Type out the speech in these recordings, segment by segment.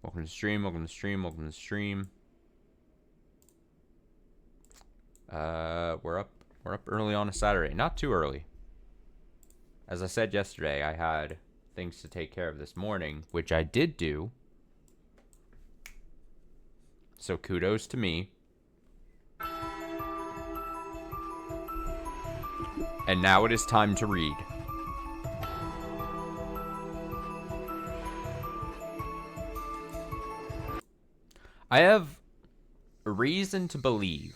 Welcome to the stream, welcome to the stream, welcome to the stream. We're up early on a Saturday. Not too early. As I said yesterday, I had things to take care of this morning, which I did do. So kudos to me. And now it is time to read. I have a reason to believe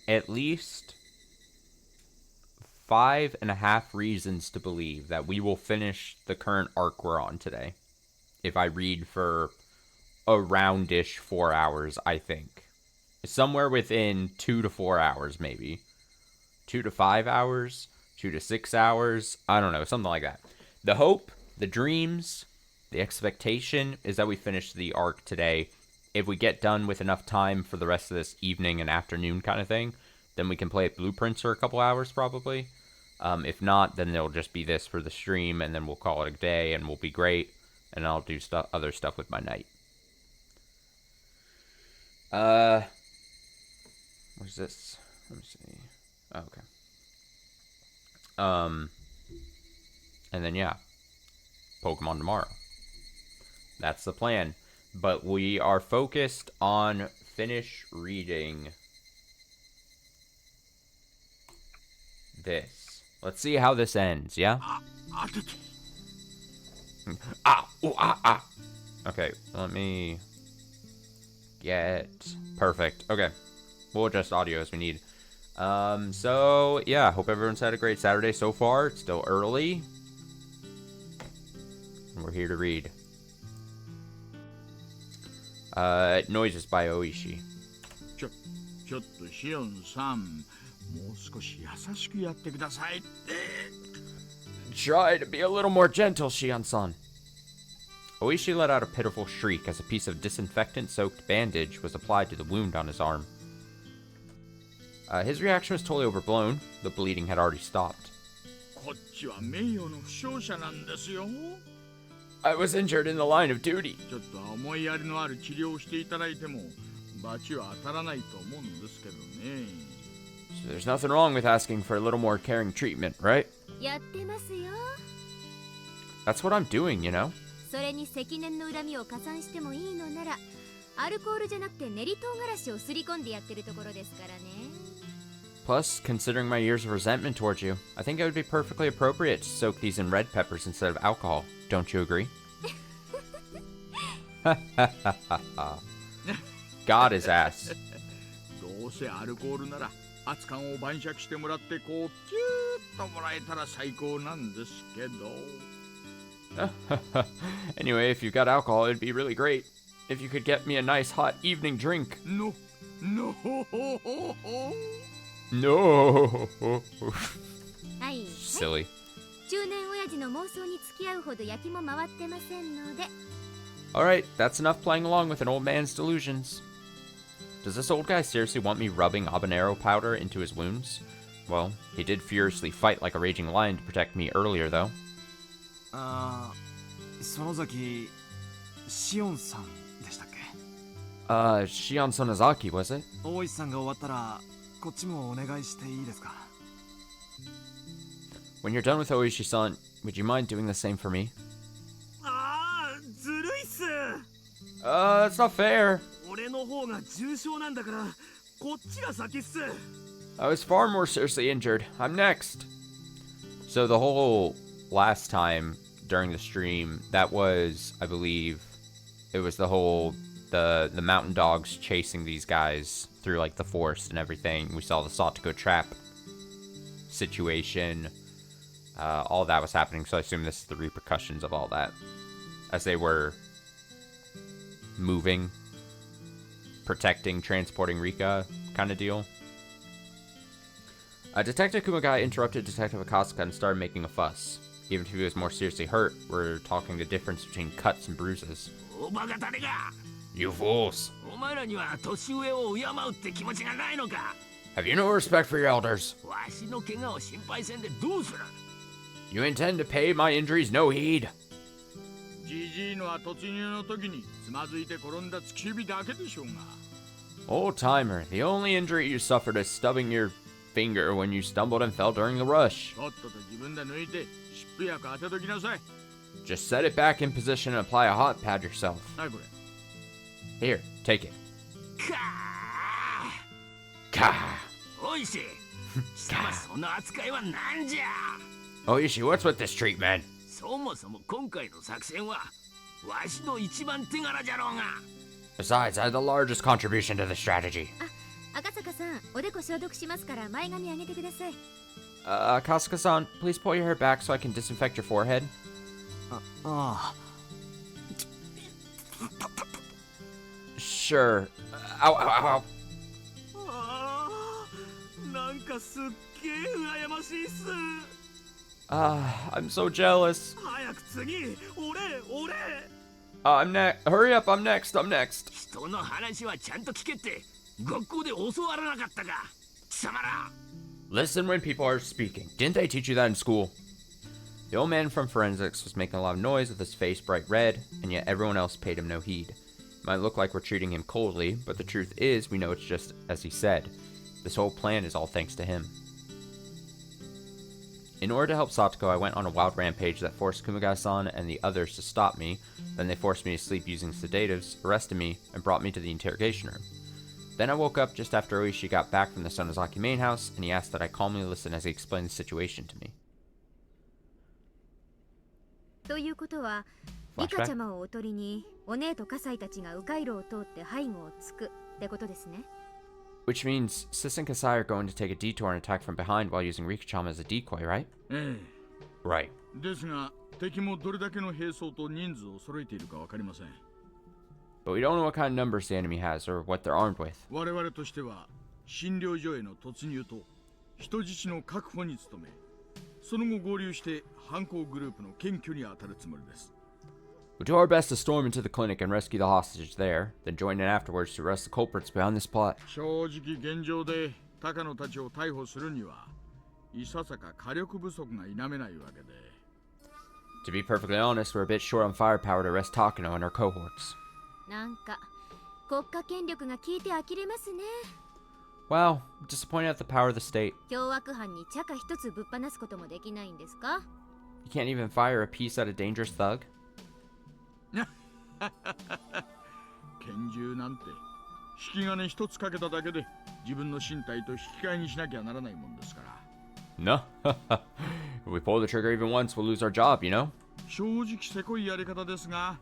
at least 5.5 reasons to believe that we will finish the current arc we're on today. If I read for a roundish 4 hours, I think. Somewhere within 2 to 4 hours, maybe. 2 to 5 hours, 2 to 6 hours, I don't know, something like that. The hope, the dreams, the expectation is that we finish the arc today. If we get done with enough time for the rest of this evening and afternoon kind of thing, then we can play at Blueprints for a couple hours probably. If not, then it'll just be this for the stream, and then we'll call it a day, and we'll be great, and I'll do other stuff with my night. What is this? Let me see. Oh, okay. And then, yeah. Pokemon tomorrow. That's the plan. But we are focused on finish reading this. Let's see how this ends, yeah? Okay, let me get... Perfect. Okay. We'll adjust audio as we need. So, yeah, hope everyone's had a great Saturday so far. It's still early. And we're here to read. Noises by Oishi. Try to be a little more gentle, Shion-san. Oishi let out a pitiful shriek as a piece of disinfectant-soaked bandage was applied to the wound on his arm. His reaction was totally overblown. The bleeding had already stopped. I was injured in the line of duty. So there's nothing wrong with asking for a little more caring treatment, right? That's what I'm doing, you know? Plus, considering my years of resentment towards you, I think it would be perfectly appropriate to soak these in red peppers instead of alcohol. Don't you agree? God his ass. Anyway, if you've got alcohol, it'd be really great if you could get me a nice hot evening drink. No. Silly. Alright, that's enough playing along with an old man's delusions. Does this old guy seriously want me rubbing habanero powder into his wounds? Well, he did furiously fight like a raging lion to protect me earlier, though. Shion Sonozaki, was it? When you're done with Oishi-san, would you mind doing the same for me? That's not fair. I was far more seriously injured. I'm next. So the whole last time during the stream, that was, I believe, it was the whole, the mountain dogs chasing these guys through like the forest and everything. We saw the Satoko trap situation. All that was happening, so I assume this is the repercussions of all that. As they were moving, protecting, transporting Rika kind of deal. Detective Kumagai interrupted Detective Akasuka and started making a fuss. Even if he was more seriously hurt, we're talking the difference between cuts and bruises. You fools! Have you no respect for your elders? You intend to pay my injuries no heed? Old timer, the only injury you suffered is stubbing your finger when you stumbled and fell during the rush. Just set it back in position and apply a hot pad yourself. Here, take it. Ka! Oishi, what's with this treatment? Besides, I had the largest contribution to the strategy. 赤坂さん、おでこ消毒しますから前髪上げてください。Kasuka-san, please pull your hair back so I can disinfect your forehead. Sure. Ow, ow, ow, ow. I'm so jealous. I'm next. Hurry up, I'm next. Listen when people are speaking. Didn't they teach you that in school? The old man from forensics was making a lot of noise with his face bright red, and yet everyone else paid him no heed. It might look like we're treating him coldly, but the truth is we know it's just as he said. This whole plan is all thanks to him. In order to help Satoko, I went on a wild rampage that forced Kumagai-san and the others to stop me. Then they forced me to sleep using sedatives, arrested me, and brought me to the interrogation room. Then I woke up just after Oishi got back from the Sonozaki main house, and he asked that I calmly listen as he explained the situation to me. ということは、リカちゃまをおとりに、お姉と葛西たちが迂回路を通って背後をつくってことですね。Which means Sis and Kasai are going to take a detour and attack from behind while using Rika-chama as a decoy, right? Right. ですが、敵もどれだけの兵装と人数を揃えているかわかりません。But we don't know what kind of numbers the enemy has or what they're armed with. 我々としては、診療所への突入と人質の確保に努め、その後合流して犯行グループの検挙に当たるつもりです。We'll do our best to storm into the clinic and rescue the hostages there, then join in afterwards to arrest the culprits behind this plot. 正直現状で高野たちを逮捕するには、いささか火力不足が否めないわけで。To be perfectly honest, we're a bit short on firepower to arrest Takano and our cohorts. なんか国家権力が効いて呆れますね。Well, I'm disappointed at the power of the state. 凶悪犯に茶化一つぶっ放すこともできないんですか？ You can't even fire a piece at a dangerous thug? 拳銃なんて引き金一つかけただけで自分の身体と引き換えにしなきゃならないもんですから。No. If we pull the trigger even once, we'll lose our job, you know? 正直せこいやり方ですが、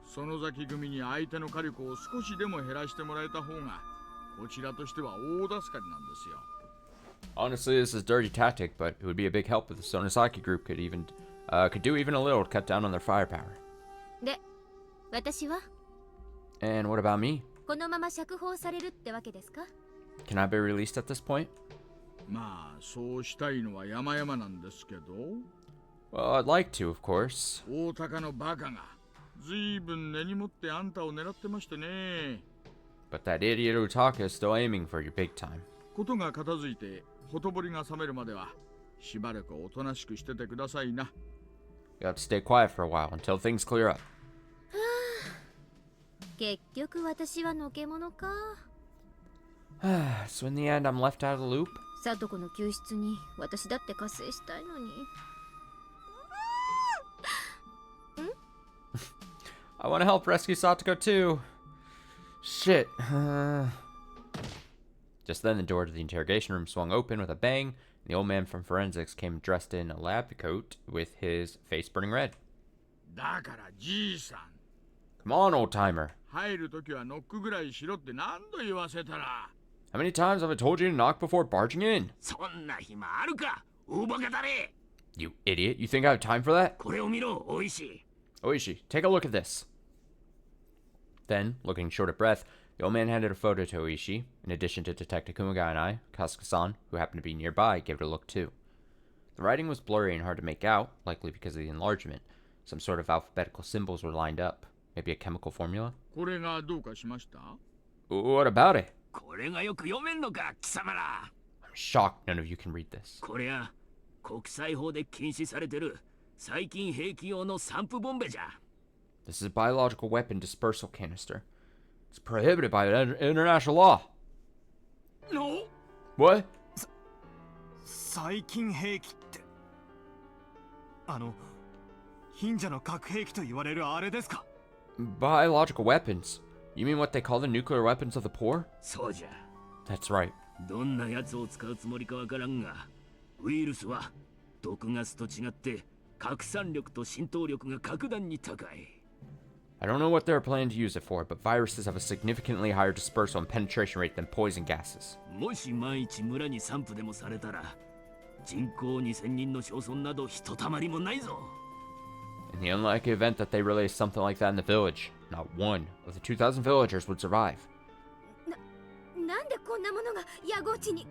園崎組に相手の火力を少しでも減らしてもらえた方がこちらとしては大助かりなんですよ。Honestly, this is a dirty tactic, but it would be a big help if the Sonozaki group could do even a little to cut down on their firepower. で、私は And what about me? このまま釈放されるってわけですか？ Can I be released at this point? まあ、そうしたいのは山々なんですけど。Well, I'd like to, of course. 大高のバカがずいぶん根に持ってあんたを狙ってましてね。But that idiot Utaka is still aiming for you big time. ことが片付いてほとぼりが冷めるまではしばらくおとなしくしててくださいな。You have to stay quiet for a while until things clear up. 結局私はのけ者か。So in the end, I'm left out of the loop? サトコの救出に私だって加勢したいのに。I want to help rescue Satoko too. Shit. Just then, the door to the interrogation room swung open with a bang, and the old man from forensics came dressed in a lab coat with his face burning red. だからじいさん。Come on, old timer. 入るときはノックぐらいしろって何度言わせたら。How many times have I told you to knock before barging in? そんな暇あるか、大バカだれ。 You idiot. You think I have time for that? これを見ろ、おいしい。 Oishi, take a look at this. Then, looking short of breath, the old man handed a photo to Oishi. In addition to Detective Kumagai and I, Kasuka-san, who happened to be nearby, gave it a look too. The writing was blurry and hard to make out, likely because of the enlargement. Some sort of alphabetical symbols were lined up. Maybe a chemical formula? これがどうかしました？ What about it? これがよく読めんのか、貴様ら。 I'm shocked none of you can read this. これは国際法で禁止されてる細菌兵器用の散布ボンベじゃ。This is a biological weapon dispersal canister. It's prohibited by international law. No. What? 最近兵器って、貧者の核兵器と言われるあれですか？ Biological weapons? You mean what they call the nuclear weapons of the poor? そうじゃ。 That's right. どんなやつを使うつもりかわからんが、ウイルスは毒ガスと違って拡散力と浸透力が格段に高い。I don't know what they're planning to use it for, but viruses have a significantly higher dispersal and penetration rate than poison gases. もし万一村に散布でもされたら、人口2000人の町村などひとたまりもないぞ。In the unlikely event that they release something like that in the village, not one of the 2,000 villagers would survive. なんでこんなものが野号地に。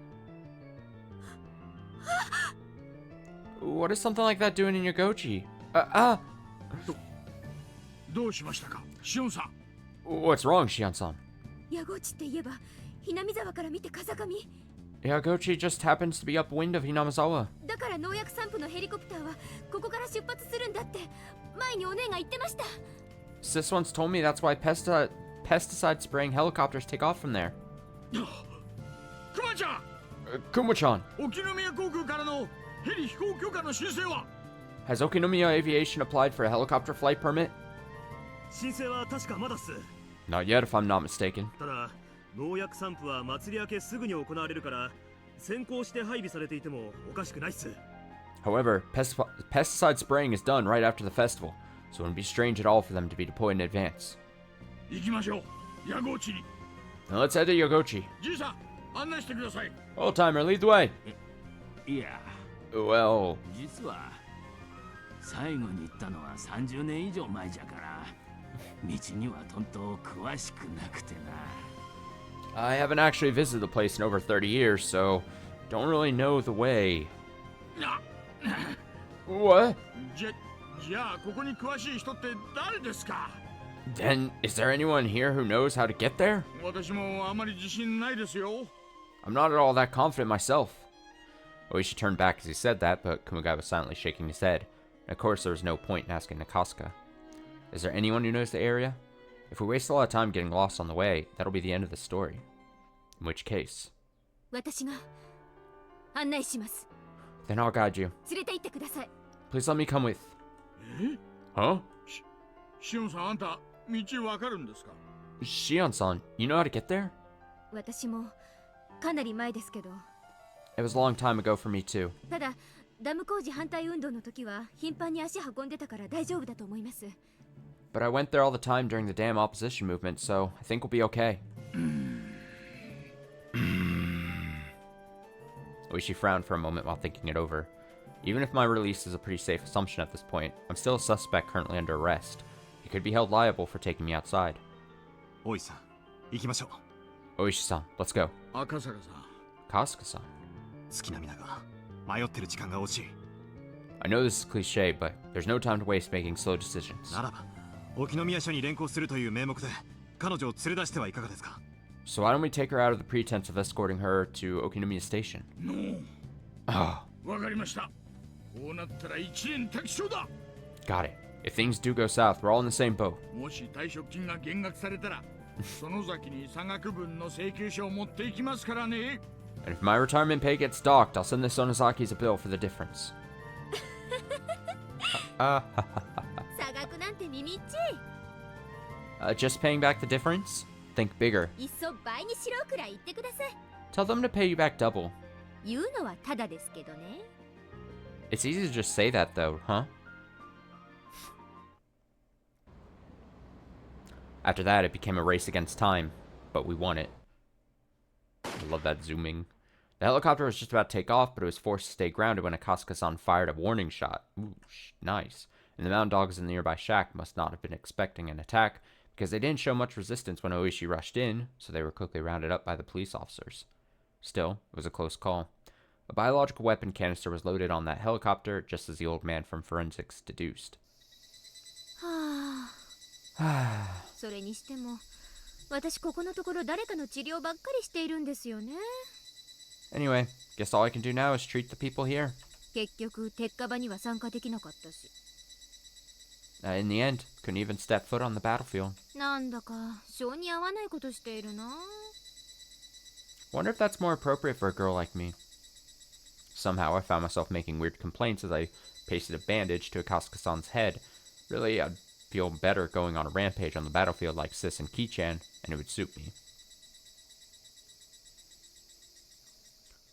What is something like that doing in Yagochi? どうしましたか、シオンさん。 What's wrong, Shion-san? 野号地って言えば、ひなみ沢から見て風上。 Yagochi just happens to be upwind of Hinamizawa. だから農薬散布のヘリコプターはここから出発するんだって前にお姉が言ってました。 Sis once told me that's why pesticide spraying helicopters take off from there. クマちゃん、 Kumo-chan, 沖宮航空からのヘリ飛行許可の申請は？ has Okinomiya Aviation applied for a helicopter flight permit? 申請は確かまだっす。 Not yet, if I'm not mistaken. ただ、農薬散布は祭り明けすぐに行われるから、先行して配備されていてもおかしくないっす。 However, pesticide spraying is done right after the festival, so it wouldn't be strange at all for them to be deployed in advance. 行きましょう、野号地に。 Now let's head to Yogochi. じいさん、案内してください。 Old timer, lead the way. いや、 Well, 実は最後に行ったのは30年以上前じゃから、道にはとんと詳しくなくてな。 I haven't actually visited the place in over 30 years, so don't really know the way. な What? じゃあここに詳しい人って誰ですか？ Then, is there anyone here who knows how to get there? 私もあまり自信ないですよ。 I'm not at all that confident myself. Oishi turned back as he said that, but Kumagai was silently shaking his head. And of course, there was no point in asking Nakasuka. Is there anyone who knows the area? If we waste a lot of time getting lost on the way, that'll be the end of the story. In which case... 私が案内します。 Then I'll guide you. 連れて行ってください。 Please let me come with. え？ Huh? シオンさん、あんた道わかるんですか？ Shion-san, you know how to get there? 私もかなり前ですけど、 It was a long time ago for me too. ただダム工事反対運動の時は頻繁に足運んでたから大丈夫だと思います。 But I went there all the time during the dam opposition movement, so I think we'll be okay. Oishi frowned for a moment while thinking it over. Even if my release is a pretty safe assumption at this point, I'm still a suspect currently under arrest. He could be held liable for taking me outside. おいさん、行きましょう。 Oishi-san, let's go. 赤坂さん、 Kasuka-san. 好きな皆が迷ってる時間が惜しい。 I know this is cliche, but there's no time to waste making slow decisions. ならば、沖宮署に連行するという名目で彼女を連れ出してはいかがですか？ So why don't we take her out of the pretense of escorting her to Okinomiya Station? の Ah, わかりました。こうなったら一年卓勝だ。 got it. If things do go south, we're all in the same boat. もし退職金が減額されたら、園崎に差額分の請求書を持っていきますからね。 And if my retirement pay gets docked, I'll send the Sonozakis a bill for the difference. 差額なんて耳っち Just paying back the difference? Think bigger. いっそ倍にしろくらい言ってください。 Tell them to pay you back double. 言うのはただですけどね。 It's easy to just say that though, huh? After that, it became a race against time, but we won it. I love that zooming. The helicopter was just about to take off, but it was forced to stay grounded when Akasuka-san fired a warning shot. Ooh, nice. And the mountain dogs in the nearby shack must not have been expecting an attack, because they didn't show much resistance when Oishi rushed in, so they were quickly rounded up by the police officers. Still, it was a close call. A biological weapon canister was loaded on that helicopter, just as the old man from forensics deduced. はあ。それにしても、私ここのところ誰かの治療ばっかりしているんですよね。Anyway, guess all I can do now is treat the people here. 結局鉄火場には参加できなかったし。In the end, couldn't even step foot on the battlefield. なんだか性に合わないことしているな。 Wonder if that's more appropriate for a girl like me. Somehow I found myself making weird complaints as I pasted a bandage to Akasuka-san's head. Really, I'd feel better going on a rampage on the battlefield like Sis and Ki-chan, and it would suit me.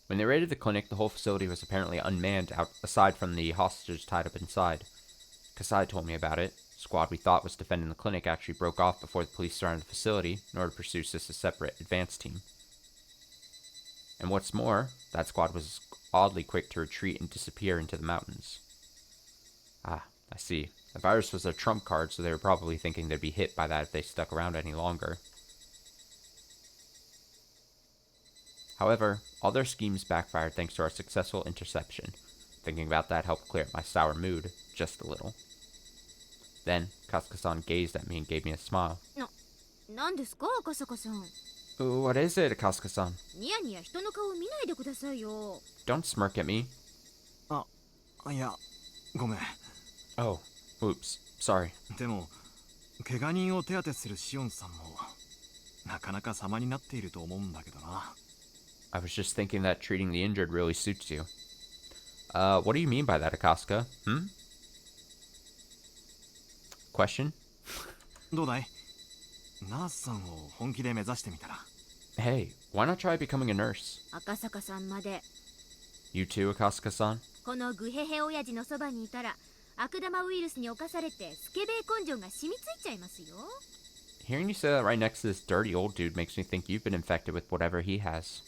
When they raided the clinic, the whole facility was apparently unmanned aside from the hostages tied up inside. Kasai told me about it. The squad we thought was defending the clinic actually broke off before the police surrounded the facility in order to pursue Sis's separate advance team. And what's more, that squad was oddly quick to retreat and disappear into the mountains. Ah, I see. The virus was their trump card, so they were probably thinking they'd be hit by that if they stuck around any longer. However, all their schemes backfired thanks to our successful interception. Thinking about that helped clear up my sour mood, just a little. Then, Kasuka-san gazed at me and gave me a smile. なんですか赤坂さん。 What is it, Kasuka-san? ニヤニヤ人の顔見ないでくださいよ。 Don't smirk at me. いや、ごめん。 Oh, oops, sorry. でも、怪我人を手当てするシオンさんも、なかなか様になっていると思うんだけどな。 I was just thinking that treating the injured really suits you. What do you mean by that, Akasuka? Question? どうだい？ナースさんを本気で目指してみたら。 Hey, why not try becoming a nurse? 赤坂さんまで。 You too, Akasuka-san? このグヘヘ親父のそばにいたら、悪玉ウイルスに侵されてスケベ根性が染みついちゃいますよ。 Hearing you say that right next to this dirty old dude makes me think you've been infected with whatever he has.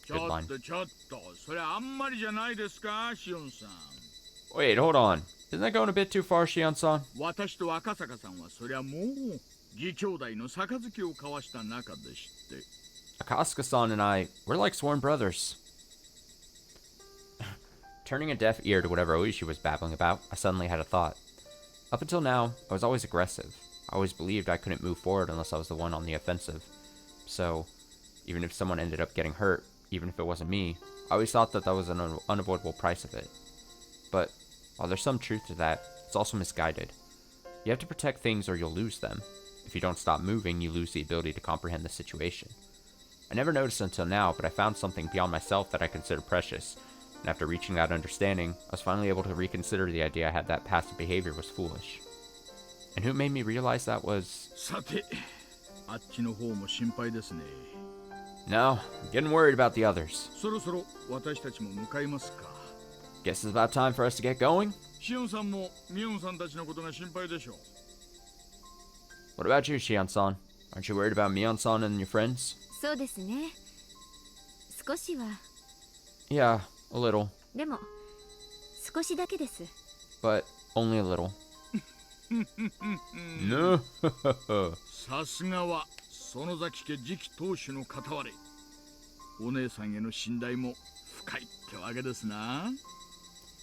ちょっとちょっと、それあんまりじゃないですか、シオンさん。 Wait, hold on. Isn't that going a bit too far, Shion-san? 私と赤坂さんはそりゃもう義兄弟の杯を交わした仲でして。 Akasuka-san and I, we're like sworn brothers. Turning a deaf ear to whatever Oishi was babbling about, I suddenly had a thought. Up until now, I was always aggressive. I always believed I couldn't move forward unless I was the one on the offensive. So, even if someone ended up getting hurt, even if it wasn't me, I always thought that was an unavoidable price of it. But, while there's some truth to that, it's also misguided. You have to protect things or you'll lose them. If you don't stop moving, you lose the ability to comprehend the situation. I never noticed until now, but I found something beyond myself that I consider precious, and after reaching that understanding, I was finally able to reconsider the idea I had that passive behavior was foolish. And who made me realize that was... さて、あっちの方も心配ですね。 No, I'm getting worried about the others. そろそろ私たちも向かいますか。 Guess it's about time for us to get going? シオンさんもミオンさんたちのことが心配でしょう。 What about you, Shion-san? Aren't you worried about Mion-san and your friends? そうですね。少しは。 Yeah, a little. でも、少しだけです。 But only a little. No. さすがは園崎家次期当主の片割れ。お姉さんへの信頼も深いってわけですな。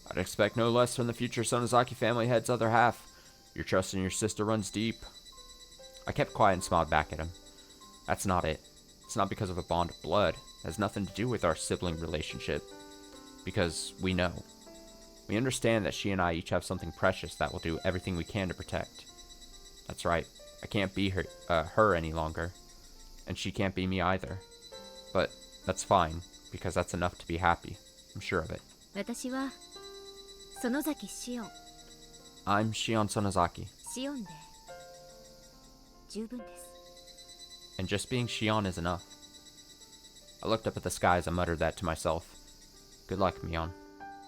I'd expect no less from the future Sonozaki family head's other half. Your trust in your sister runs deep. I kept quiet and smiled back at him. That's not it. It's not because of a bond of blood. It has nothing to do with our sibling relationship. Because we know. We understand that she and I each have something precious that we'll do everything we can to protect. That's right. I can't be her any longer. And she can't be me either. But that's fine, because that's enough to be happy. I'm sure of it. 私は園崎シオン。 I'm Shion Sonozaki. シオンで十分です。 And just being Shion is enough. I looked up at the sky as I muttered that to myself. Good luck, Mion.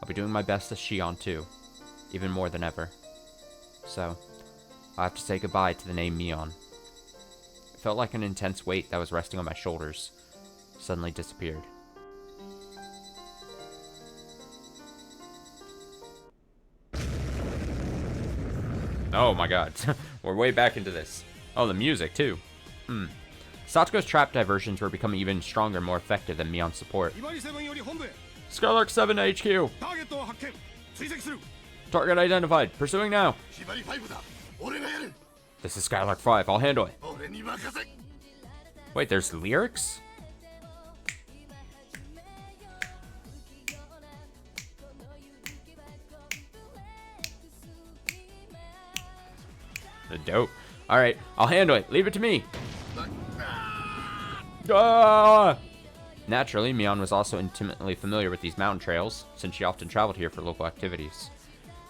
I'll be doing my best as Shion too, even more than ever. So, I'll have to say goodbye to the name Mion. It felt like an intense weight that was resting on my shoulders suddenly disappeared. Oh my god, we're way back into this. Oh, the music too. Satoko's trap diversions were becoming even stronger and more effective than Mion's support. Skylark 7 HQ! Target identified. Pursuing now. This is Skylark 5. I'll handle it. Wait, there's lyrics? Dope. Alright, I'll handle it. Leave it to me. Ah! Naturally, Mion was also intimately familiar with these mountain trails, since she often traveled here for local activities.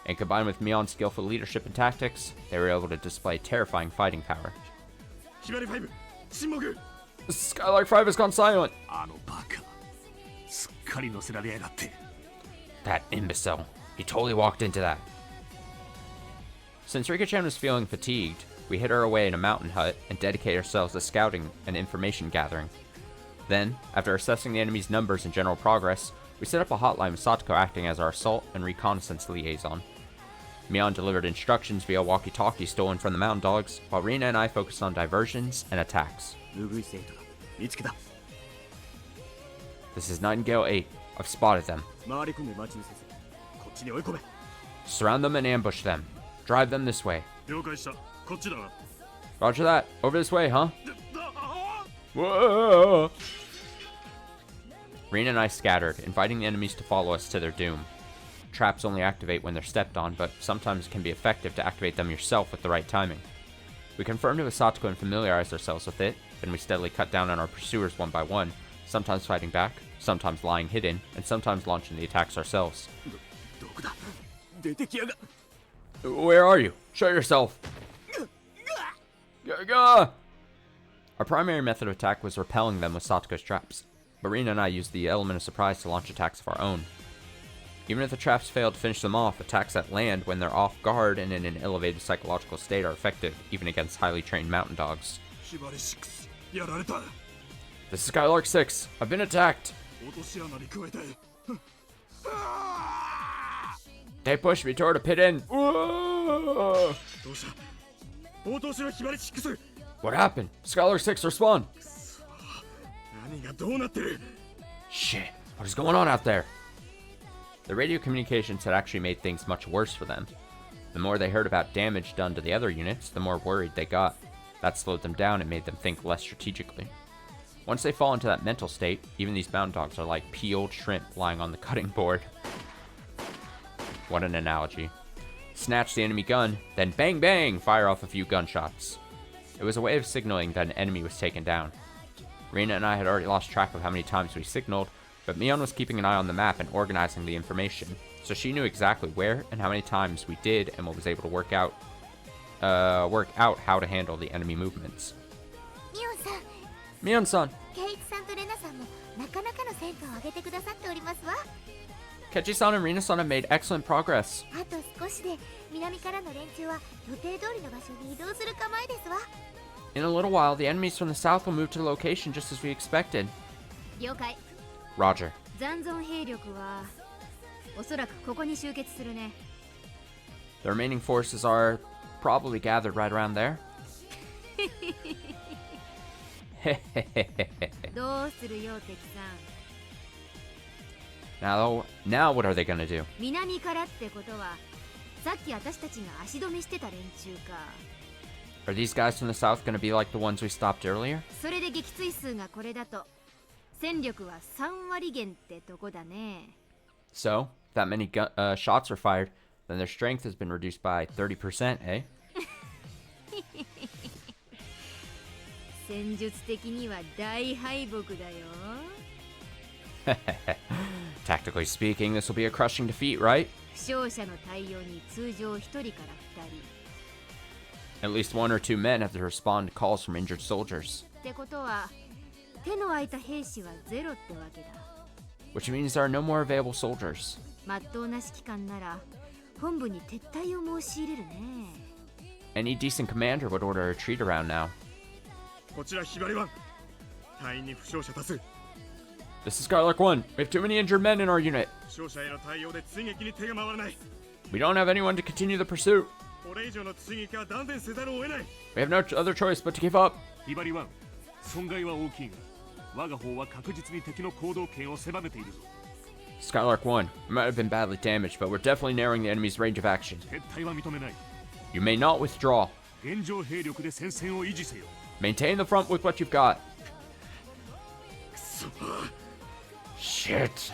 And combined with Mion's skillful leadership and tactics, they were able to display terrifying fighting power. Skylark 5 has gone silent. That imbecile. He totally walked into that. Since Rika-chan was feeling fatigued, we hid her away in a mountain hut and dedicated ourselves to scouting and information gathering. Then, after assessing the enemy's numbers and general progress, we set up a hotline with Satoko acting as our assault and reconnaissance liaison. Mion delivered instructions via walkie-talkie stolen from the mountain dogs, while Rina and I focused on diversions and attacks. This is Nightingale 8. I've spotted them. Surround them and ambush them. Drive them this way. Roger that. Over this way, huh? Whoa! Rina and I scattered, inviting the enemies to follow us to their doom. Traps only activate when they're stepped on, but sometimes it can be effective to activate them yourself with the right timing. We confirmed it with Satoko and familiarized ourselves with it, then we steadily cut down on our pursuers one by one, sometimes fighting back, sometimes lying hidden, and sometimes launching the attacks ourselves. Where are you? Show yourself! Our primary method of attack was repelling them with Satoko's traps, but Rina and I used the element of surprise to launch attacks of our own. Even if the traps failed to finish them off, attacks that land when they're off guard and in an elevated psychological state are effective, even against highly trained mountain dogs. This is Skylark 6. I've been attacked. They pushed me toward a pit end. Whoa! What happened? Skylark 6, respond. Shit, what is going on out there? The radio communications had actually made things much worse for them. The more they heard about damage done to the other units, the more worried they got. That slowed them down and made them think less strategically. Once they fall into that mental state, even these mountain dogs are like peeled shrimp lying on the cutting board. What an analogy. Snatch the enemy gun, then bang bang, fire off a few gunshots. It was a way of signaling that an enemy was taken down. Rina and I had already lost track of how many times we signaled, but Mion was keeping an eye on the map and organizing the information, so she knew exactly where and how many times we did and was able to work out how to handle the enemy movements. Mion-san! Kechi-san and Rina-san have made excellent progress. In a little while, the enemies from the south will move to the location just as we expected. Roger. The remaining forces are probably gathered right around there. Now what are they gonna do? Are these guys from the south gonna be like the ones we stopped earlier? So, if that many shots are fired, then their strength has been reduced by 30%, eh? Tactically speaking, this will be a crushing defeat, right? At least 1 or 2 men have to respond to calls from injured soldiers. Which means there are no more available soldiers. Any decent commander would order a retreat around now. This is Skylark 1. We have too many injured men in our unit. We don't have anyone to continue the pursuit. We have no other choice but to give up. Skylark 1, we might have been badly damaged, but we're definitely narrowing the enemy's range of action. You may not withdraw. Maintain the front with what you've got. Shit.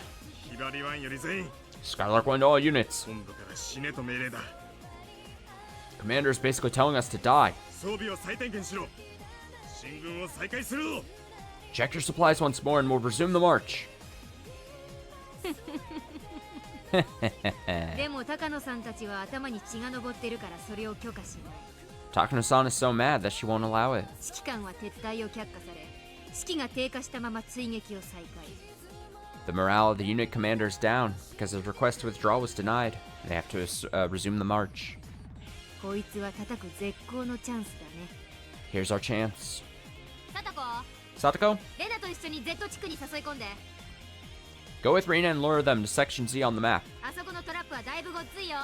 Skylark 1 to all units. Commander is basically telling us to die. 装備を再点検しろ。進軍を再開するぞ。 Check your supplies once more and we'll resume the march. でも高野さんたちは頭に血が上ってるからそれを許可しない。 Takano-san is so mad that she won't allow it. 指揮官は撤退を却下され、士気が低下したまま追撃を再開。 The morale of the unit commander is down because his request to withdraw was denied. They have to resume the march. こいつは叩く絶好のチャンスだね。 Here's our chance. サタコ、 Satoko, レナと一緒に Z 地区に誘い込んで。 go with Rina and lure them to Section Z on the map. あそこのトラップはだいぶごっついよ。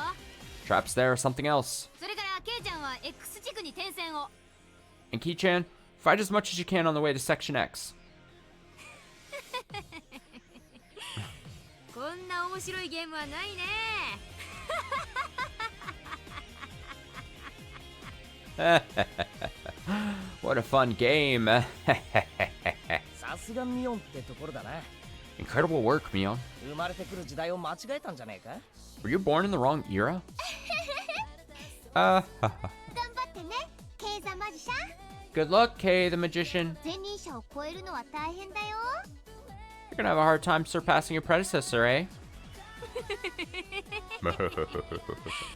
Traps there or something else. それからケイちゃんは X 地区に転戦を。 And Ki-chan, fight as much as you can on the way to Section X. こんな面白いゲームはないね。 What a fun game. さすがミオンってところだな。 Incredible work, Mion. 生まれてくる時代を間違えたんじゃねえか。 Were you born in the wrong era? 頑張ってね、ケイザマジシャン。 Good luck, Kay the magician. 前任者を超えるのは大変だよ。 You're gonna have a hard time surpassing your predecessor, eh?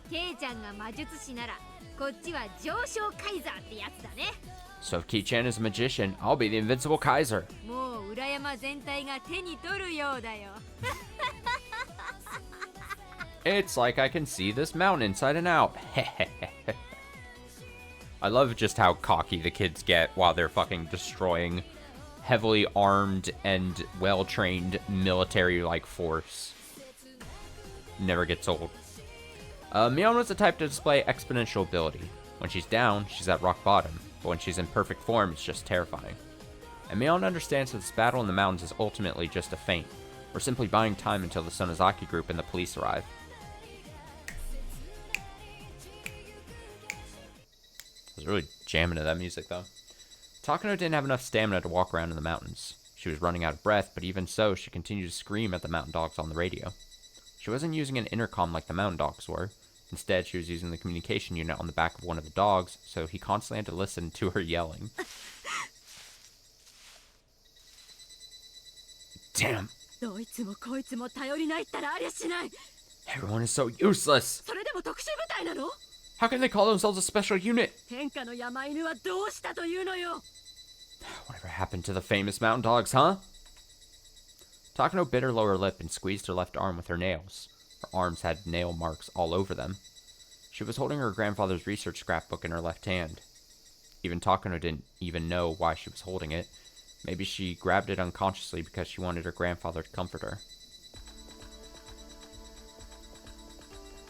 ケイちゃんが魔術師なら、こっちは上昇カイザーってやつだね。 So if Ki-chan is a magician, I'll be the invincible Kaiser. もう裏山全体が手に取るようだよ。 It's like I can see this mountain inside and out. I love just how cocky the kids get while they're fucking destroying heavily armed and well-trained military-like force. Never gets old. Mion was the type to display exponential ability. When she's down, she's at rock bottom, but when she's in perfect form, it's just terrifying. And Mion understands that this battle in the mountains is ultimately just a feint. We're simply buying time until the Sonozaki group and the police arrive. I was really jamming to that music, though. Takano didn't have enough stamina to walk around in the mountains. She was running out of breath, but even so, she continued to scream at the mountain dogs on the radio. She wasn't using an intercom like the mountain dogs were. Instead, she was using the communication unit on the back of one of the dogs, so he constantly had to listen to her yelling. Damn. どいつもこいつも頼りないったらありゃしない。 Everyone is so useless. それでも特殊部隊なの？ How can they call themselves a special unit? 天下の山犬はどうしたというのよ。 Whatever happened to the famous mountain dogs, huh? Takano bit her lower lip and squeezed her left arm with her nails. Her arms had nail marks all over them. She was holding her grandfather's research scrapbook in her left hand. Even Takano didn't even know why she was holding it. Maybe she grabbed it unconsciously because she wanted her grandfather to comfort her.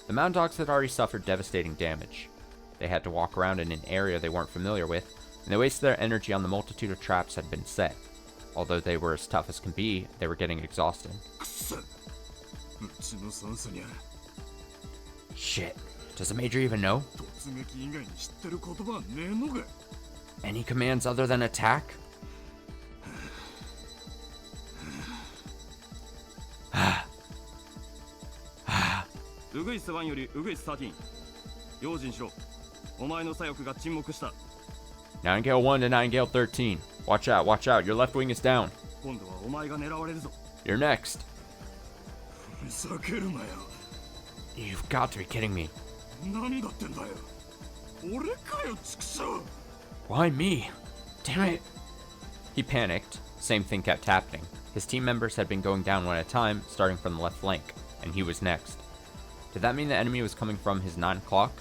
The mountain dogs had already suffered devastating damage. They had to walk around in an area they weren't familiar with, and they wasted their energy on the multitude of traps that had been set. Although they were as tough as can be, they were getting exhausted. Shit. Does the Major even know? Any commands other than attack? ウグイス1よりウグイス13。用心しろ。お前の左翼が沈黙した。Nightingale 1 to Nightingale 13. Watch out, watch out. Your left wing is down. 今度はお前が狙われるぞ。 You're next. ふざけるなよ。 You've got to be kidding me. なんだってんだよ。俺かよ、畜生。 Why me? Damn it. He panicked. Same thing kept happening. His team members had been going down one at a time, starting from the left flank, and he was next. Did that mean the enemy was coming from his 9 o'clock?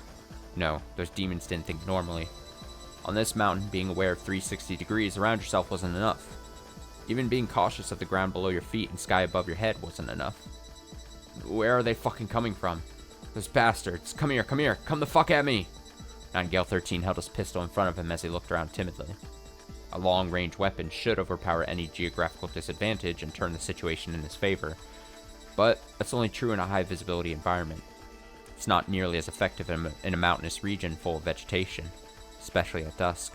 No, those demons didn't think normally. On this mountain, being aware of 360 degrees around yourself wasn't enough. Even being cautious of the ground below your feet and sky above your head wasn't enough. Where are they fucking coming from? Those bastards. Come here, come the fuck at me! Nightingale 13 held his pistol in front of him as he looked around timidly. A long-range weapon should overpower any geographical disadvantage and turn the situation in his favor. But that's only true in a high-visibility environment. It's not nearly as effective in a mountainous region full of vegetation, especially at dusk.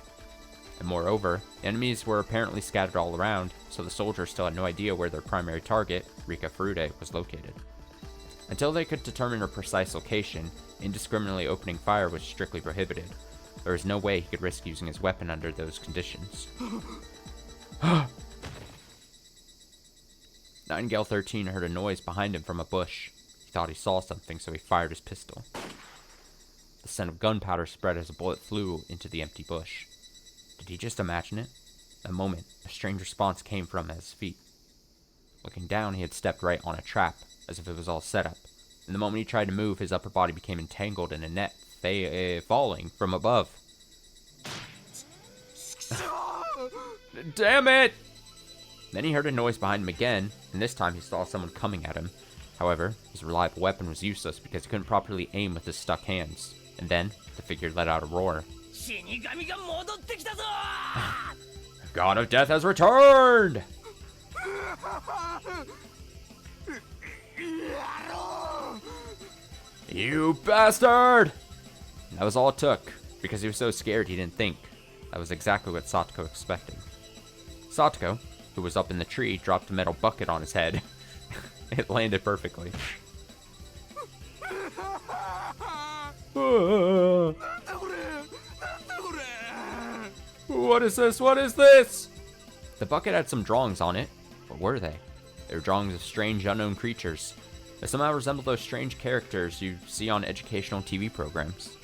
And moreover, enemies were apparently scattered all around, so the soldiers still had no idea where their primary target, Rika Furude, was located. Until they could determine her precise location, indiscriminately opening fire was strictly prohibited. There was no way he could risk using his weapon under those conditions. Nightingale 13 heard a noise behind him from a bush. He thought he saw something, so he fired his pistol. The scent of gunpowder spread as a bullet flew into the empty bush. Did he just imagine it? That moment, a strange response came from at his feet. Looking down, he had stepped right on a trap, as if it was all set up. And the moment he tried to move, his upper body became entangled in a net, falling from above. Damn it! Then he heard a noise behind him again, and this time he saw someone coming at him. However, his reliable weapon was useless because he couldn't properly aim with his stuck hands. And then, the figure let out a roar. God of Death has returned! You bastard! That was all it took, because he was so scared he didn't think. That was exactly what Satoko expected. Satoko, who was up in the tree, dropped a metal bucket on his head. It landed perfectly. What is this? What is this? The bucket had some drawings on it. What were they? They were drawings of strange, unknown creatures. They somehow resembled those strange characters you see on educational TV programs.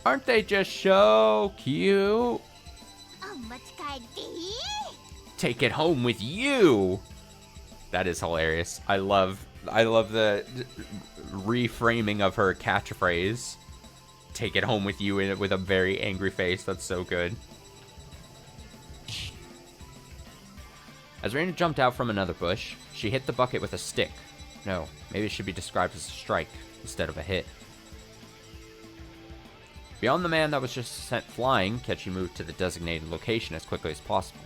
Aren't they just so cute? Take it home with you. That is hilarious. I love the reframing of her catchphrase. Take it home with you in it with a very angry face. That's so good. As Reina jumped out from another bush, she hit the bucket with a stick. No, maybe it should be described as a strike instead of a hit. Beyond the man that was just sent flying, Kechi moved to the designated location as quickly as possible.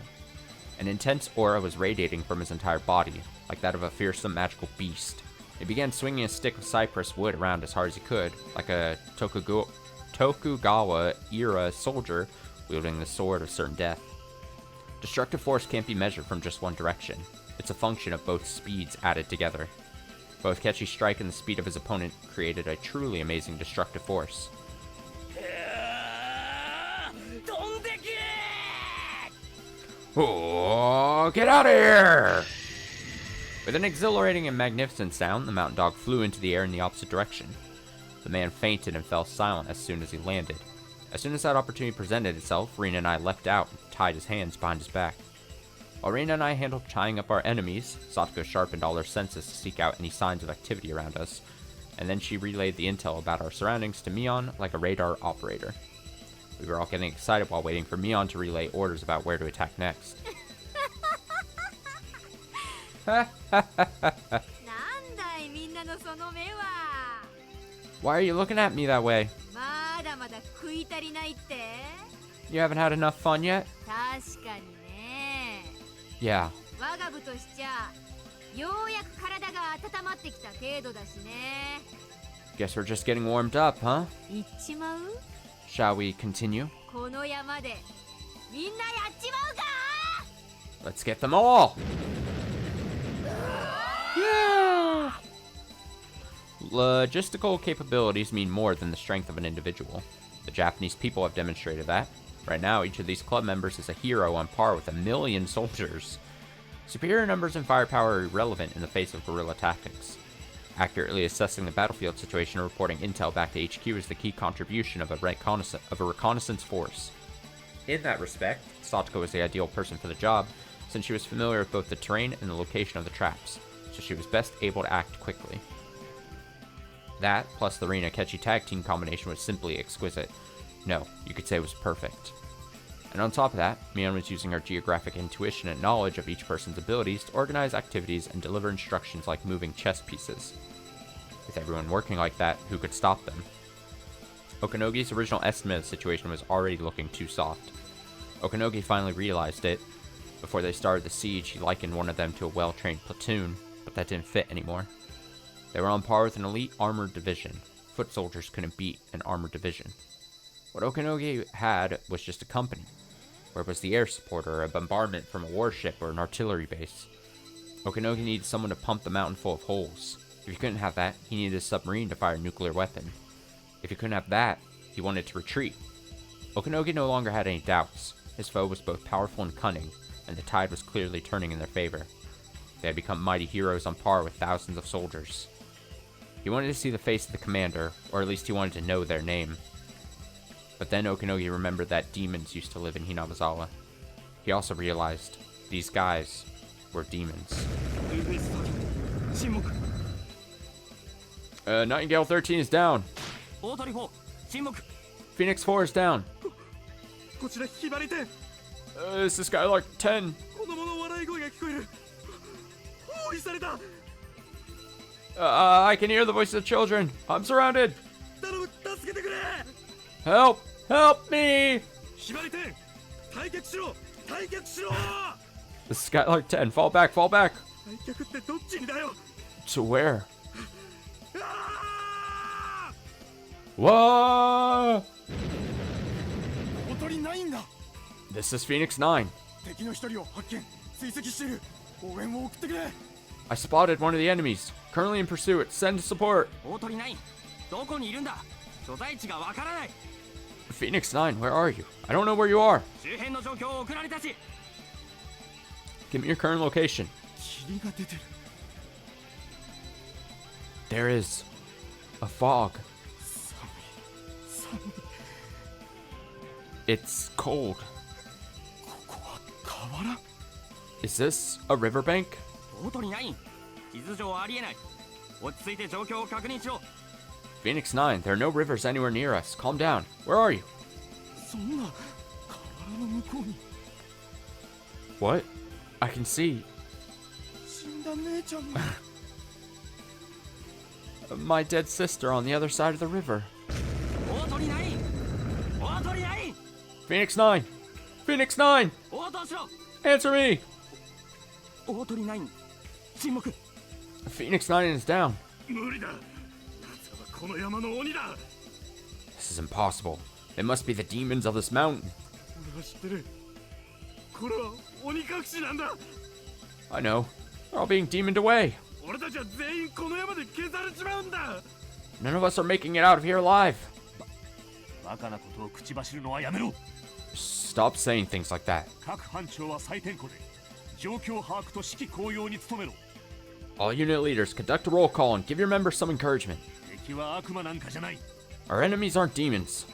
An intense aura was radiating from his entire body, like that of a fearsome magical beast. He began swinging a stick of cypress wood around as hard as he could, like a Tokugawa-era soldier wielding the sword of certain death. Destructive force can't be measured from just one direction. It's a function of both speeds added together. Both Kechi's strike and the speed of his opponent created a truly amazing destructive force. Oh, get out of here! With an exhilarating and magnificent sound, the mountain dog flew into the air in the opposite direction. The man fainted and fell silent as soon as he landed. As soon as that opportunity presented itself, Rina and I leapt out and tied his hands behind his back. While Rina and I handled tying up our enemies, Satoko sharpened all her senses to seek out any signs of activity around us, and then she relayed the intel about our surroundings to Mion like a radar operator. We were all getting excited while waiting for Mion to relay orders about where to attack next. Why are you looking at me that way? You haven't had enough fun yet? Yeah. Guess we're just getting warmed up, huh? Shall we continue? Let's get them all! Yeah! Logistical capabilities mean more than the strength of an individual. The Japanese people have demonstrated that. Right now, each of these club members is a hero on par with 1,000,000 soldiers. Superior numbers and firepower are irrelevant in the face of guerrilla tactics. Accurately assessing the battlefield situation and reporting intel back to HQ is the key contribution of a reconnaissance force. In that respect, Satoko was the ideal person for the job, since she was familiar with both the terrain and the location of the traps, so she was best able to act quickly. That, plus the Rina Kechi tag team combination, was simply exquisite. No, you could say it was perfect. And on top of that, Mion was using her geographic intuition and knowledge of each person's abilities to organize activities and deliver instructions like moving chess pieces. With everyone working like that, who could stop them? Okanogi's original estimate of the situation was already looking too soft. Okanogi finally realized it. Before they started the siege, he likened one of them to a well-trained platoon, but that didn't fit anymore. They were on par with an elite armored division. Foot soldiers couldn't beat an armored division. What Okanogi had was just a company. Where was the air support or a bombardment from a warship or an artillery base? Okinogi needed someone to pump the mountain full of holes. If he couldn't have that, he needed a submarine to fire a nuclear weapon. If he couldn't have that, he wanted to retreat. Okinogi no longer had any doubts. His foe was both powerful and cunning, and the tide was clearly turning in their favor. They had become mighty heroes on par with thousands of soldiers. He wanted to see the face of the commander, or at least he wanted to know their name. But then Okinogi remembered that demons used to live in Hinabazawa. He also realized these guys were demons. Nightingale 13 is down. Phoenix 4 is down. This is Skylark 10. I can hear the voices of children. I'm surrounded. Help! Help me! This is Skylark 10. Fall back, fall back. To where? Whoa! This is Phoenix 9. I spotted one of the enemies. Currently in pursuit. Send support. Phoenix 9, where are you? I don't know where you are. Give me your current location. There is a fog. It's cold. Is this a riverbank? Phoenix 9, there are no rivers anywhere near us. Calm down. Where are you? What? I can see. My dead sister on the other side of the river. Phoenix 9! Phoenix 9! Answer me! Phoenix 9 is down. This is impossible. It must be the demons of this mountain. I know. They're all being demoned away. None of us are making it out of here alive. Stop saying things like that. All unit leaders, conduct a roll call and give your members some encouragement. Our enemies aren't demons.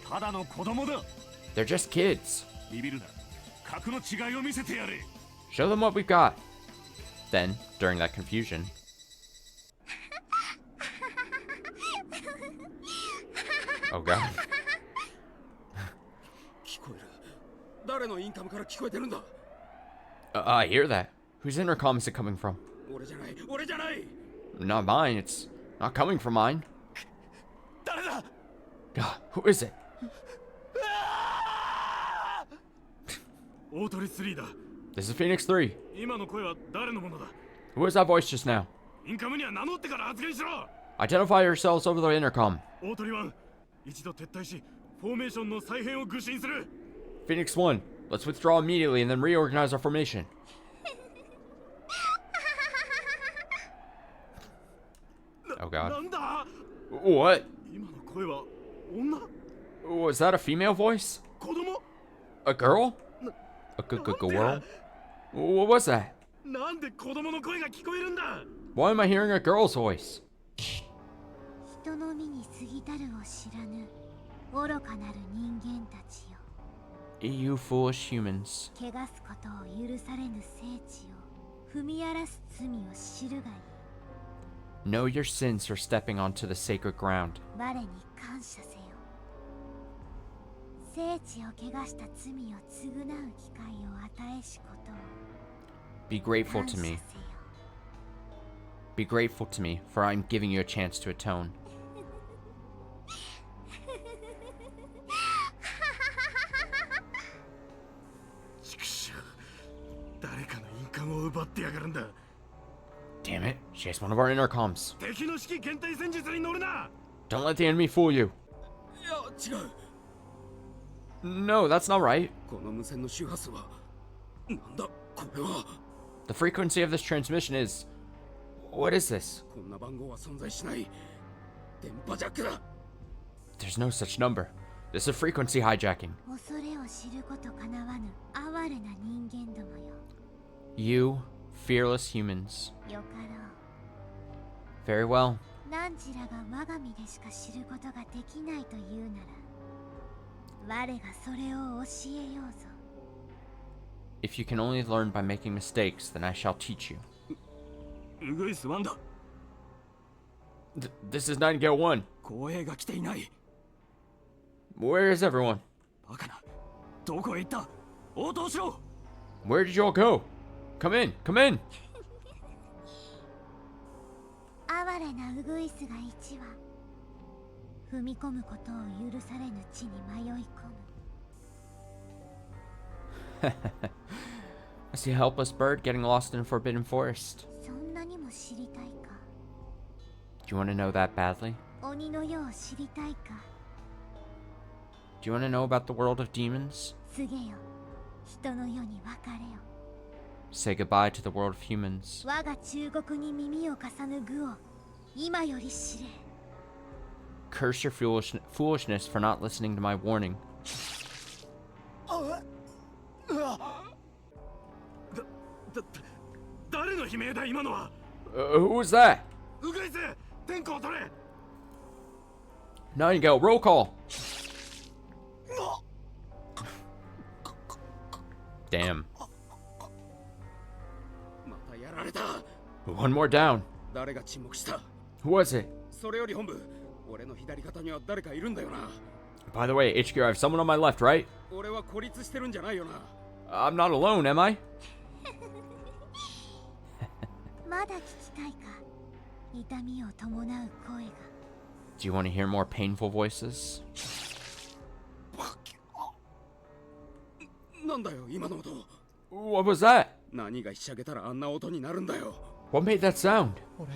They're just kids. Show them what we've got. Then, during that confusion... Oh god. I hear that. Whose intercom is it coming from? Not mine. It's not coming from mine. God, who is it? This is Phoenix 3. Who is that voice just now? Identify yourselves over the intercom. Phoenix 1, let's withdraw immediately and then reorganize our formation. Oh god. What? Was that a female voice? A girl? A girl? What was that? Why am I hearing a girl's voice? You foolish humans. Know your sins for stepping onto the sacred ground. Be grateful to me. Be grateful to me, for I'm giving you a chance to atone. Damn it, she has one of our intercoms. Don't let the enemy fool you. The The frequency of this transmission is... What is this? こんな番号は存在しない。電波ジャックだ。 There's no such number. This is a frequency hijacking. 恐れを知ることかなわぬ哀れな人間どもよ。 You, fearless humans. よかろ Very well. う。汝らが我が身でしか知ることができないというなら、我がそれを教えようぞ。 If you can only learn by making mistakes, then I shall teach you. ウグイス1だ。 This is Nightingale 1. 護衛が来ていない。 Where is everyone? バカな。どこへ行った？応答しろ。 Where did you all go? Come in, come in. 哀れなウグイスが一羽踏み込むことを許されぬ地に迷い込む。 I see a helpless bird getting lost in a forbidden forest. そんなにも知りたいか。 Do you want to know that badly? 鬼の世を知りたいか。 Do you want to know about the world of demons? 告げよ。人の世に別れよ。 Say goodbye to the world of humans. 我が忠告に耳を重ぬ愚を今より知れ。 Curse your foolishness for not listening to my warning. 誰の悲鳴だ今のは。 Who was that? ウグイス、天候を取れ。 Nightingale, roll call. Damn. またやられた。 One more down. 誰が沈黙した？ Who was it? それより本部、俺の左肩には誰かいるんだよな。 By the way, HQ, I have someone on my left, right? 俺は孤立してるんじゃないよな。 I'm not alone, am I? まだ聞きたいか。痛みを伴う声が。 Do you want to hear more painful voices? なんだよ今の音。 What was that? 何がひしゃげたらあんな音になるんだよ。 What made that sound? 俺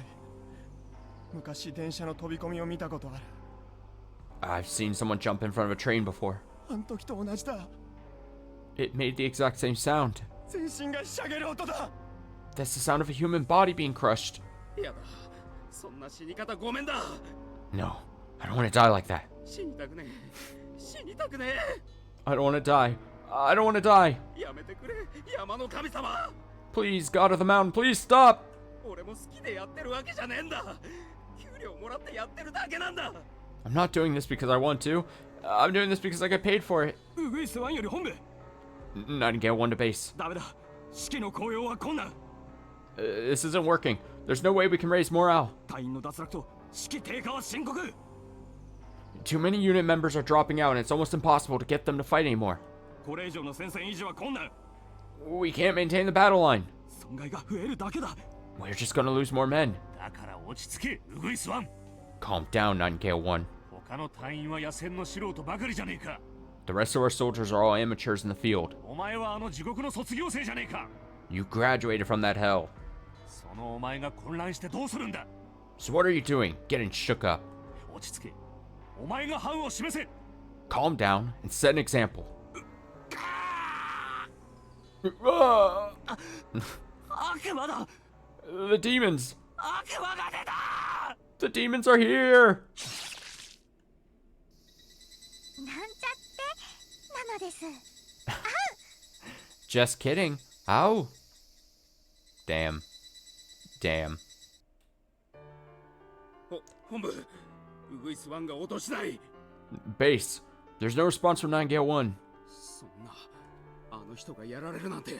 昔電車の飛び込みを見たことある。 I've seen someone jump in front of a train before. あの時と同じだ。 It made the exact same sound. 全身がひしゃげる音だ。 That's the sound of a human body being crushed. やだ、そんな死に方ごめんだ。 No, I don't want to die like that. 死にたくねえ。死にたくね I don't want to die. I don't want to die. え。やめてくれ、山の神様。 Please, God of the mountain, please stop. 俺も好きでやってるわけじゃねえんだ。給料もらってやってるだけなんだ。 I'm not doing this because I want to. I'm doing this because I get paid for it. ウグイス1より本部。 Nightingale 1 to base. ダメだ。指揮の高揚は困難。 This isn't working. There's no way we can raise morale. 隊員の脱落と指揮低下は深刻。 Too many unit members are dropping out and it's almost impossible to get them to fight anymore. これ以上の戦線維持は困難。 We can't maintain the battle line. 損害が増えるだけだ。 We're just gonna lose more men. だから落ち着け、ウグイス1。 Calm down, Nightingale 1. 他の隊員は野戦の素人ばかりじゃねえか。 The rest of our soldiers are all amateurs in the field. お前はあの地獄の卒業生じゃねえか。 You graduated from that hell. そのお前が混乱してどうするんだ。 So what are you doing? Getting shook up. 落ち着け。お前が範を示せ。 Calm down and set an example. 悪魔だ。 The demons! 悪魔が出た。 The demons are here! なんちゃってなのです。 Just kidding. Ow. Damn. Damn. 本部、ウグイス1が落としない。 Base. There's no response from Nightingale 1. そんな、あの人がやられるなんて。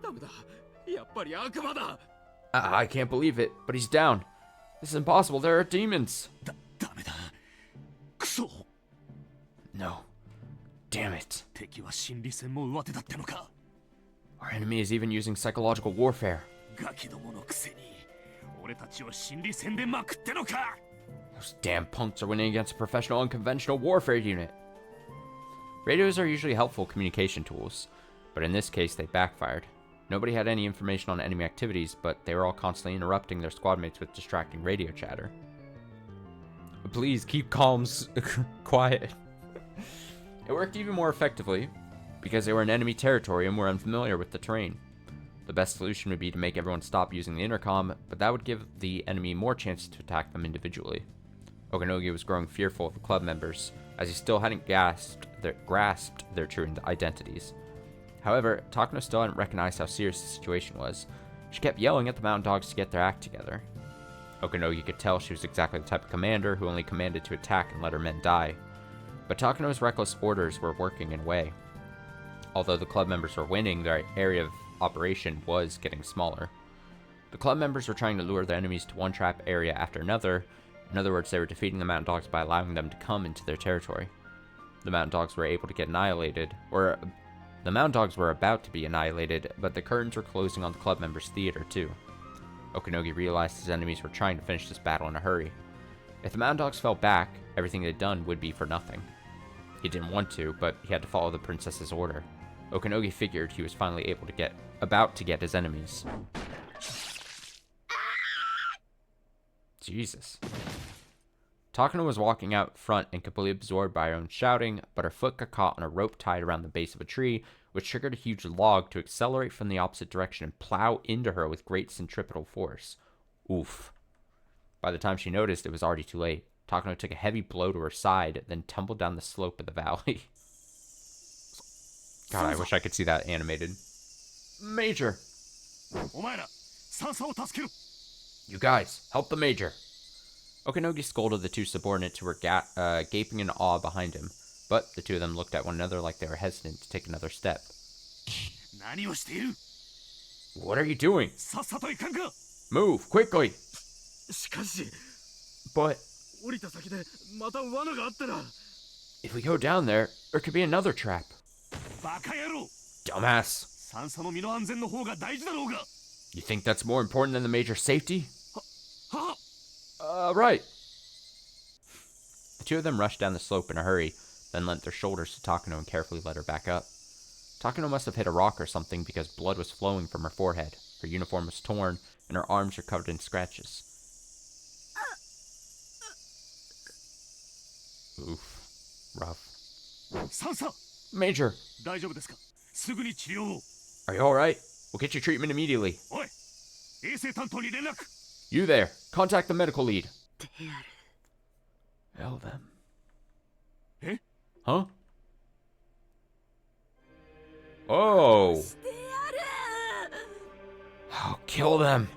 ダメだ、やっぱり悪魔だ。I can't believe it, but he's down. This is impossible. There are demons. ダメだ。クソ。 No. Damn it. 敵は心理戦も上手だったのか。 Our enemy is even using psychological warfare. ガキどものくせに俺たちを心理戦でまくってのか。 Those damn punks are winning against a professional unconventional warfare unit. Radios are usually helpful communication tools, but in this case they backfired. Nobody had any information on enemy activities, but they were all constantly interrupting their squad mates with distracting radio chatter. Please keep calms quiet. It worked even more effectively because they were in enemy territory and were unfamiliar with the terrain. The best solution would be to make everyone stop using the intercom, but that would give the enemy more chances to attack them individually. Okanogi was growing fearful of the club members, as he still hadn't grasped their true identities. However, Takano still hadn't recognized how serious the situation was. She kept yelling at the mountain dogs to get their act together. Okanogi could tell she was exactly the type of commander who only commanded to attack and let her men die. But Takano's reckless orders were working in a way. Although the club members were winning, their area of operation was getting smaller. The club members were trying to lure their enemies to one trap area after another. In other words, they were defeating the mountain dogs by allowing them to come into their territory. The mountain dogs were able to get annihilated, or the mountain dogs were about to be annihilated, but the curtains were closing on the club members' theater too. Okanogi realized his enemies were trying to finish this battle in a hurry. If the mountain dogs fell back, everything they'd done would be for nothing. He didn't want to, but he had to follow the princess's order. Okanogi figured he was finally about to get his enemies. Jesus. Takano was walking out front and completely absorbed by her own shouting, but her foot got caught on a rope tied around the base of a tree, which triggered a huge log to accelerate from the opposite direction and plow into her with great centripetal force. Oof. By the time she noticed, it was already too late. Takano took a heavy blow to her side, then tumbled down the slope of the valley. God, I wish I could see that animated. Major! You guys, help the Major! Okanogi scolded the two subordinates who were gaping in awe behind him, but the two of them looked at one another like they were hesitant to take another step. What are you doing? Move, quickly! But if we go down there could be another trap. Dumbass. You think that's more important than the Major's safety? Right. The two of them rushed down the slope in a hurry, then lent their shoulders to Takano and carefully led her back up. Takano must have hit a rock or something because blood was flowing from her forehead, her uniform was torn, and her arms were covered in scratches. Oof. Rough. Major! Are you alright? We'll get you treatment immediately. You there! Contact the medical lead. Hell them. Huh? Oh! Oh, kill them!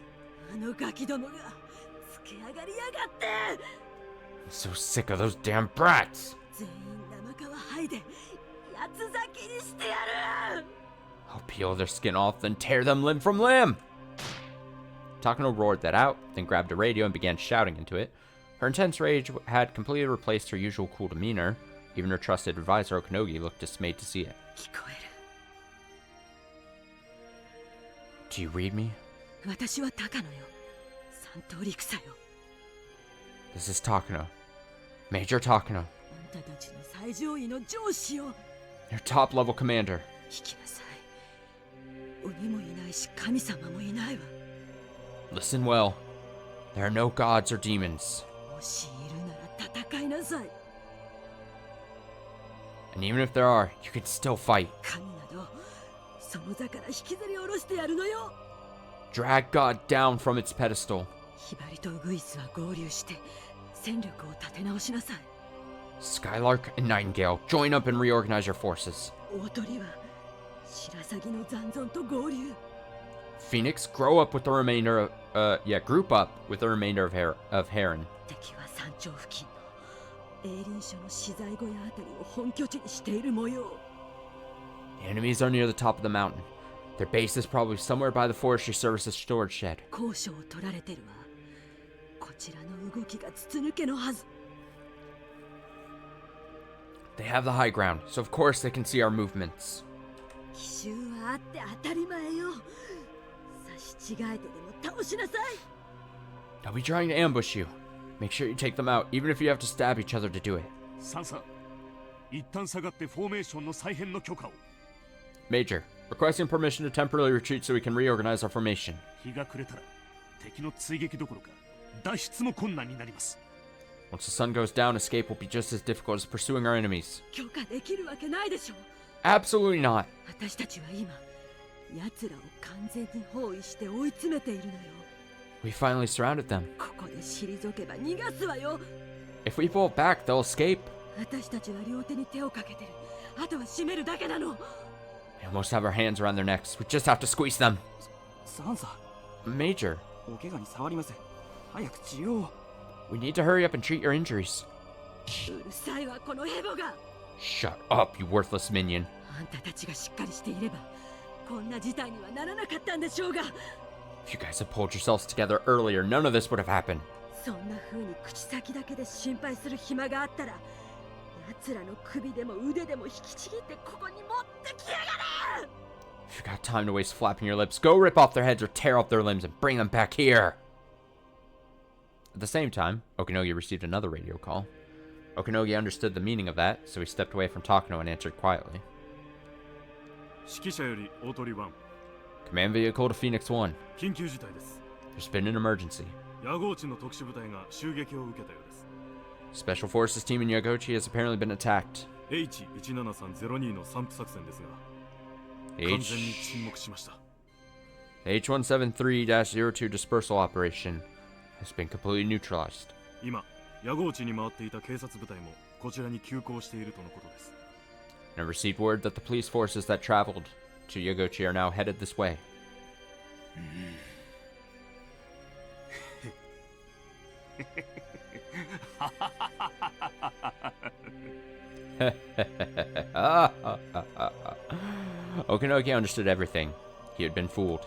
I'm so sick of those damn brats! I'll peel their skin off, then tear them limb from limb! Takano roared that out, then grabbed a radio and began shouting into it. Her intense rage had completely replaced her usual cool demeanor. Even her trusted advisor Okanogi looked dismayed to see it. Do you read me? This is Takano. Major Takano. Your top-level commander. Listen well. There are no gods or demons. And even if there are, you can still fight. Drag God down from its pedestal. Skylark and Nightingale, join up and reorganize your forces. Phoenix, group up with the remainder of Heron. The enemies are near the top of the mountain. Their base is probably somewhere by the Forestry Service's storage shed. They have the high ground, so of course they can see our movements. They'll be trying to ambush you. Make sure you take them out, even if you have to stab each other to do it. Major, requesting permission to temporarily retreat so we can reorganize our formation. Once the sun goes down, escape will be just as difficult as pursuing our enemies. Absolutely not. 奴らを完全に包囲して追い詰めているのよ。 We finally surrounded them. ここで退けば逃がすわよ。 If we pull back, they'll escape. 私たちは両手に手をかけてる。あとは締めるだけなの。 We almost have our hands around their necks. We just have to squeeze them. サンサ Major, お怪我に触りません。早く治療を。 we need to hurry up and treat your injuries. うるさいわこのヘボが。 Shut up, you worthless minion. あんたたちがしっかりしていればこんな事態にはならなかったんでしょうが。 If you guys had pulled yourselves together earlier, none of this would have happened. そんな風に口先だけで心配する暇があったら奴らの首でも腕でも引きちぎってここに持ってきやがれ。 If you got time to waste flapping your lips, go rip off their heads or tear off their limbs and bring them back here. At the same time, Okinogi received another radio call. Okinogi understood the meaning of that, so he stepped away from Takano and answered quietly. 指揮者より大鳥1 Command vehicle to Phoenix 1. 緊急事態です。 There's been an emergency. 野号地の特殊部隊が襲撃を受けたようです。 Special Forces team in Yagochi has apparently been attacked. H17302 の散布作戦ですが完全に沈黙しました。 H173-02 dispersal operation has been completely neutralized. 今野号地に回っていた警察部隊もこちらに急行しているとのことです。 And I received word that the police forces that traveled to Yagochi are now headed this way. Okinogi understood everything. He had been fooled.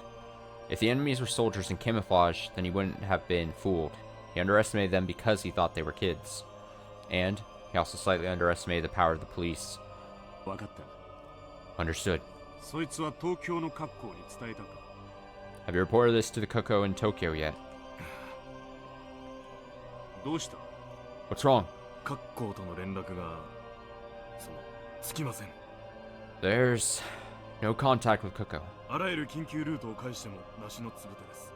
If the enemies were soldiers in camouflage, then he wouldn't have been fooled. He underestimated them because he thought they were kids. And he also slightly underestimated the power of the police. 分かった。 Understood. そいつは東京の各校に伝えたか。 Have you reported this to the Koko in Tokyo yet? どうした？ What's wrong? 各校との連絡がつきません。 There's no contact with Koko. あらゆる緊急ルートを介してもなしのつぶてです。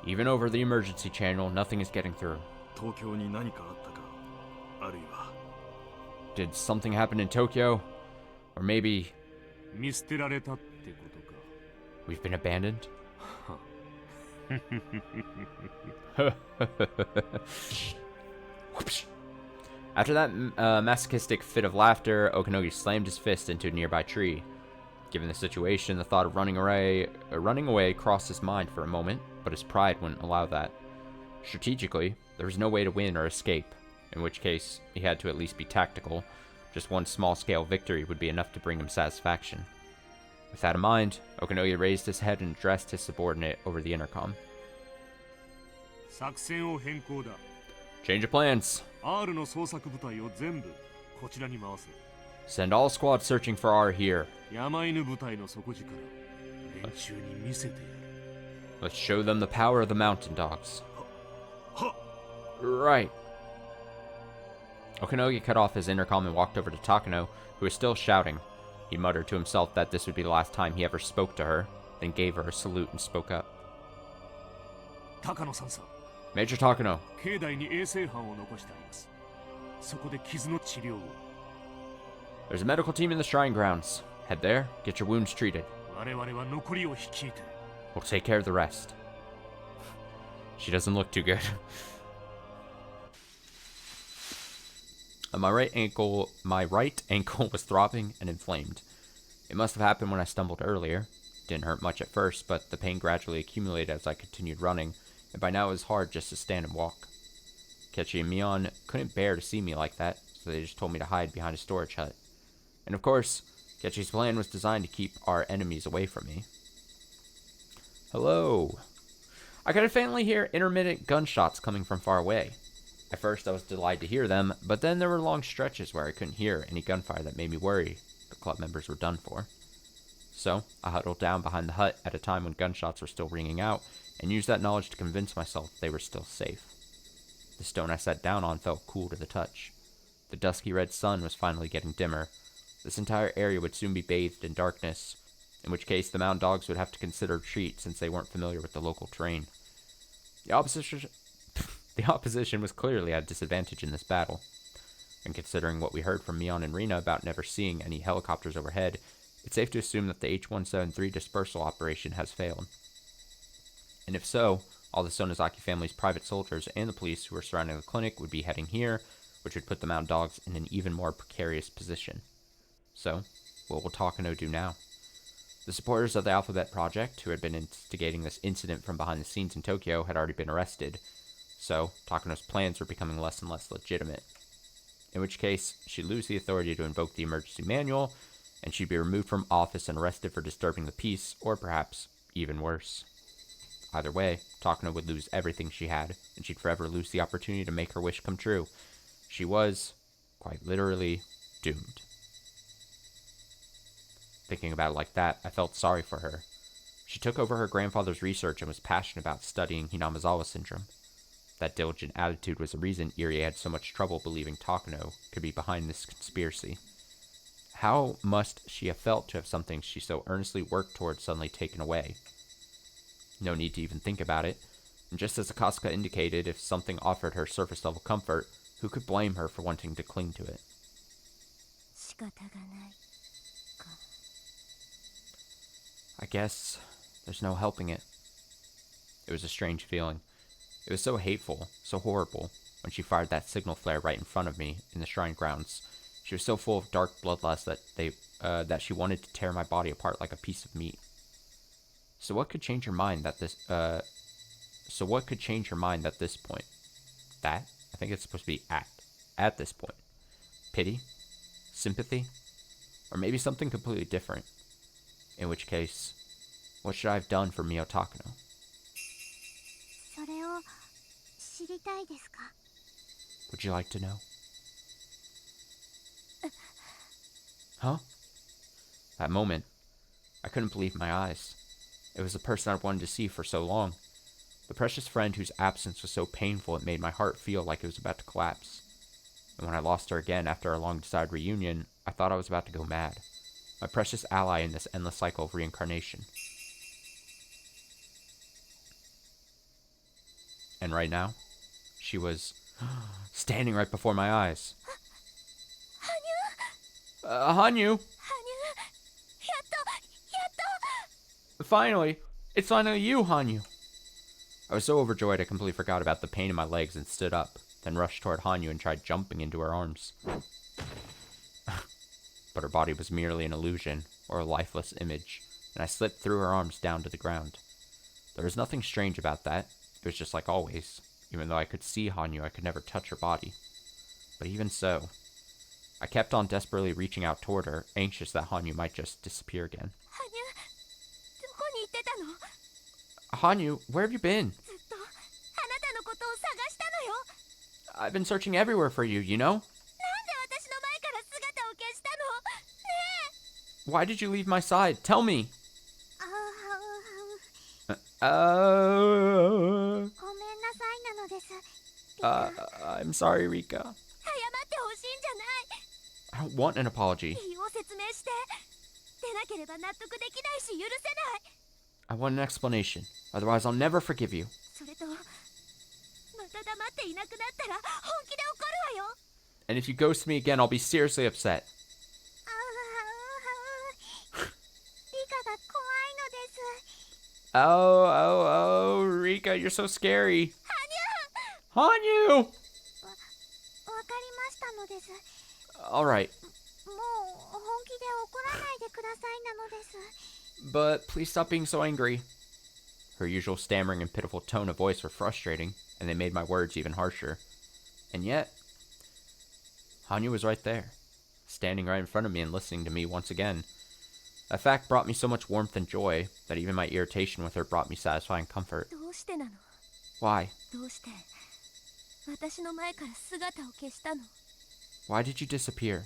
Even over the emergency channel, nothing is getting through. 東京に何かあったか、あるいは Did something happen in Tokyo? Or maybe 見捨てられたってことか。 we've been abandoned? Whoops. After that masochistic fit of laughter, Okinogi slammed his fist into a nearby tree. Given the situation, the thought of running away crossed his mind for a moment, but his pride wouldn't allow that. Strategically, there was no way to win or escape, in which case he had to at least be tactical. Just one small-scale victory would be enough to bring him satisfaction. With that in mind, Okinogi raised his head and addressed his subordinate over the intercom. 作戦を変更だ。 Change of plans. R の捜索部隊を全部こちらに回せ。 Send all squads searching for R here. 山犬部隊の底力、連中に見せてやる。 Let's show them the power of the mountain dogs. はっ。 Right. Okinogi cut off his intercom and walked over to Takano, who was still shouting. He muttered to himself that this would be the last time he ever spoke to her, then gave her a salute and spoke up. 高野さんさ。 Major Takano. 境内に衛生班を残してあります。そこで傷の治療を。 There's a medical team in the shrine grounds. Head there, get your wounds treated. 我々は残りを率いて。 We'll take care of the rest. She doesn't look too good. My right ankle was throbbing and inflamed. It must have happened when I stumbled earlier. Didn't hurt much at first, but the pain gradually accumulated as I continued running, and by now it was hard just to stand and walk. Kechi and Mion couldn't bear to see me like that, so they just told me to hide behind a storage hut. And of course, Kechi's plan was designed to keep our enemies away from me. Hello. I could faintly hear intermittent gunshots coming from far away. At first, I was delighted to hear them, but then there were long stretches where I couldn't hear any gunfire that made me worry the club members were done for. So, I huddled down behind the hut at a time when gunshots were still ringing out, and used that knowledge to convince myself they were still safe. The stone I sat down on felt cool to the touch. The dusky red sun was finally getting dimmer. This entire area would soon be bathed in darkness, in which case the mountain dogs would have to consider retreat since they weren't familiar with the local terrain. The opposition was clearly at a disadvantage in this battle, and considering what we heard from Mion and Rina about never seeing any helicopters overhead, it's safe to assume that the H-173 dispersal operation has failed. And if so, all the Sonozaki family's private soldiers and the police who were surrounding the clinic would be heading here, which would put the Mountain Dogs in an even more precarious position. So, what will Takano do now? The supporters of the Alphabet Project, who had been instigating this incident from behind the scenes in Tokyo, had already been arrested, so Takano's plans were becoming less and less legitimate. In which case, she'd lose the authority to invoke the emergency manual, and she'd be removed from office and arrested for disturbing the peace, or perhaps even worse. Either way, Takano would lose everything she had, and she'd forever lose the opportunity to make her wish come true. She was, quite literally, doomed. Thinking about it like that, I felt sorry for her. She took over her grandfather's research and was passionate about studying Hinamizawa syndrome. That diligent attitude was the reason Irie had so much trouble believing Takano could be behind this conspiracy. How must she have felt to have something she so earnestly worked towards suddenly taken away? No need to even think about it. And just as Akasuka indicated, if something offered her surface-level comfort, who could blame her for wanting to cling to it? I guess there's no helping it. It was a strange feeling. It was so hateful, so horrible, when she fired that signal flare right in front of me in the shrine grounds. She was so full of dark bloodlust that she wanted to tear my body apart like a piece of meat. So what could change her mind at this point? That? I think it's supposed to be at this point. Pity? Sympathy? Or maybe something completely different. In which case, what should I have done for Mio Takano? Would you like to know? Huh? That moment, I couldn't believe my eyes. It was the person I'd wanted to see for so long. The precious friend whose absence was so painful it made my heart feel like it was about to collapse. And when I lost her again after our long-desired reunion, I thought I was about to go mad. My precious ally in this endless cycle of reincarnation. And right now, she was standing right before my eyes. Hanyu! Finally! It's finally you, Hanyu! I was so overjoyed I completely forgot about the pain in my legs and stood up, then rushed toward Hanyu and tried jumping into her arms. But her body was merely an illusion, or a lifeless image, and I slipped through her arms down to the ground. There was nothing strange about that. It was just like always. Even though I could see Hanyu, I could never touch her body. But even so, I kept on desperately reaching out toward her, anxious that Hanyu might just disappear again. Hanyu, where have you been? I've been searching everywhere for you, you know? Why did you leave my side? Tell me! I'm sorry, Rika. I don't want an apology. I want an explanation. Otherwise, I'll never forgive you. And if you ghost me again, I'll be seriously upset. Oh, Rika, you're so scary. Hanyu! Alright. But please stop being so angry. Her usual stammering and pitiful tone of voice were frustrating, and they made my words even harsher. And yet, Hanyu was right there, standing right in front of me and listening to me once again. That fact brought me so much warmth and joy that even my irritation with her brought me satisfying comfort. Why? Why did you disappear?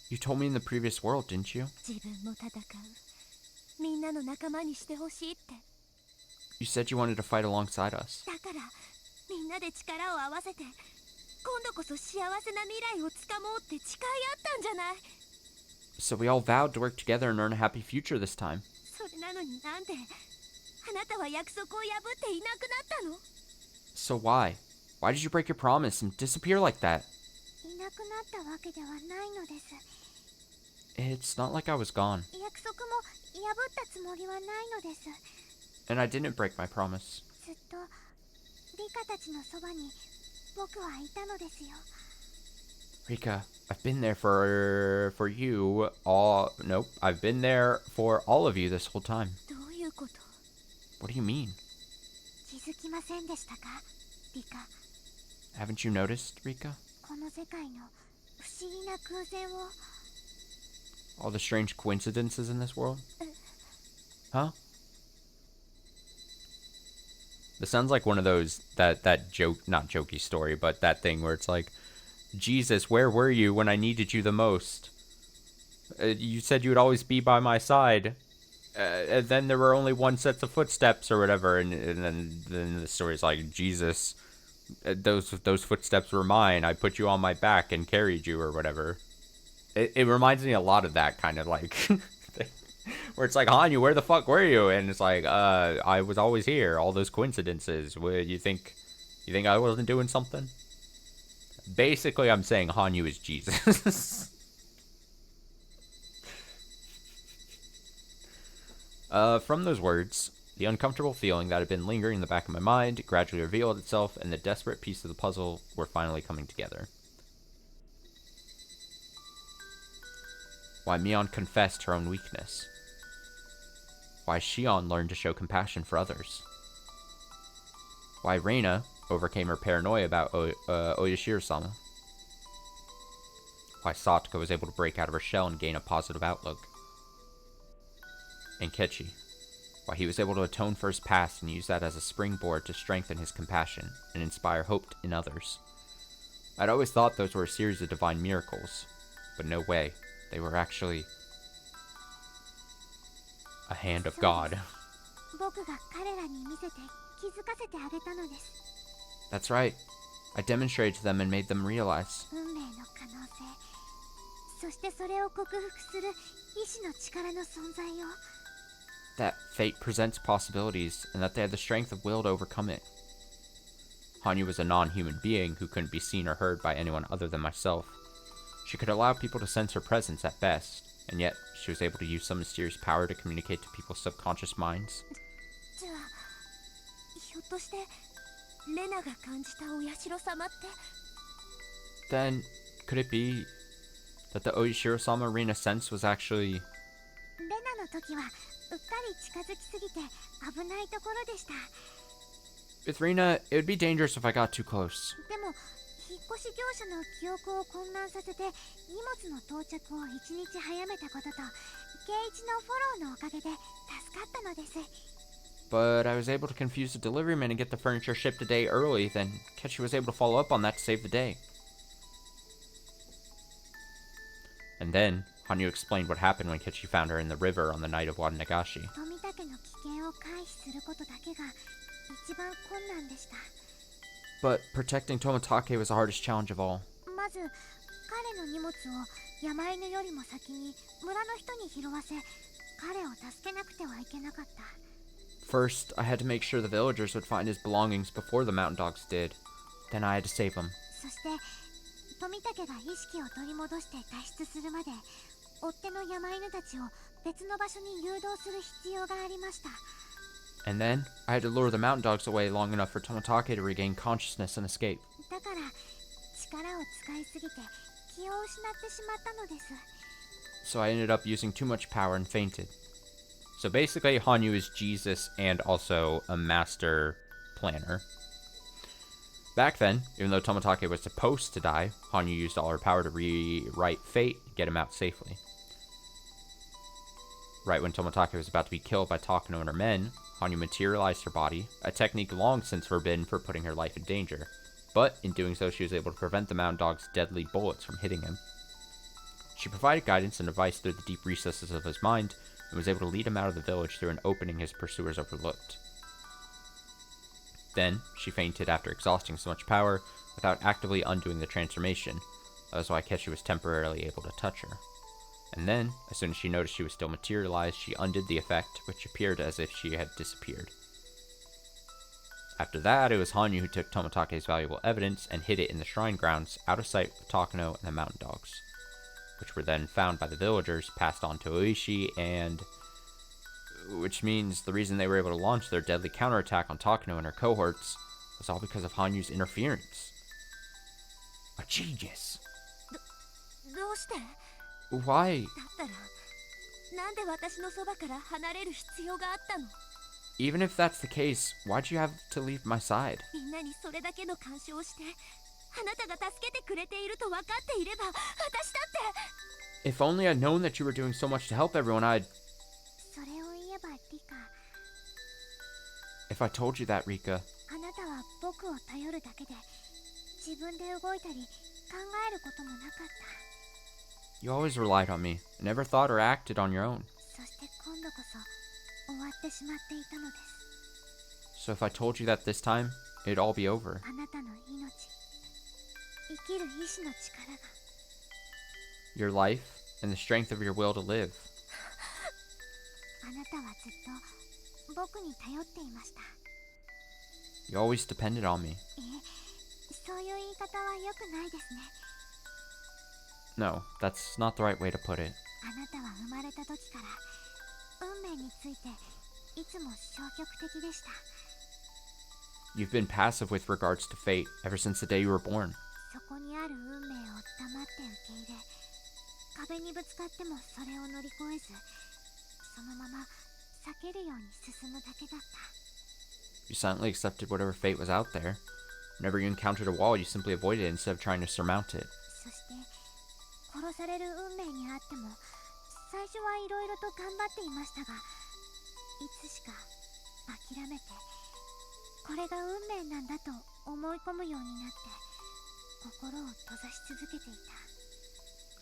You told me in the previous world, didn't you? You said you wanted to fight alongside us. So we all vowed to work together and earn a happy future this time. So why? Why did you break your promise and disappear like that? いなくなったわけではないのです。 It's not like I was gone. 約束も破ったつもりはないのです。 And I didn't break my promise. ずっとリカたちのそばに僕はいたのですよ。 Rika, I've been there for you all. Nope, I've been there for all of you this whole time. どういうこと？ What do you mean? 気づきませんでしたか、リカ。 Haven't you noticed, Rika? この世界の不思議な空前を。 All the strange coincidences in this world? Huh? This sounds like one of those, that joke, not jokey story, but that thing where it's like, Jesus, where were you when I needed you the most? You said you would always be by my side. And then there were only one set of footsteps or whatever, and then the story's like, Jesus, those footsteps were mine. I put you on my back and carried you or whatever. It reminds me a lot of that kind of like thing, where it's like, Hanyu, where the fuck were you? And it's like, I was always here. All those coincidences. You think I wasn't doing something? Basically, I'm saying Hanyu is Jesus. From those words, the uncomfortable feeling that had been lingering in the back of my mind gradually revealed itself, and the desperate pieces of the puzzle were finally coming together. Why Mion confessed her own weakness. Why Shion learned to show compassion for others. Why Reina overcame her paranoia about Oyashiro-sama. Why Satoko was able to break out of her shell and gain a positive outlook. And Kechi. Why he was able to atone for his past and use that as a springboard to strengthen his compassion and inspire hope in others. I'd always thought those were a series of divine miracles, but no way. They were actually a hand of God. That's right. I demonstrated to them and made them realize that fate presents possibilities and that they had the strength of will to overcome it. Hanyu was a non-human being who couldn't be seen or heard by anyone other than myself. She could allow people to sense her presence at best, and yet she was able to use some mysterious power to communicate to people's subconscious minds. Then, could it be that the Oyashiro-sama Rina sense was actually... With Rina, it would be dangerous if I got too close. 引っ越し業者の記憶を混乱させて荷物の到着を1日早めたことと圭一のフォローのおかげで助かったのです。 But I was able to confuse the deliveryman and get the furniture shipped a day early, then Kechi was able to follow up on that to save the day. And then, Hanyu explained what happened when Kechi found her in the river on the night of Wadanagashi. 富武の危険を回避することだけが一番困難でした。 But protecting Tomitake was the hardest challenge of all. まず彼の荷物を山犬よりも先に村の人に拾わせ彼を助けなくてはいけなかった。 First, I had to make sure the villagers would find his belongings before the mountain dogs did. Then I had to save him. そして富武が意識を取り戻して脱出するまで追っ手の山犬たちを別の場所に誘導する必要がありました。 And then, I had to lure the mountain dogs away long enough for Tomitake to regain consciousness and escape. だから力を使いすぎて気を失ってしまったのです。 So I ended up using too much power and fainted. So basically, Hanyu is Jesus and also a master planner. Back then, even though Tomitake was supposed to die, Hanyu used all her power to rewrite fate and get him out safely. Right when Tomitake was about to be killed by Takano and her men, Hanyu materialized her body, a technique long since forbidden for putting her life in danger. But in doing so, she was able to prevent the mountain dog's deadly bullets from hitting him. She provided guidance and advice through the deep recesses of his mind, and was able to lead him out of the village through an opening his pursuers overlooked. Then, she fainted after exhausting so much power, without actively undoing the transformation. That was why Kechi was temporarily able to touch her. And then, as soon as she noticed she was still materialized, she undid the effect, which appeared as if she had disappeared. After that, it was Hanyu who took Tomotake's valuable evidence and hid it in the shrine grounds, out of sight of Takano and the mountain dogs, which were then found by the villagers, passed on to Oishi, and... which means the reason they were able to launch their deadly counterattack on Takano and her cohorts was all because of Hanyu's interference. A genius. どうして Why? だったらなんで私のそばから離れる必要があったの Even if that's the case, why'd you have to leave my side? みんなにそれだけの干渉をしてあなたが助けてくれていると分かっていれば私だって If only I'd known that you were doing so much to help everyone, I'd... それを言えばリカ If I told you that, Rika, あなたは僕を頼るだけで自分で動いたり考えることもなかった you always relied on me, never thought or acted on your own. そして今度こそ終わってしまっていたのです So if I told you that this time, it'd all be over. あなたの命生きる意志の力が Your life, and the strength of your will to live. あなたはずっと僕に頼っていました You always depended on me. そういう言い方は良くないですね No, that's not the right way to put it. あなたは生まれた時から運命についていつも消極的でした You've been passive with regards to fate ever since the day you were born. そこにある運命を黙って受け入れ壁にぶつかってもそれを乗り越えずそのまま避けるように進むだけだった You silently accepted whatever fate was out there. Whenever you encountered a wall, you simply avoided it instead of trying to surmount it. そして殺される運命にあっても最初はいろいろと頑張っていましたがいつしか諦めてこれが運命なんだと思い込むようになって心を閉ざし続けていた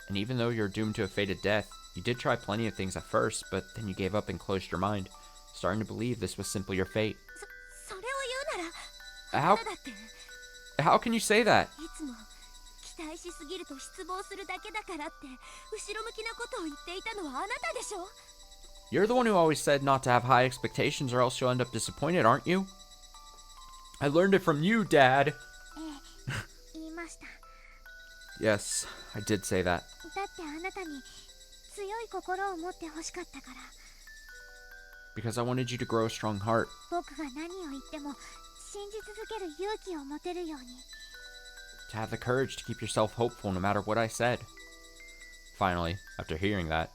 And even though you're doomed to a fated death, you did try plenty of things at first, but then you gave up and closed your mind, starting to believe this was simply your fate. それを言うなら How, あなただって how can you say that? いつも期待しすぎると失望するだけだからって後ろ向きなことを言っていたのはあなたでしょ You're the one who always said not to have high expectations or else you'll end up disappointed, aren't you? I learned it from you, Dad. 言いました Yes, I did say that. だってあなたに強い心を持ってほしかったから Because I wanted you to grow a strong heart. 僕が何を言っても信じ続ける勇気を持てるように To have the courage to keep yourself hopeful no matter what I said. Finally, after hearing that,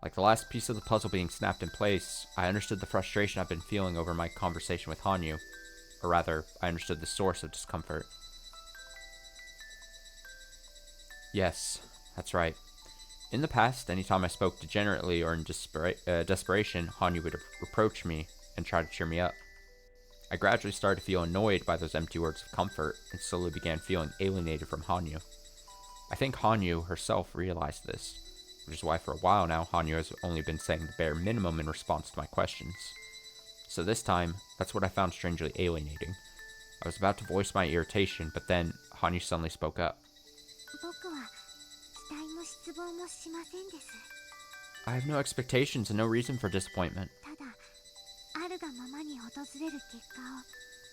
like the last piece of the puzzle being snapped in place, I understood the frustration I've been feeling over my conversation with Hanyu. Or rather, I understood the source of discomfort. Yes, that's right. In the past, anytime I spoke degenerately or in desperation, Hanyu would reproach me and try to cheer me up. I gradually started to feel annoyed by those empty words of comfort and slowly began feeling alienated from Hanyu. I think Hanyu herself realized this, which is why for a while now Hanyu has only been saying the bare minimum in response to my questions. So this time, that's what I found strangely alienating. I was about to voice my irritation, but then Hanyu suddenly spoke up. 僕は期待も失望もしませんです I have no expectations and no reason for disappointment. ただあるがままに訪れる結果を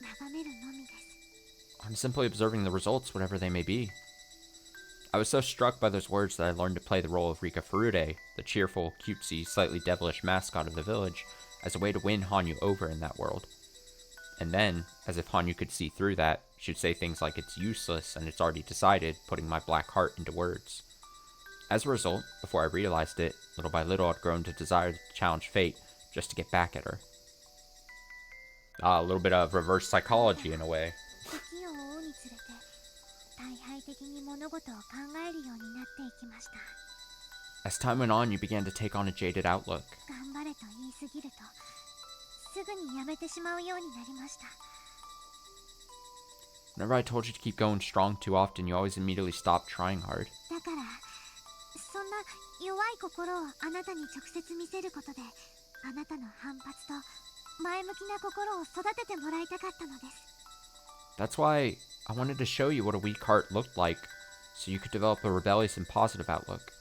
眺めるのみです I'm simply observing the results, whatever they may be. I was so struck by those words that I learned to play the role of Rika Furude, the cheerful, cutesy, slightly devilish mascot of the village, as a way to win Hanyu over in that world. And then, as if Hanyu could see through that, she'd say things like it's useless and it's already decided, putting my black heart into words. As a result, before I realized it, little by little I'd grown to desire to challenge fate just to get back at her. A little bit of reverse psychology in a way. 時を追うにつれて大敗的に物事を考えるようになっていきました As time went on, you began to take on a jaded outlook. 頑張れと言いすぎるとすぐにやめてしまうようになりました Whenever I told you to keep going strong too often, you always immediately stopped trying hard. だからそんな弱い心をあなたに直接見せることであなたの反発と前向きな心を育ててもらいたかったのです That's why I wanted to show you what a weak heart looked like, so you could develop a rebellious and positive outlook.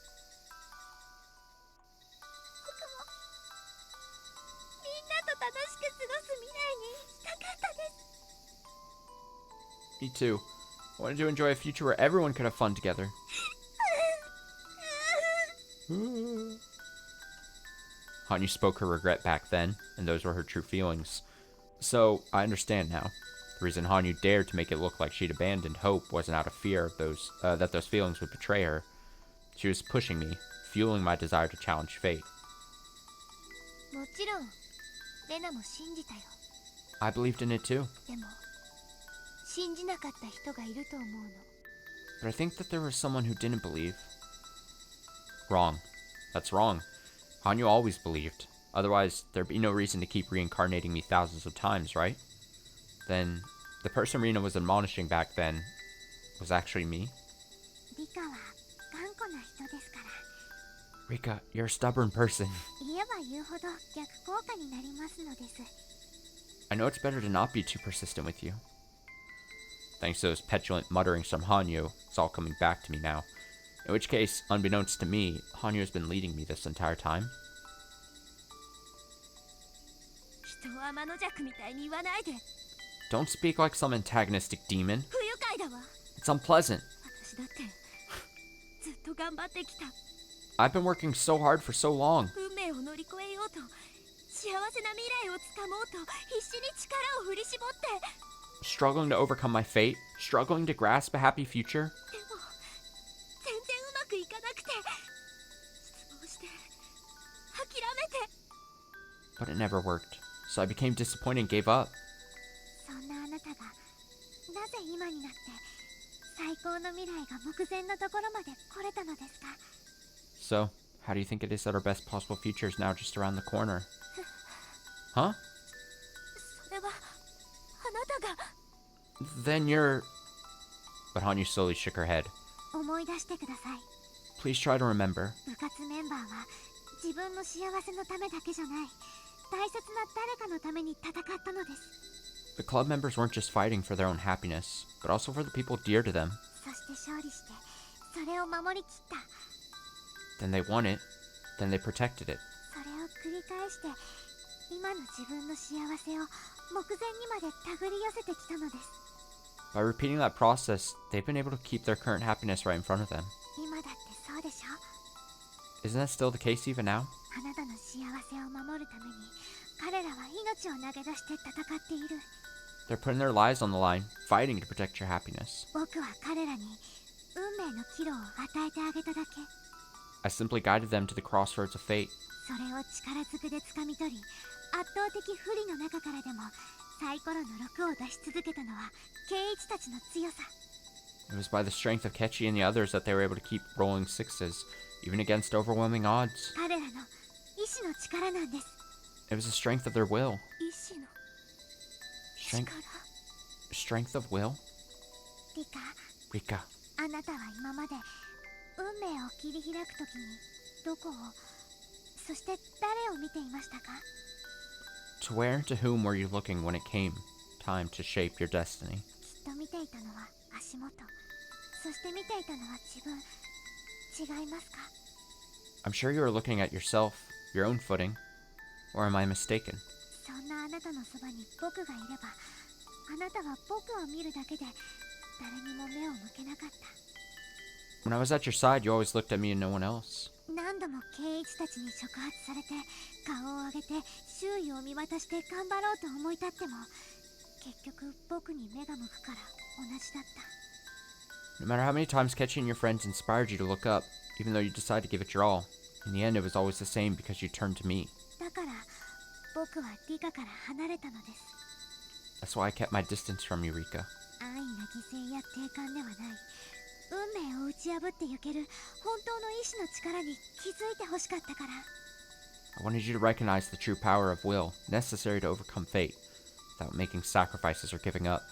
みんなと楽しく過ごす未来にしたかったです Me too. I wanted to enjoy a future where everyone could have fun together. Hanyu spoke her regret back then, and those were her true feelings. So, I understand now. The reason Hanyu dared to make it look like she'd abandoned hope wasn't out of fear of that those feelings would betray her. She was pushing me, fueling my desire to challenge fate. もちろんレナも信じたよ。 I believed in it too. でも信じなかった人がいると思うの。 But I think that there was someone who didn't believe. Wrong. That's wrong. Hanyu always believed. Otherwise, there'd be no reason to keep reincarnating me thousands of times, right? Then, the person Rina was admonishing back then was actually me? リカは頑固な人ですから。 Rika, you're a stubborn person. 言えば言うほど逆効果になりますのです。 I know it's better to not be too persistent with you. Thanks to those petulant mutterings from Hanyu, it's all coming back to me now. In which case, unbeknownst to me, Hanyu has been leading me this entire time. 人を天の弱みたいに言わないで。 Don't speak like some antagonistic demon. 不愉快だわ。 It's unpleasant. 私だってずっと頑張ってきた。 I've been working so hard for so long. 運命を乗り越えようと幸せな未来をつかもうと必死に力を振り絞って。 Struggling to overcome my fate, struggling to grasp a happy future. でも全然うまくいかなくて失望して諦めて。 But it never worked, so I became disappointed and gave up. そんなあなたがなぜ今になって最高の未来が目前のところまで来れたのですか？ So, how do you think it is that our best possible future is now just around the corner? Huh? それはあなたが。 Then you're... But Hanyu slowly shook her head. 思い出してください。 Please try to remember. 部活メンバーは自分の幸せのためだけじゃない大切な誰かのために戦ったのです。 The club members weren't just fighting for their own happiness, but also for the people dear to them. そして勝利してそれを守りきった。 Then they won it. Then they protected it. それを繰り返して今の自分の幸せを目前にまで手繰り寄せてきたのです。 By repeating that process, they've been able to keep their current happiness right in front of them. 今だってそうでしょ。 Isn't that still the case even now? あなたの幸せを守るために彼らは命を投げ出して戦っている。 They're putting their lives on the line, fighting to protect your happiness. 僕は彼らに運命の岐路を与えてあげただけ。 I simply guided them to the crossroads of fate. それを力ずくで掴み取り圧倒的不利の中からでもサイコロの6を出し続けたのはケイイチたちの強さ。 It was by the strength of Kechi and the others that they were able to keep rolling sixes, even against overwhelming odds. 彼らの意志の力なんです。 It was the strength of their will. 意志の Strength, 力。 strength of will? リカ、 Rika, あなたは今まで運命を切り開くときにどこをそして誰を見ていましたか？ to where and to whom were you looking when it came time to shape your destiny? きっと見ていたのは足元、そして見ていたのは自分。違いますか？ I'm sure you were looking at yourself, your own footing. Or am I mistaken? そんなあなたのそばに僕がいればあなたは僕を見るだけで誰にも目を向けなかった。 When I was at your side, you always looked at me and no one else. 何度もケイイチたちに触発されて顔を上げて周囲を見渡して頑張ろうと思い立っても結局僕に目が向くから同じだった。 No matter how many times Kechi and your friends inspired you to look up, even though you decided to give it your all, in the end it was always the same because you turned to me. だから僕はリカから離れたのです。 That's why I kept my distance from you, Rika. 安易な犠牲や定感ではない運命を打ち破ってゆける本当の意志の力に気づいてほしかったから。 I wanted you to recognize the true power of will necessary to overcome fate, without making sacrifices or giving up.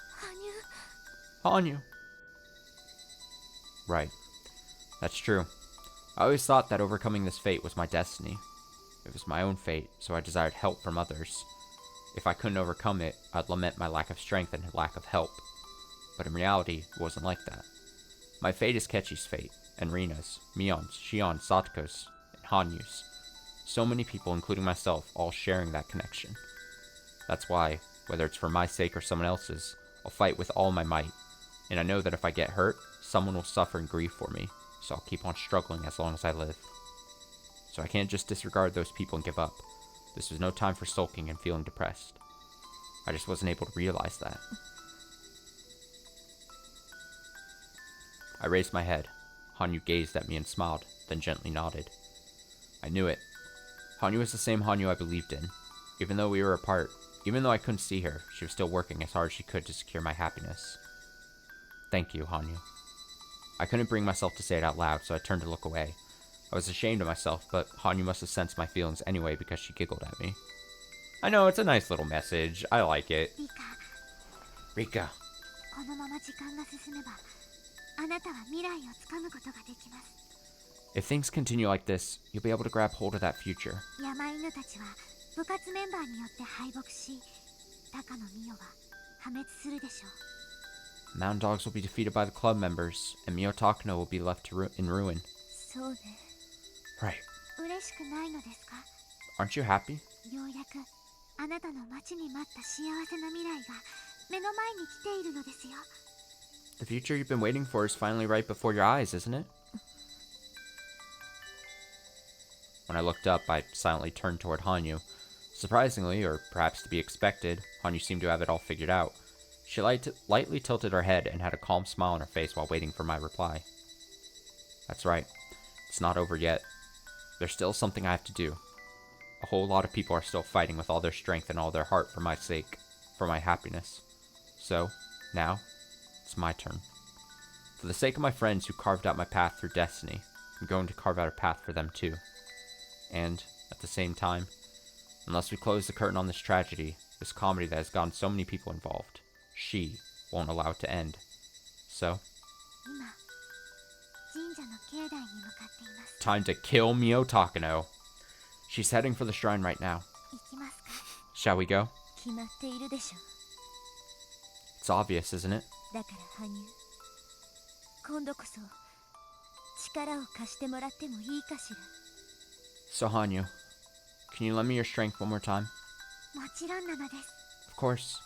羽生 Hanyu! Right. That's true. I always thought that overcoming this fate was my destiny. It was my own fate, so I desired help from others. If I couldn't overcome it, I'd lament my lack of strength and lack of help. But in reality, it wasn't like that. My fate is Kechi's fate, and Rina's, Mion's, Shion's, Satoko's, and Hanyu's. So many people, including myself, all sharing that connection. That's why, whether it's for my sake or someone else's, I'll fight with all my might, And I know that if I get hurt, someone will suffer and grieve for me, so I'll keep on struggling as long as I live. So I can't just disregard those people and give up. This was no time for sulking and feeling depressed. I just wasn't able to realize that. I raised my head. Hanyu gazed at me and smiled, then gently nodded. I knew it. Hanyu was the same Hanyu I believed in. Even though we were apart, even though I couldn't see her, she was still working as hard as she could to secure my happiness. Thank you, Hanyu. I couldn't bring myself to say it out loud, so I turned to look away. I was ashamed of myself, but Hanyu must have sensed my feelings anyway because she giggled at me. I know, it's a nice little message. I like it. Rika. このまま時間が進めば、あなたは未来をつかむことができます。 If things continue like this, you'll be able to grab hold of that future. 山犬たちは部活メンバーによって敗北し、高野美代は破滅するでしょう。 Mountain Dogs will be defeated by the club members, and Miotsukushi will be left in ruin. そうね。 Right. 嬉しくないのですか？ Aren't you happy? ようやくあなたの待ちに待った幸せな未来が目の前に来ているのですよ。 The future you've been waiting for is finally right before your eyes, isn't it? When I looked up, I silently turned toward Hanyu. Surprisingly, or perhaps to be expected, Hanyu seemed to have it all figured out. She lightly tilted her head and had a calm smile on her face while waiting for my reply. That's right. It's not over yet. There's still something I have to do. A whole lot of people are still fighting with all their strength and all their heart for my sake, for my happiness. So, now, it's my turn. For the sake of my friends who carved out my path through destiny, I'm going to carve out a path for them too. And, at the same time, unless we close the curtain on this tragedy, this comedy that has gotten so many people involved, she won't allow it to end. So, time to kill Miotsukushi. She's heading for the shrine right now. Shall we go? It's obvious, isn't it? So Hanyu, can you lend me your strength one more time? Of course.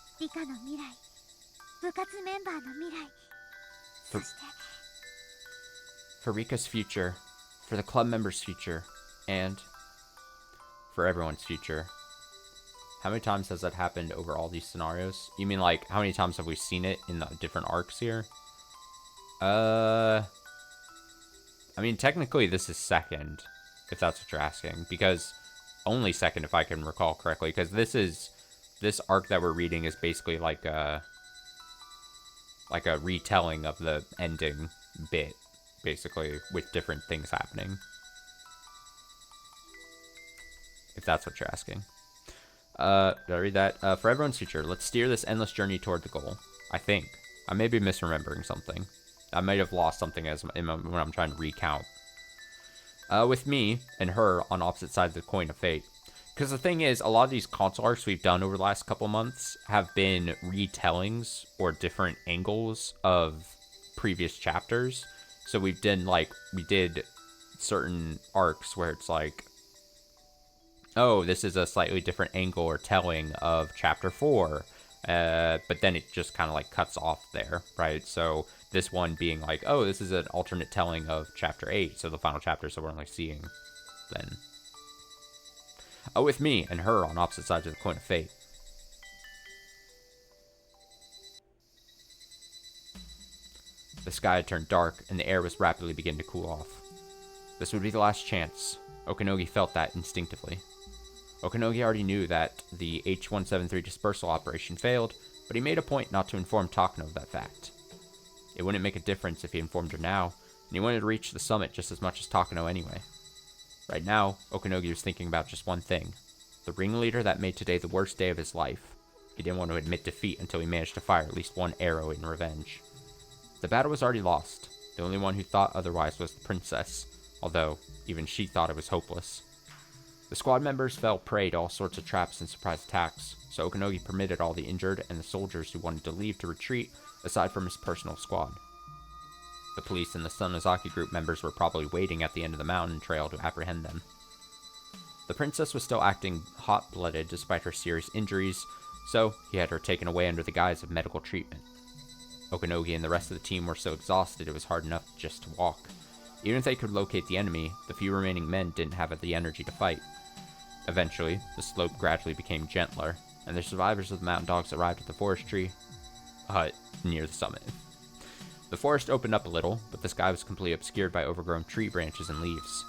For Rika's future, for the club members' future, and for everyone's future. How many times has that happened over all these scenarios? You mean like, how many times have we seen it in the different arcs here? I mean, technically this is second, if that's what you're asking. Because, only second if I can recall correctly. Because this arc that we're reading is basically like a retelling of the ending bit. Basically, with different things happening. If that's what you're asking. Did I read that? For everyone's future, let's steer this endless journey toward the goal. I think. I may be misremembering something. I might have lost something when I'm trying to recount. With me and her on opposite sides of the coin of fate. Because the thing is, a lot of these console arcs we've done over the last couple months have been retellings or different angles of previous chapters. So we did certain arcs where it's like, oh, this is a slightly different angle or telling of chapter 4. But then it just kind of like cuts off there, right? So this one being like, oh, this is an alternate telling of chapter 8. So the final chapter, so we're only seeing then. Oh, with me and her on opposite sides of the coin of fate. The sky had turned dark, and the air was rapidly beginning to cool off. This would be the last chance. Okanogi felt that instinctively. Okanogi already knew that the H-173 dispersal operation failed, but he made a point not to inform Takano of that fact. It wouldn't make a difference if he informed her now, and he wanted to reach the summit just as much as Takano anyway. Right now, Okanogi was thinking about just one thing. The ringleader that made today the worst day of his life. He didn't want to admit defeat until he managed to fire at least one arrow in revenge. The battle was already lost. The only one who thought otherwise was the princess, although even she thought it was hopeless. The squad members fell prey to all sorts of traps and surprise attacks, so Okanogi permitted all the injured and the soldiers who wanted to leave to retreat, aside from his personal squad. The police and the Sonozaki group members were probably waiting at the end of the mountain trail to apprehend them. The princess was still acting hot-blooded despite her serious injuries, so he had her taken away under the guise of medical treatment. Okanogi and the rest of the team were so exhausted it was hard enough just to walk. Even if they could locate the enemy, the few remaining men didn't have the energy to fight. Eventually, the slope gradually became gentler, and the survivors of the mountain dogs arrived at the forestry hut near the summit. The forest opened up a little, but the sky was completely obscured by overgrown tree branches and leaves.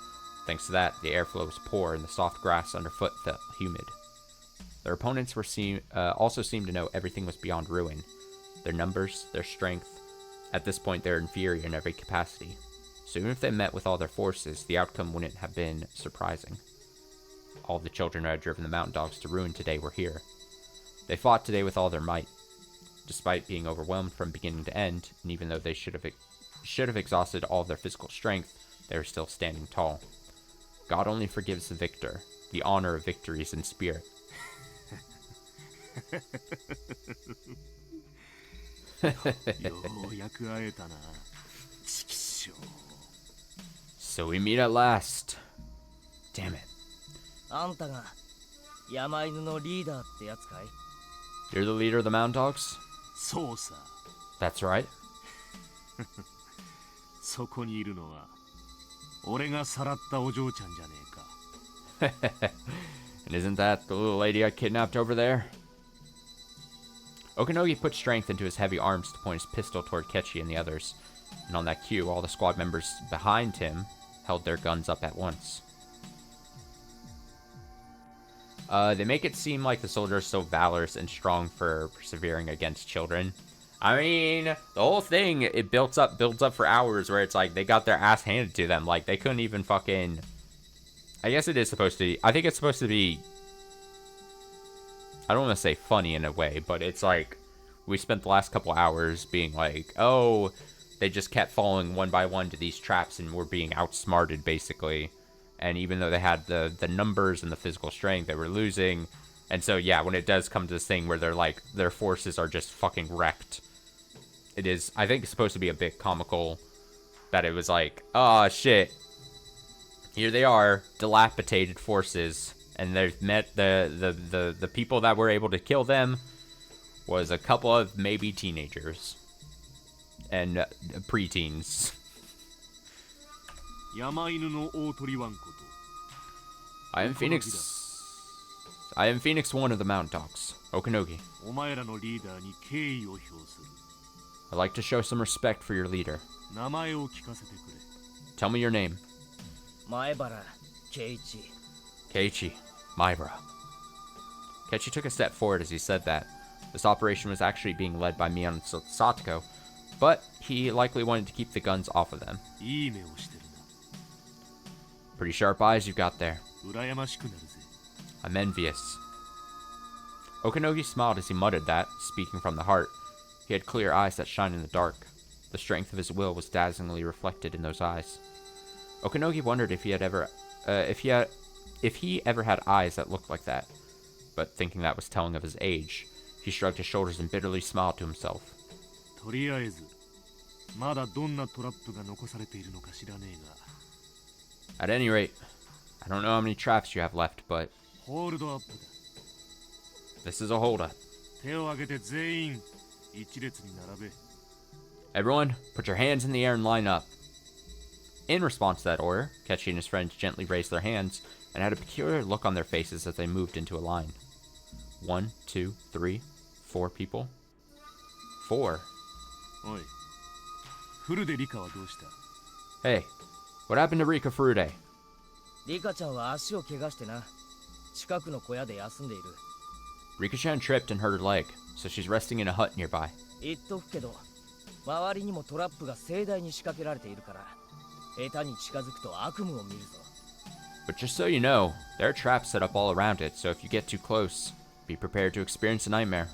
Thanks to that, the airflow was poor and the soft grass underfoot felt humid. Their opponents also seemed to know everything was beyond ruin. Their numbers, their strength. At this point, they were inferior in every capacity. So even if they met with all their forces, the outcome wouldn't have been surprising. All the children who had driven the mountain dogs to ruin today were here. They fought today with all their might. Despite being overwhelmed from beginning to end, and even though they should have exhausted all of their physical strength, they were still standing tall. God only forgives the victor. The honor of victory is in spirit. So we meet at last. Damn it. あんたが山犬のリーダーってやつかい? You're the leader of the mountain dogs? そうさ。 That's right. そこにいるのは俺がさらったお嬢ちゃんじゃねえか。 And isn't that the little lady I kidnapped over there? Okanogi put strength into his heavy arms to point his pistol toward Kechi and the others, and on that cue, all the squad members behind him held their guns up at once. They make it seem like the soldier is so valorous and strong for persevering against children. I mean, the whole thing, it builds up for hours where it's like they got their ass handed to them. Like, they couldn't even fucking... I guess it is supposed to be... I think it's supposed to be... I don't want to say funny in a way, but it's like... We spent the last couple hours being like, oh, they just kept falling one by one to these traps and were being outsmarted, basically. And even though they had the numbers and the physical strength, they were losing. And so, yeah, when it does come to this thing where they're like, their forces are just fucking wrecked. It is, I think it's supposed to be a bit comical that it was like, oh, shit. Here they are, dilapidated forces. And they've met the people that were able to kill them was a couple of maybe teenagers. And preteens. I am Phoenix. I am Phoenix 1 of the Mountain Dogs, Okanogi. I'd like to show some respect for your leader. Tell me your name. Maebara Keiichi. Keiichi. Maebara. Kechi took a step forward as he said that. This operation was actually being led by Mion and Satoko, but he likely wanted to keep the guns off of them. Pretty sharp eyes you've got there. I'm envious. Okanogi smiled as he muttered that, speaking from the heart. He had clear eyes that shine in the dark. The strength of his will was dazzlingly reflected in those eyes. Okanogi wondered if he ever had eyes that looked like that. But thinking that was telling of his age, he shrugged his shoulders and bitterly smiled to himself. At any rate, I don't know how many traps you have left, but... This is a hold-up. Everyone, put your hands in the air and line up. In response to that order, Kechi and his friends gently raised their hands and had a peculiar look on their faces as they moved into a line. 1, 2, 3, 4 people. 4. Hey, what happened to Rika Furude? リカちゃんは足を怪我してな。近くの小屋で休んでいる。Rika-chan tripped and hurt her leg, so she's resting in a hut nearby. 言っとくけど、周りにもトラップが盛大に仕掛けられているから、下手に近づくと悪夢を見るぞ。But just so you know, there are traps set up all around it, so if you get too close, be prepared to experience a nightmare.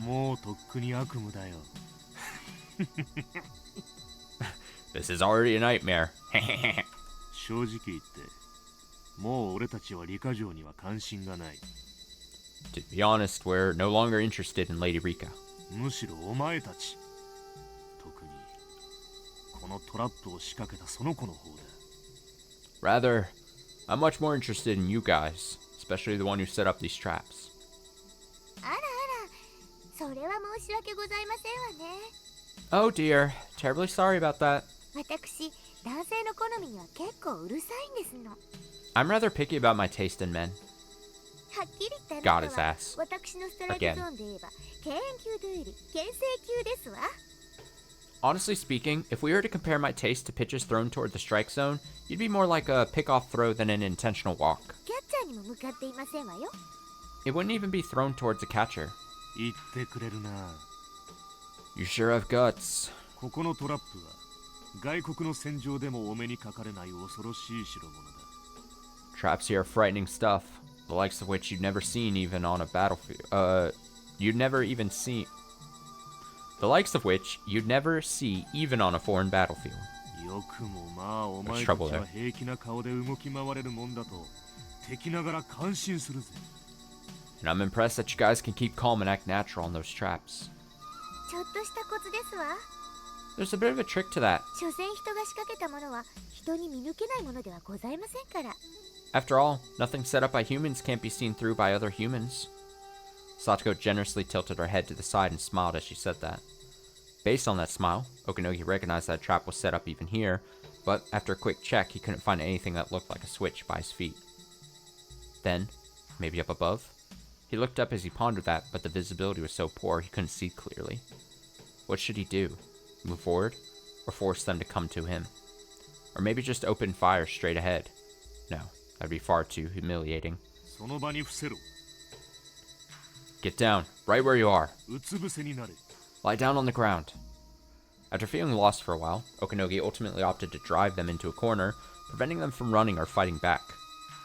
もうとっくに悪夢だよ。This is already a nightmare. 正直言って、もう俺たちはリカ城には関心がない。To be honest, we're no longer interested in Lady Rika. むしろお前たち。特にこのトラップを仕掛けたその子の方だ。Rather, I'm much more interested in you guys, especially the one who set up these traps. あらあら、それは申し訳ございませんわね。Oh dear. Terribly sorry about that. 私、男性の好みには結構うるさいんですの。は I'm rather picky about my taste in men. っきり言ってあ Got な his たは ass. 私のストライクゾーンで言えば敬遠級というより牽制級ですわ。 Honestly speaking, if we were to compare my taste to pitches thrown toward the strike zone, you'd be more like a pick-off throw than an intentional walk. キャッチャーにも向かっていませんわよ。 It wouldn't even be thrown towards a catcher. 言ってくれるな。 You sure have guts. ここのトラップは外国の戦場でもお目にかかれない恐ろしい代物だ。 Traps here are frightening stuff, the likes of which you'd never seen even on a battlefield. You'd never even see. The likes of which you'd never see even on a foreign battlefield. よくもまあお前 There's た trouble ち there. は平気な顔で動き回れるもんだと敵ながら感心するぜ。 And I'm impressed that you guys can keep calm and act natural on those traps. ちょっとしたコツですわ。 There's a bit of a trick to that. 所詮人が仕掛けたものは人に見抜けないものではございませんから。 After all, nothing set up by humans can't be seen through by other humans. Satoko generously tilted her head to the side and smiled as she said that. Based on that smile, Okinogi recognized that a trap was set up even here, but after a quick check, he couldn't find anything that looked like a switch by his feet. Then, maybe up above? He looked up as he pondered that, but the visibility was so poor he couldn't see clearly. What should he do? Move forward? Or force them to come to him? Or maybe just open fire straight ahead? No, that'd be far too humiliating. その場に伏せろ。 Get down, right where you are. うつ伏せになれ。 Lie down on the ground. After feeling lost for a while, Okinogi ultimately opted to drive them into a corner, preventing them from running or fighting back.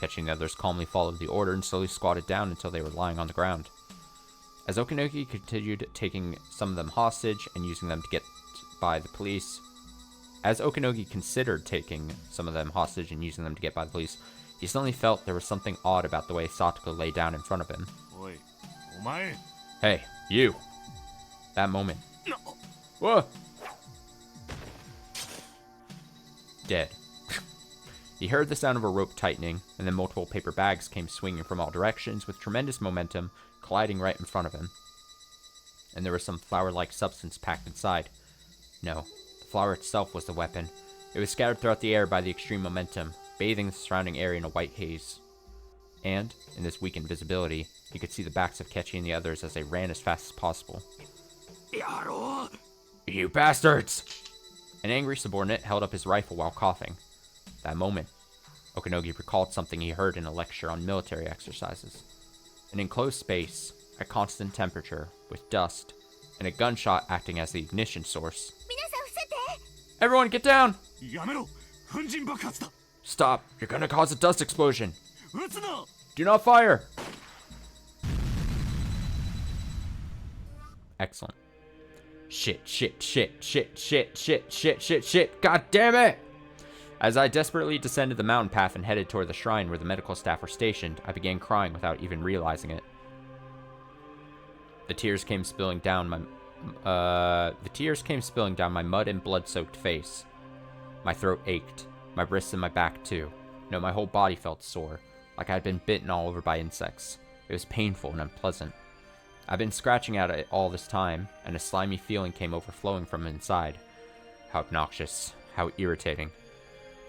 Catching the others calmly followed the order and slowly squatted down until they were lying on the ground. As Okinogi continued taking some of them hostage and using them to get by the police, as Okinogi considered taking some of them hostage and using them to get by the police, he suddenly felt there was something odd about the way Satoko lay down in front of him. おい、お前。 Hey, you! That moment. Whoa! Dead. He heard the sound of a rope tightening, and then multiple paper bags came swinging from all directions with tremendous momentum, colliding right in front of him. And there was some flour-like substance packed inside. No, the flour itself was the weapon. It was scattered throughout the air by the extreme momentum, bathing the surrounding area in a white haze. And, in this weakened visibility, he could see the backs of Ketchy and the others as they ran as fast as possible. You bastards! An angry subordinate held up his rifle while coughing. That moment, Okinogi recalled something he heard in a lecture on military exercises. An enclosed space, at constant temperature, with dust, and a gunshot acting as the ignition source. 皆さん伏せて。 Everyone get down! やめろ。粉塵爆発だ。 Stop! You're gonna cause a dust explosion! 撃つな。 Do not fire! Excellent. Shit, shit, shit, shit, shit, shit, shit, shit, shit. God damn it! As I desperately descended the mountain path and headed toward the shrine where the medical staff were stationed, I began crying without even realizing it. The tears came spilling down my mud and blood-soaked face. My throat ached, my wrists and my back too. No, my whole body felt sore, like I had been bitten all over by insects. It was painful and unpleasant. I've been scratching at it all this time, and a slimy feeling came overflowing from inside. How obnoxious, how irritating.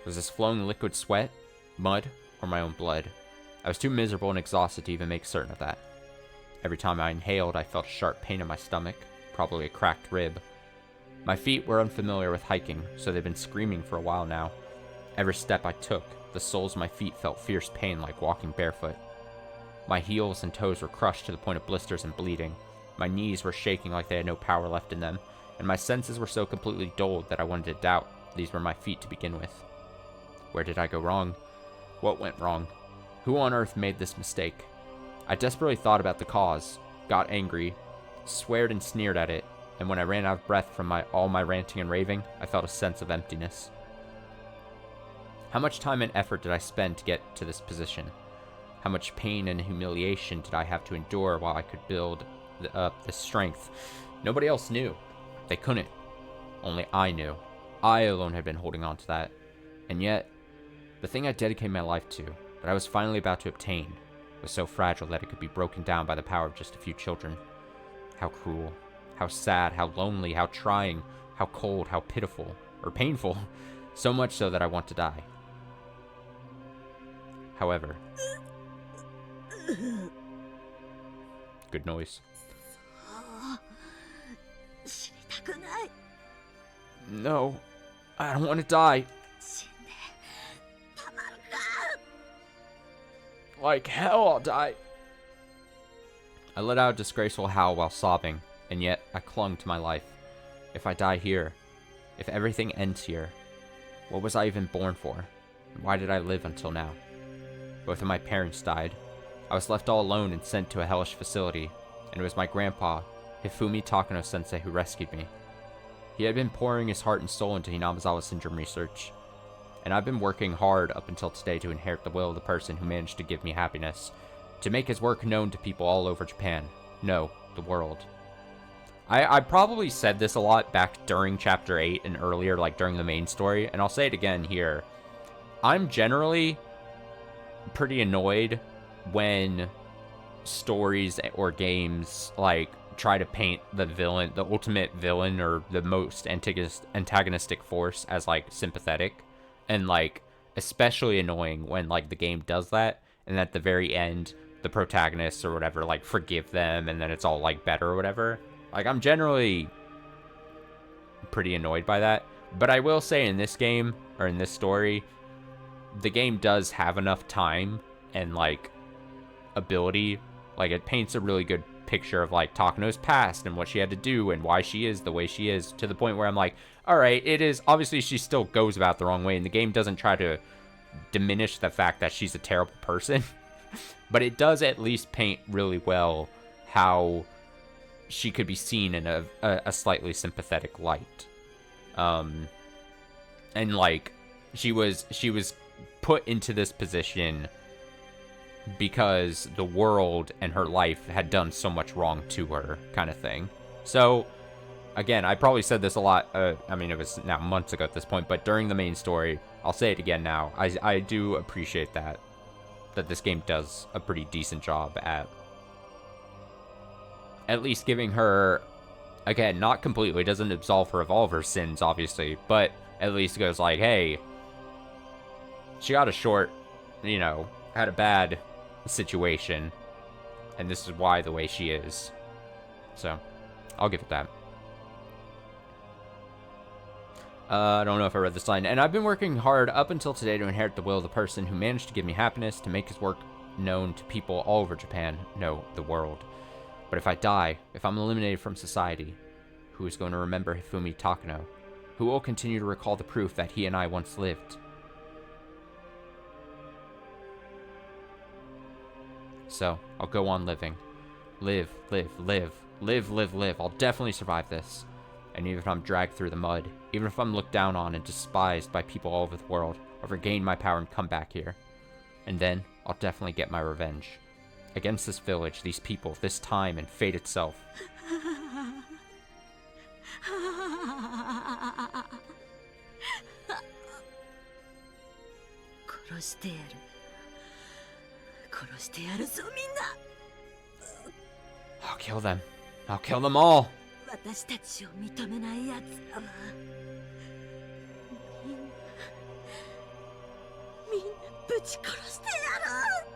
Was this flowing liquid sweat, mud, or my own blood? I was too miserable and exhausted to even make certain of that. Every time I inhaled, I felt a sharp pain in my stomach, probably a cracked rib. My feet were unfamiliar with hiking, so they'd been screaming for a while now. Every step I took, the soles of my feet felt fierce pain like walking barefoot. My heels and toes were crushed to the point of blisters and bleeding. My knees were shaking like they had no power left in them, and my senses were so completely dulled that I wanted to doubt these were my feet to begin with. Where did I go wrong? What went wrong? Who on earth made this mistake? I desperately thought about the cause, got angry, sweared and sneered at it, and when I ran out of breath from all my ranting and raving, I felt a sense of emptiness. How much time and effort did I spend to get to this position? How much pain and humiliation did I have to endure while I could build up this strength? Nobody else knew. They couldn't. Only I knew. I alone had been holding on to that. And yet, the thing I dedicated my life to, that I was finally about to obtain, was so fragile that it could be broken down by the power of just a few children. How cruel. how sad, how lonely, how trying, how cold, how pitiful, or painful, so much so that I want to die. However, good noise. No, I don't want to die. Like hell, I'll die. I let out a disgraceful howl while sobbing, and yet I clung to my life. If I die here, if everything ends here, what was I even born for? And why did I live until now? Both of my parents died. I was left all alone and sent to a hellish facility, and it was my grandpa, Hifumi Takano-sensei, who rescued me. He had been pouring his heart and soul into Hinamizawa syndrome research, and I've been working hard up until today to inherit the will of the person who managed to give me happiness, to make his work known to people all over Japan. No, the world. I probably said this a lot back during Chapter 8 and earlier, like during the main story, and I'll say it again here. I'm generally pretty annoyed when stories or games, like, try to paint the villain, the ultimate villain, or the most antagonistic force as, like, sympathetic. And, like, especially annoying when, like, the game does that, and at the very end, the protagonists or whatever, like, forgive them, and then it's all, like, better or whatever. Like, I'm generally pretty annoyed by that. But I will say in this game, or in this story, the game does have enough time and, like, ability. Like, it paints a really good picture of, like, Takano's past and what she had to do and why she is the way she is, to the point where I'm like, alright, it is, obviously she still goes about the wrong way, and the game doesn't try to diminish the fact that she's a terrible person. But it does at least paint really well how she could be seen in a slightly sympathetic light. And, like, she was put into this position because the world and her life had done so much wrong to her, kind of thing. So, again, I probably said this a lot, I mean, it was now months ago at this point, but during the main story, I'll say it again now, I do appreciate that this game does a pretty decent job at least giving her, again, not completely, doesn't absolve her of all of her sins, obviously, but at least goes like, hey, she got a short, you know, had a bad situation, and this is why the way she is. So, I'll give it that. I don't know if I read this line. And I've been working hard up until today to inherit the will of the person who managed to give me happiness, to make his work known to people all over Japan, no, the world. But if I die, if I'm eliminated from society, who is going to remember Hifumi Takano? Who will continue to recall the proof that he and I once lived? So, I'll go on living. Live, live, live. Live, live, live. I'll definitely survive this. And even if I'm dragged through the mud, even if I'm looked down on and despised by people all over the world, I'll regain my power and come back here. And then, I'll definitely get my revenge. Against this village, these people, this time, and fate itself. 殺してやる。殺してやるぞ、みんな。 I'll kill them. I'll kill them all. 私たちを認めないやつらはみんなぶち殺してやる。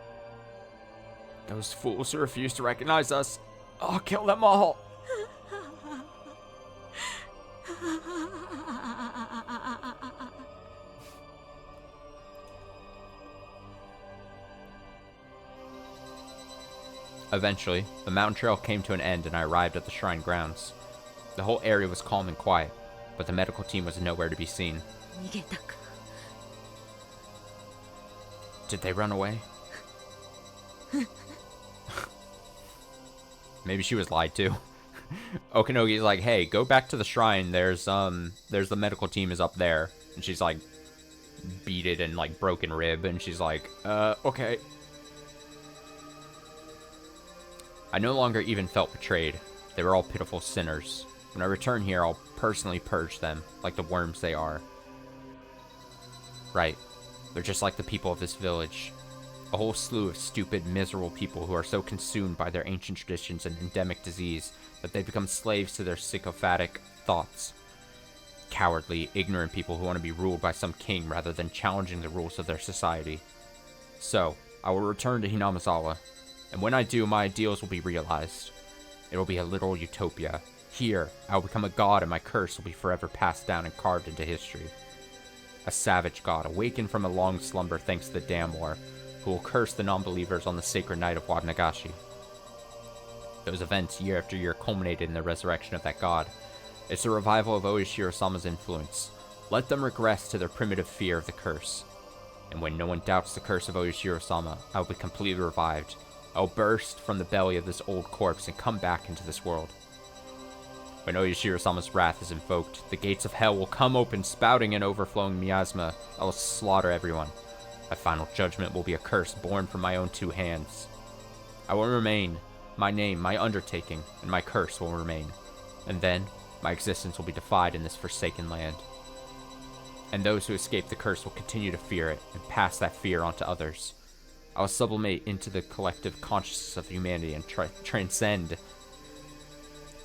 Those fools who refuse to recognize us. I'll kill them all. Eventually, the mountain trail came to an end and I arrived at the shrine grounds. The whole area was calm and quiet, but the medical team was nowhere to be seen. Did they run away? Maybe she was lied to. Okanogi's like, hey, go back to the shrine. There's the medical team is up there. And she's like, beaten and like broken rib. And she's like, okay. I no longer even felt betrayed. They were all pitiful sinners. When I return here, I'll personally purge them, like the worms they are. Right. They're just like the people of this village. A whole slew of stupid, miserable people who are so consumed by their ancient traditions and endemic disease that they become slaves to their sycophantic thoughts. Cowardly, ignorant people who want to be ruled by some king rather than challenging the rules of their society. So, I will return to Hinamizawa, and when I do, my ideals will be realized. It will be a literal utopia. Here, I will become a god and my curse will be forever passed down and carved into history. A savage god, awakened from a long slumber thanks to the Dam War, who will curse the non-believers on the sacred night of Wadnagashi. Those events, year after year, culminated in the resurrection of that god. It's a revival of Oishiro-sama's influence. Let them regress to their primitive fear of the curse. And when no one doubts the curse of Oishiro-sama, I will be completely revived. I will burst from the belly of this old corpse and come back into this world. When Oishiro-sama's wrath is invoked, the gates of hell will come open, spouting an overflowing miasma that will slaughter everyone. My final judgment will be a curse born from my own 2 hands. I will remain. My name, my undertaking, and my curse will remain. And then, my existence will be defied in this forsaken land. And those who escape the curse will continue to fear it, and pass that fear on to others. I will sublimate into the collective consciousness of humanity and transcend.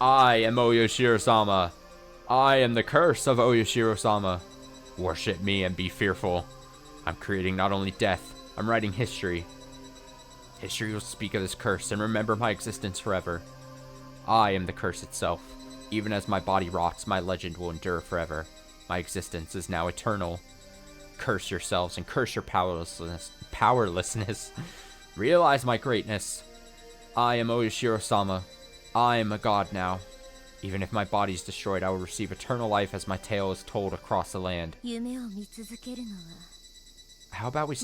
I am Oishiro-sama. I am the curse of Oishiro-sama. Worship me and be fearful. I'm creating not only death, I'm writing history. History will speak of this curse and remember my existence forever. I am the curse itself. Even as my body rots, my legend will endure forever. My existence is now eternal. Curse yourselves and curse your powerlessness. Realize my greatness. I am Oishiro-sama. I am a god now. Even if my body is destroyed, I will receive eternal life as my tale is told across the land. How about we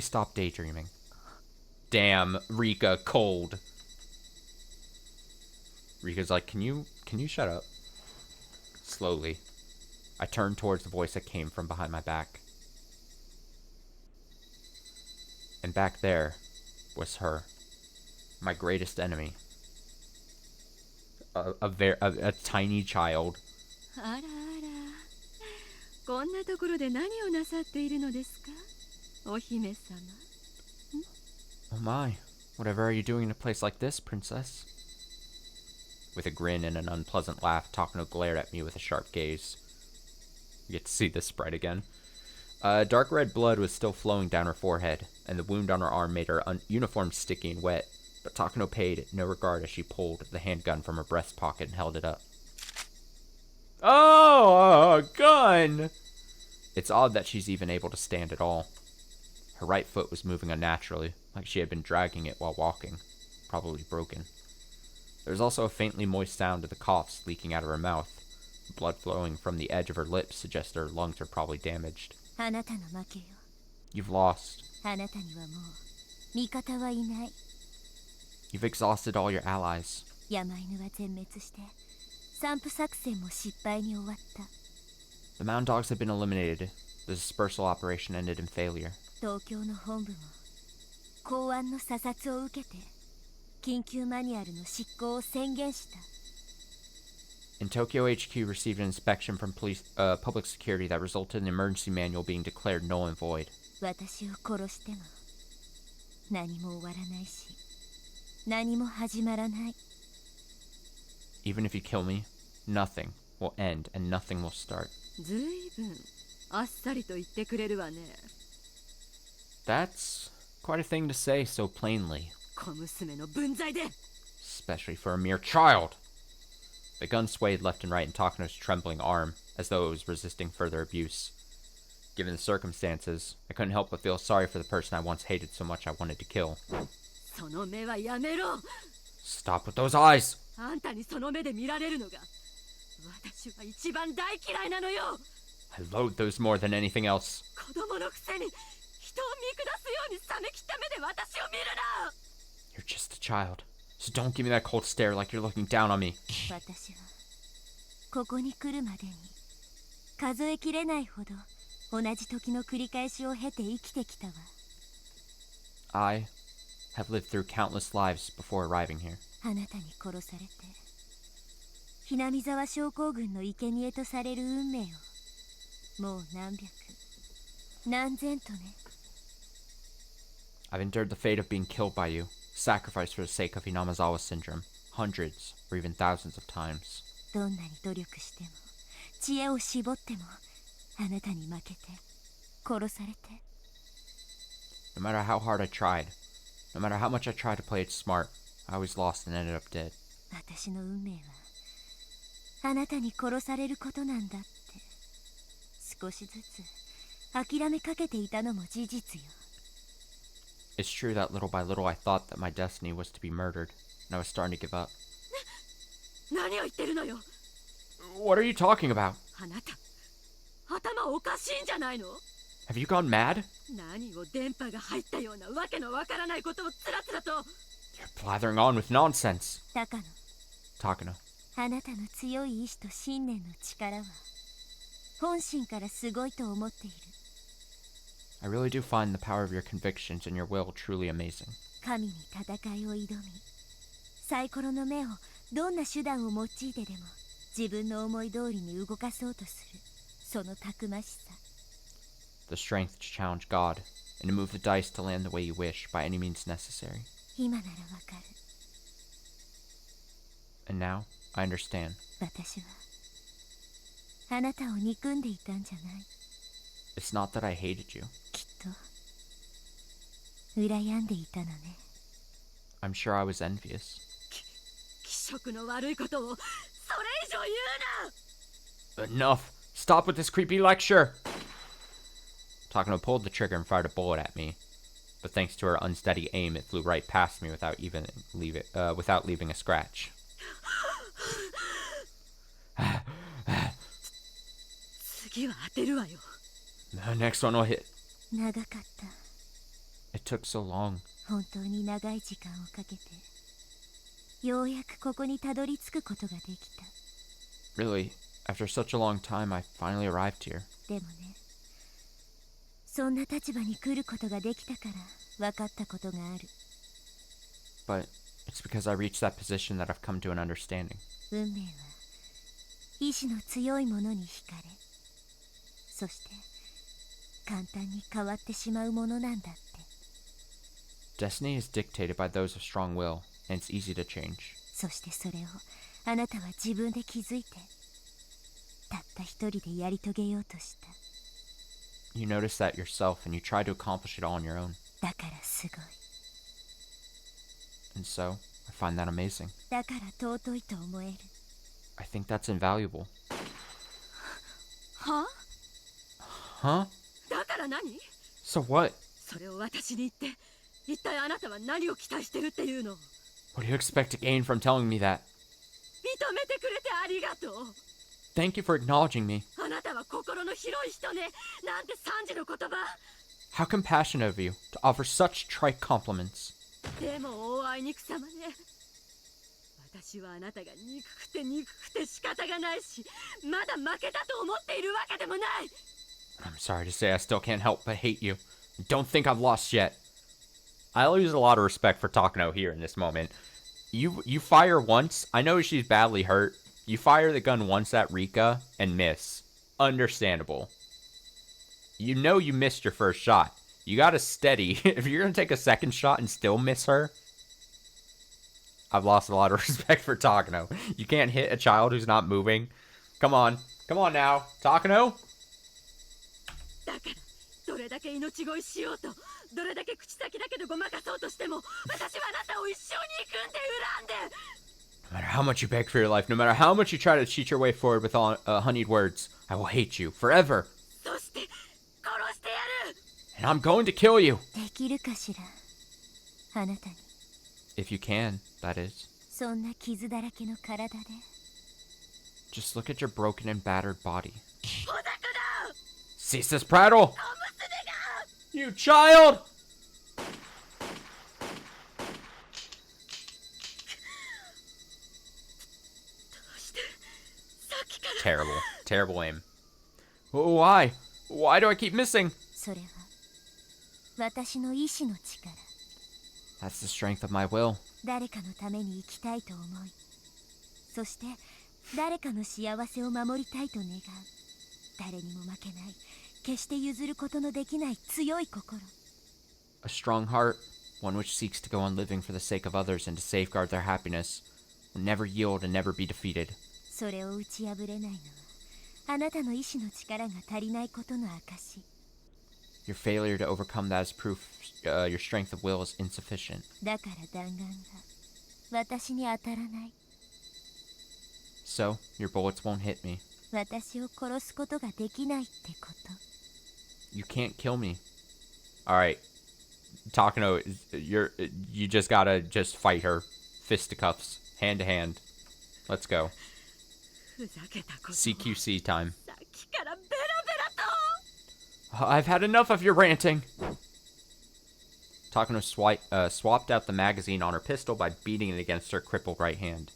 stop daydreaming? Damn, Rika, cold. Rika's like, can you shut up? Slowly, I turned towards the voice that came from behind my back. And back there was her, my greatest enemy. A tiny child. あらあら、こんなところで何をなさっているのですか、お姫様。Oh my, whatever are you doing in a place like this, princess? With a grin and an unpleasant laugh, Takano glared at me with a sharp gaze. You get to see this sprite again. Dark red blood was still flowing down her forehead, and the wound on her arm made her uniform sticky and wet, but Takano paid no regard as she pulled the handgun from her breast pocket and held it up. Oh, a gun! It's odd that she's even able to stand at all. Her right foot was moving unnaturally, like she had been dragging it while walking, probably broken. There was also a faintly moist sound of the coughs leaking out of her mouth. Blood flowing from the edge of her lips suggests her lungs are probably damaged. You've lost. You've exhausted all your allies. The mound dogs have been eliminated. The dispersal operation ended in failure. In Tokyo HQ received an inspection from public security that resulted in the emergency manual being declared null and void. Even if you kill me, nothing will end and nothing will start. That's quite a thing to say so plainly. Especially for a mere child. The gun swayed left and right in Takano's trembling arm, as though it was resisting further abuse. Given the circumstances, I couldn't help but feel sorry for the person I once hated so much I wanted to kill. Stop with those eyes! I loathe those more than anything else. You're just a child, so don't give me that cold stare like you're looking down on me. I have lived through countless lives before arriving here. 何千とね。 I've endured the fate of being killed by you, sacrificed for the sake of Hinamazawa syndrome, hundreds or even thousands of times. どんなに努力しても知恵を絞ってもあなたに負けて殺されて。 No matter how hard I tried, no matter how much I tried to play it smart, I always lost and ended up dead. 私の運命はあなたに殺されることなんだって少しずつ諦めかけていたのも事実よ。 It's true that little by little I thought that my destiny was to be murdered, and I was starting to give up. 何を言ってるのよ。 What are you talking about? あなた頭おかしいんじゃないの。 Have you gone mad? 何を電波が入ったようなわけのわからないことをつらつらと。 You're blathering on with nonsense. 高野、 Takano, あなたの強い意志と信念の力は本心からすごいと思っている。 I really do find the power of your convictions and your will truly amazing. 神に戦いを挑みサイコロの目をどんな手段を用いてでも自分の思い通りに動かそうとするそのたくましさ。 The strength to challenge God, and to move the dice to land the way you wish by any means necessary. 今ならわかる。 And now, I understand. 私はあなたを憎んでいたんじゃない。 It's not that I hated you. きっと羨んでいたのね。 I'm sure I was envious. 気色の悪いことをそれ以上言うな。 Enough! Stop with this creepy lecture! Takano pulled the trigger and fired a bullet at me, but thanks to her unsteady aim, it flew right past me without leaving a scratch. 次は当てるわよ。 The next one will hit. 長かった。 It took so long. 本当に長い時間をかけてようやくここにたどり着くことができた。 Really, after such a long time, I finally arrived here. でもね、そんな立場に来ることができたから分かったことがある。 But it's because I reached that position that I've come to an understanding. 運命は意志の強いものに惹かれ、そして簡単に変わってしまうものなんだって。 Destiny is dictated by those of strong will, and it's easy to change. そしてそれをあなたは自分で気づいてたった一人でやり遂げようとした。 You notice that yourself, and you try to accomplish it all on your own. だからすごい。 And so, I find that amazing. だから尊いと思える。 I think that's invaluable. は？ Huh? だから何？ So what? それを私に言って一体あなたは何を期待してるっていうの？ What do you expect to gain from telling me that? 認めてくれてありがとう。 Thank you for acknowledging me. あなたは心の広い人ね。なんて賛辞の言葉。 How compassionate of you to offer such trite compliments. でも大あいにくさまね。私はあなたが憎くて仕方がないし、まだ負けたと思っているわけでもない。 I'm sorry to say I still can't help but hate you. Don't think I've lost yet. I lose a lot of respect for Takano here in this moment. You fire once, I know she's badly hurt. You fire the gun once at Rika and miss. Understandable. You know you missed your first shot. You gotta steady. If you're gonna take a second shot and still miss her, I've lost a lot of respect for Takano. You can't hit a child who's not moving. Come on now, Takano. だからどれだけ命乞いしようと、どれだけ口先だけでごまかそうとしても、私はあなたを一生に憎んで恨んで。 No matter how much you beg for your life, no matter how much you try to cheat your way forward with honeyed words, I will hate you forever. そして殺してやる。 And I'm going to kill you. できるかしら、あなたに。 If you can, that is. そんな傷だらけの体で。 Just look at your broken and battered body. 小沢だ。 Cease this prattle! お娘が。 You child! Terrible aim. Why? Why do I keep missing? それは私の意志の力。 That's the strength of my will. 誰かのために生きたいと思い、そして誰かの幸せを守りたいと願う。誰にも負けない決して譲ることのできない強い心。 A strong heart, one which seeks to go on living for the sake of others and to safeguard their happiness, will never yield and never be defeated. それを打ち破れないのはあなたの意志の力が足りないことの証。 Your failure to overcome that is proof your strength of will is insufficient. だから弾丸が私に当たらない。 So, your bullets won't hit me. 私を殺すことができないってこと。 You can't kill me. Alright. Takano, you just gotta just fight her. Fisticuffs. Hand to hand. Let's go. ふざけたことを CQC time. さっきからベラベラと。 I've had enough of your ranting. Takano swapped out the magazine on her pistol by beating it against her crippled right hand.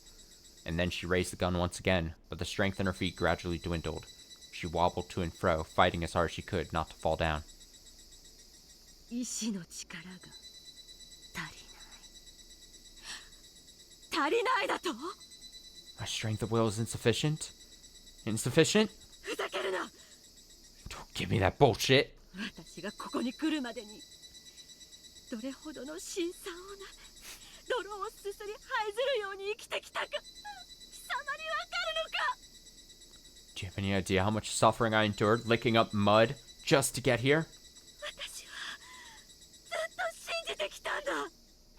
And then she raised the gun once again, but the strength in her feet gradually dwindled. She wobbled to and fro, fighting as hard as she could not to fall down. 意志の力が足りないだと。 My strength of will is insufficient? Insufficient? ふざけるな。 Don't give me that bullshit. 私がここに来るまでにどれほどの辛酸をなめ泥をすすり這いずるように生きてきたか貴様にわかるのか。 Do you have any idea how much suffering I endured licking up mud just to get here? 私はずっと信じてきたんだ。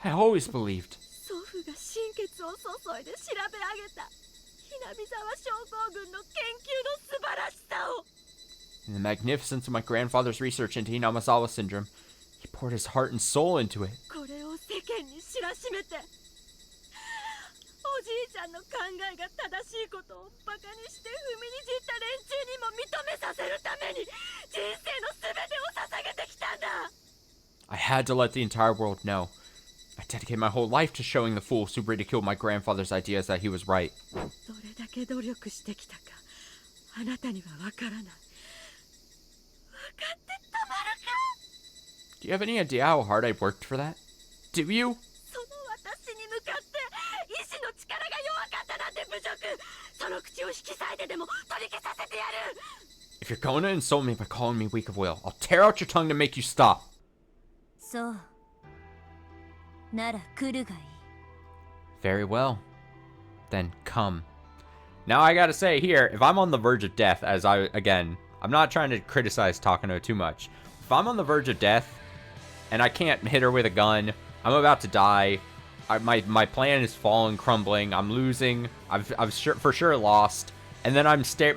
I always believed. 祖父が心血を注いで調べ上げたひなび沢症候群の研究の素晴らしさを。 In the magnificence of my grandfather's research into Hinamazawa syndrome, he poured his heart and soul into it. これを世間に知らしめておじいちゃんの考えが正しいことをバカにして踏みにじった連中にも認めさせるために人生の全てを捧げてきたんだ。 I had to let the entire world know. I dedicated my whole life to showing the fools who ridiculed my grandfather's ideas that he was right. どれだけ努力してきたかあなたにはわからない。わかってたまるか。 Do you have any idea how hard I worked for that? Do you? その私に向かって意志の力が弱かったなんて侮辱。その口を引き裂いてでも取り消させてやる。 If you're going to insult me by calling me weak of will, I'll tear out your tongue to make you stop. そうなら来るがいい。 Very well. Then come. Now I gotta say here, if I'm on the verge of death, I'm not trying to criticize Takano too much. If I'm on the verge of death, and I can't hit her with a gun, I'm about to die, my plan is falling, crumbling, I'm losing, I've for sure lost, and then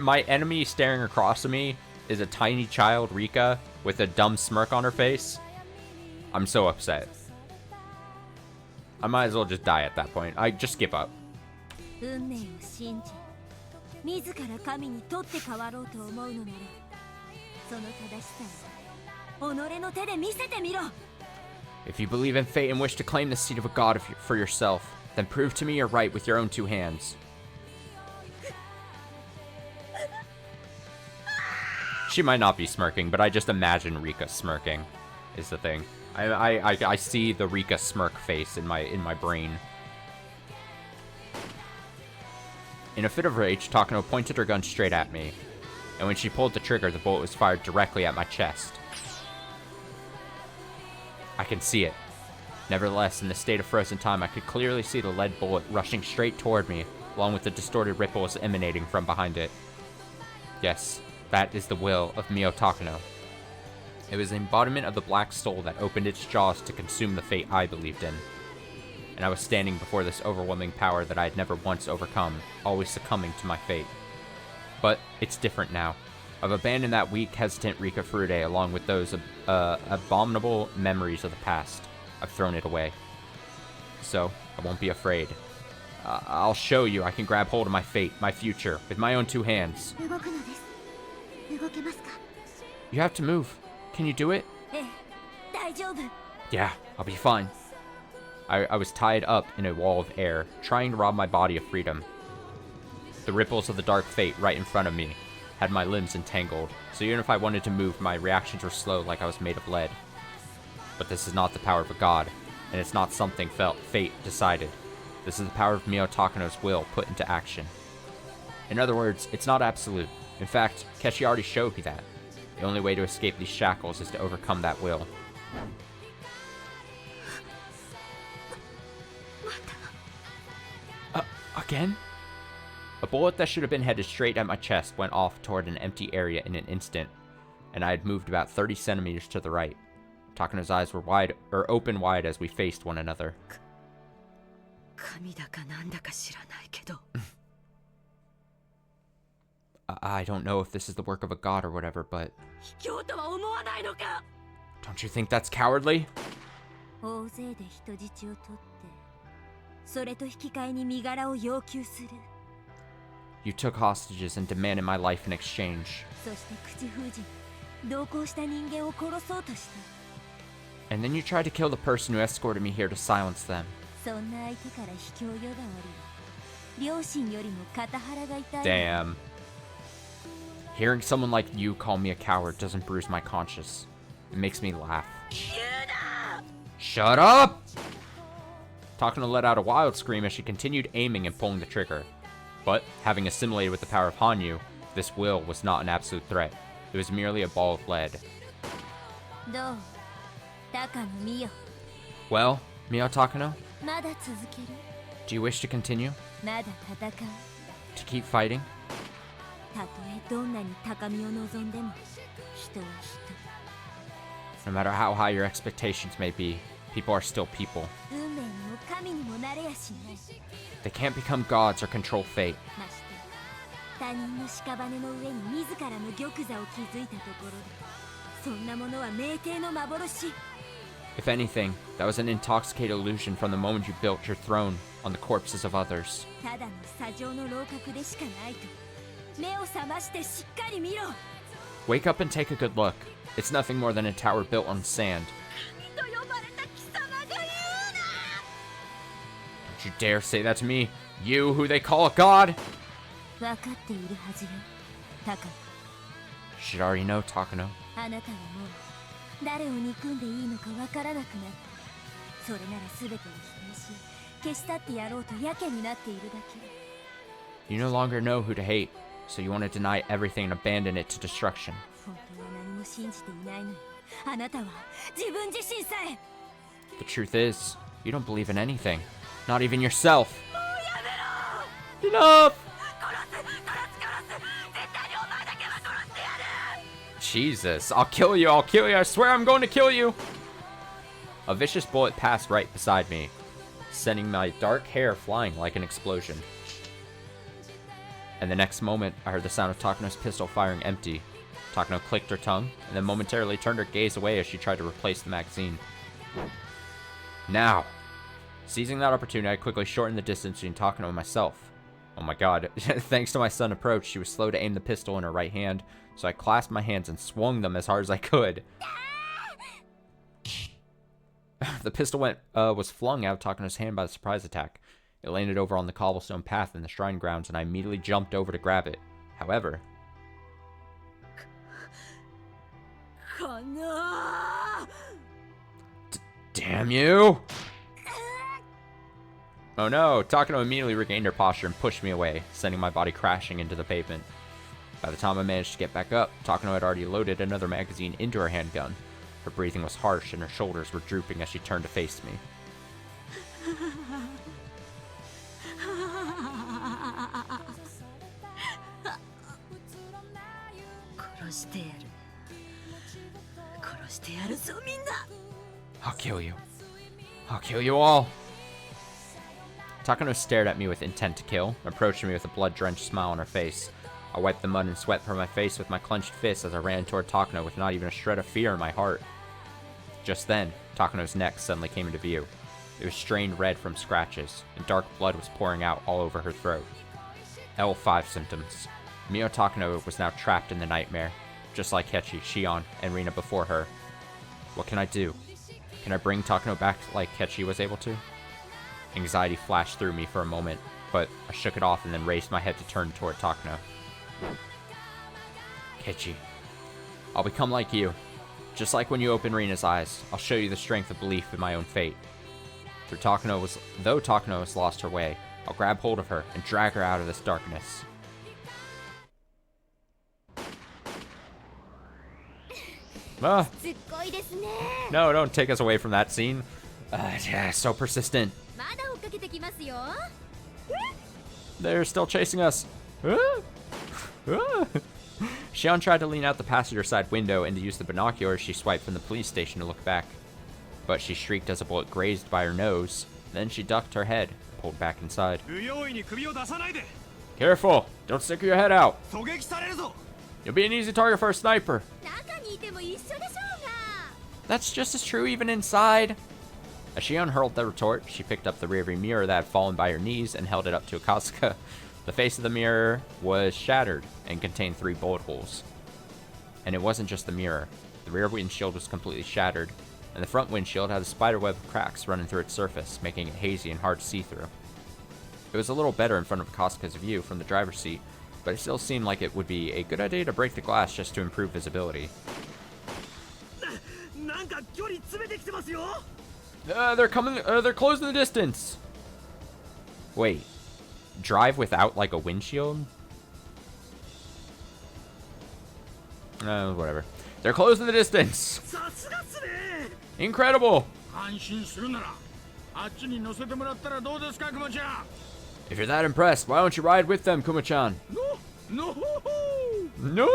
my enemy staring across at me is a tiny child, Rika, with a dumb smirk on her face. I'm so upset. I might as well just die at that point. I just give up. 運命を信じ自ら神に取って変わろうと思うのならその正しさを己の手で見せてみろ。 If you believe in fate and wish to claim the seat of a god for yourself, then prove to me you're right with your own two hands. She might not be smirking, but I just imagine Rika smirking, is the thing. I see the Rika smirk face in my brain. In a fit of rage, Takano pointed her gun straight at me, and when she pulled the trigger, the bullet was fired directly at my chest. I can see it. Nevertheless, in the state of frozen time, I could clearly see the lead bullet rushing straight toward me, along with the distorted ripples emanating from behind it. Yes, that is the will of Mio Takano. It was the embodiment of the black soul that opened its jaws to consume the fate I believed in. And I was standing before this overwhelming power that I had never once overcome, always succumbing to my fate. But it's different now. I've abandoned that weak, hesitant Rika Furude along with those abominable memories of the past. I've thrown it away. So, I won't be afraid. I'll show you I can grab hold of my fate, my future, with my own two hands. 動くのです。動けますか？ You have to move. Can you do it? ええ、大丈夫。 Yeah, I'll be fine. I was tied up in a wall of air, trying to rob my body of freedom. The ripples of the dark fate right in front of me had my limbs entangled, so even if I wanted to move, my reactions were slow like I was made of lead. But this is not the power of a god, and it's not something fate decided. This is the power of Mio Takano's will put into action. In other words, it's not absolute. In fact, Keshi already showed me that. The only way to escape these shackles is to overcome that will. Again? A bullet that should have been headed straight at my chest went off toward an empty area in an instant, and I had moved about 30 centimeters to the right. Takano's eyes were open wide as we faced one another. I don't know if this is the work of a god or whatever, but... Don't you think that's cowardly? You took hostages and demanded my life in exchange. And then you tried to kill the person who escorted me here to silence them. Damn. Hearing someone like you call me a coward doesn't bruise my conscience. It makes me laugh. Shut up! Takano let out a wild scream as she continued aiming and pulling the trigger. But, having assimilated with the power of Hanyu, this will was not an absolute threat. It was merely a ball of lead. Well, Mio Takano? Do you wish to continue? To keep fighting? No matter how high your expectations may be, people are still people. They can't become gods or control fate. If anything, that was an intoxicated illusion from the moment you built your throne on the corpses of others. Wake up and take a good look. It's nothing more than a tower built on sand. Don't you dare say that to me, you who they call a god! You should already know, Takano. You no longer know who to hate, so you want to deny everything and abandon it to destruction. The truth is, you don't believe in anything. Not even yourself. Enough! Jesus, I'll kill you, I swear I'm going to kill you! A vicious bullet passed right beside me, sending my dark hair flying like an explosion. And the next moment, I heard the sound of Takano's pistol firing empty. Takano clicked her tongue, and then momentarily turned her gaze away as she tried to replace the magazine. Now! Seizing that opportunity, I quickly shortened the distance between Takano and myself. Oh my god, thanks to my sudden approach, she was slow to aim the pistol in her right hand, so I clasped my hands and swung them as hard as I could. The pistol was flung out of Takano's hand by the surprise attack. It landed over on the cobblestone path in the shrine grounds, and I immediately jumped over to grab it. However... Damn you! Oh no, Takano immediately regained her posture and pushed me away, sending my body crashing into the pavement. By the time I managed to get back up, Takano had already loaded another magazine into her handgun. Her breathing was harsh and her shoulders were drooping as she turned to face me. I'll kill you. I'll kill you all. Takano stared at me with intent to kill, approaching me with a blood-drenched smile on her face. I wiped the mud and sweat from my face with my clenched fist as I ran toward Takano with not even a shred of fear in my heart. Just then, Takano's neck suddenly came into view. It was stained red from scratches, and dark blood was pouring out all over her throat. L5 symptoms. Mio Takano was now trapped in the nightmare, just like Kechi, Shion, and Rina before her. What can I do? Can I bring Takano back like Kechi was able to? Anxiety flashed through me for a moment, but I shook it off and then raised my head to turn toward Takano. Kechi, I'll become like you. Just like when you open Rina's eyes, I'll show you the strength of belief in my own fate. Though Takano has lost her way, I'll grab hold of her and drag her out of this darkness. Ah. すっごいですね。 No, don't take us away from that scene. Yeah, so persistent. まだ追っかけてきますよ。 They're still chasing us. Shion tried to lean out the passenger side window and to use the binoculars she swiped from the police station to look back. But she shrieked as a bullet grazed by her nose. Then she ducked her head, pulled back inside. 不用意に首を出さないで。 Careful! Don't stick your head out! 狙撃されるぞ。 You'll be an easy target for a sniper. 中にいても一緒でしょうが。 That's just as true even inside. As Shion hurled the retort, she picked up the rearview mirror that had fallen by her knees and held it up to Akatsuka. The face of the mirror was shattered and contained 3 bullet holes. And it wasn't just the mirror. The rear windshield was completely shattered, and the front windshield had a spiderweb of cracks running through its surface, making it hazy and hard to see through. It was a little better in front of Akatsuka's view from the driver's seat, but it still seemed like it would be a good idea to break the glass just to improve visibility. なんか距離詰めてきてますよ。 They're coming, they're closing the distance. Wait, drive without like a windshield? Whatever. They're closing the distance. さすがっすね。 Incredible. 安心するならあっちに乗せてもらったらどうですか、クマちゃん。 If you're that impressed, why don't you ride with them, Kuma-chan? No! No!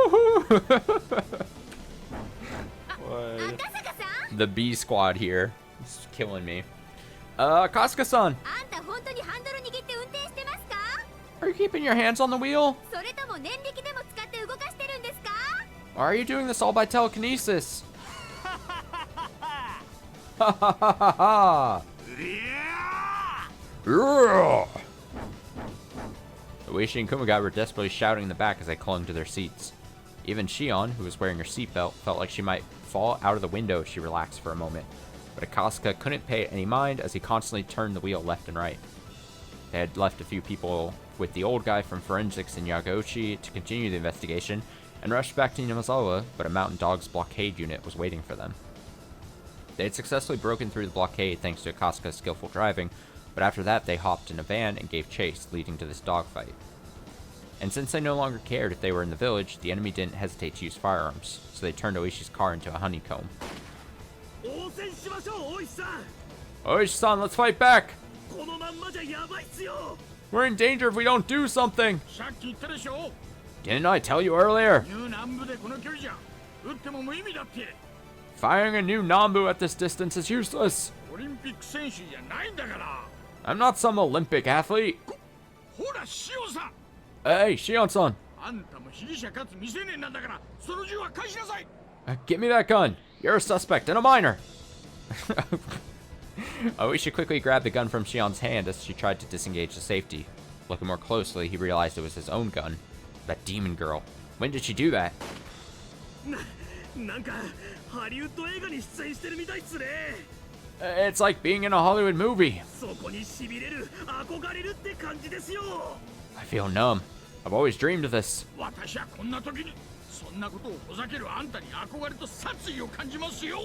赤坂さん、 The B squad here. It's killing me. Kasuka-san, あんた本当にハンドル握って運転してますか？ are you keeping your hands on the wheel? それとも念力でも使って動かしてるんですか？ Or are you doing this all by telekinesis? Ha ha ha ha ha! Yeah! Ueshi and Kumagai were desperately shouting in the back as they clung to their seats. Even Shion, who was wearing her seatbelt, felt like she might fall out of the window if she relaxed for a moment. But Akatsuka couldn't pay it any mind as he constantly turned the wheel left and right. They had left a few people with the old guy from forensics in Yagauchi to continue the investigation and rushed back to Yamazawa, but a Mountain Dog's blockade unit was waiting for them. They had successfully broken through the blockade thanks to Akatsuka's skillful driving, but after that they hopped in a van and gave chase, leading to this dogfight. And since they no longer cared if they were in the village, the enemy didn't hesitate to use firearms, so they turned Oishi's car into a honeycomb. 応戦しましょう、大石さん。 Oishi-san, let's fight back! このまんまじゃやばいっすよ。 We're in danger if we don't do something! さっき言ったでしょ。 Didn't I tell you earlier? ニュー南部でこの距離じゃ撃っても無意味だって。 Firing a new Nambu at this distance is useless! オリンピック選手じゃないんだから。 I'm not some Olympic athlete! ほら、シオンさん。 Hey, Shion-san! あんたも被疑者かつ未成年なんだから、その銃は返しなさい。 Give me that gun! You're a suspect and a minor! Oishi quickly grabbed the gun from Shion's hand as she tried to disengage the safety. Looking more closely, he realized it was his own gun. That demon girl. When did she do that? なんかハリウッド映画に出演してるみたいっすね。 It's like being in a Hollywood movie. そこに痺れる、憧れるって感じですよ。 I feel numb. I've always dreamed of this. 私はこんな時にそんなことをほざけるあんたに憧れと殺意を感じますよ。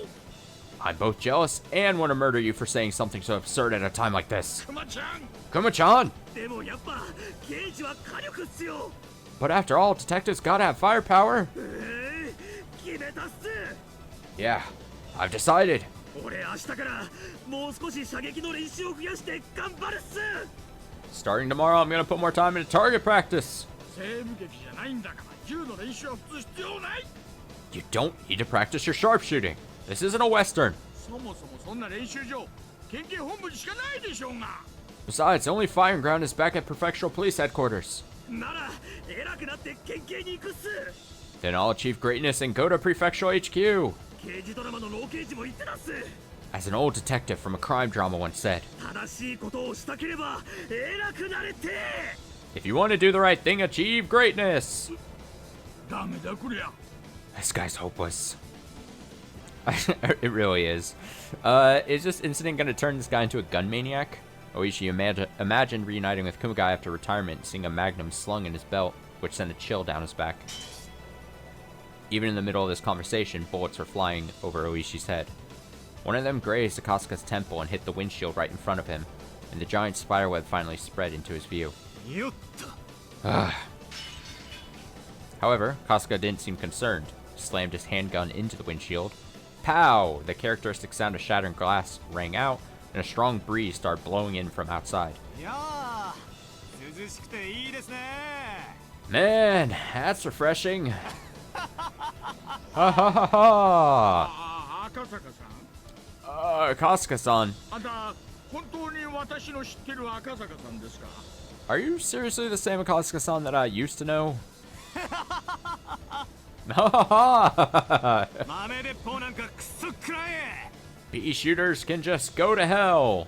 I'm both jealous and want to murder you for saying something so absurd at a time like this. クマちゃん。 Kuma-chan! でもやっぱ刑事は火力っすよ。 But after all, detectives gotta have firepower. 決めたっす。 Yeah, I've decided. 俺明日からもう少し射撃の練習を増やして頑張るっす。 Starting tomorrow, I'm gonna put more time into target practice. 西部劇じゃないんだから銃の練習は普通必要ない。 You don't need to practice your sharpshooting. This isn't a western. そもそもそんな練習場県警本部にしかないでしょうが。 Besides, the only firing ground is back at Prefectural Police Headquarters. なら偉くなって県警に行くっす。 Then I'll achieve greatness and go to Prefectural HQ. 刑事ドラマの老刑事も言ってたっす。 As an old detective from a crime drama once said, 正しいことをしたければ偉くなれって。 if you want to do the right thing, achieve greatness. ダメだこりゃ。 This guy's hopeless. It really is. Is this incident going to turn this guy into a gun maniac? Oishi imagined reuniting with Kumagai after retirement, seeing a magnum slung in his belt, which sent a chill down his back. Even in the middle of this conversation, bullets were flying over Oishi's head. One of them grazed Akatsuka's temple and hit the windshield right in front of him, and the giant spiderweb finally spread into his view. However, Kasuga didn't seem concerned. slammed his handgun into the windshield. Pow! The characteristic sound of shattering glass rang out, and a strong breeze started blowing in from outside. Man, that's refreshing. Ha ha ha ha! Akasaka-san. Are you seriously the same Akasaka-san that I used to know? PE shooters can just go to hell.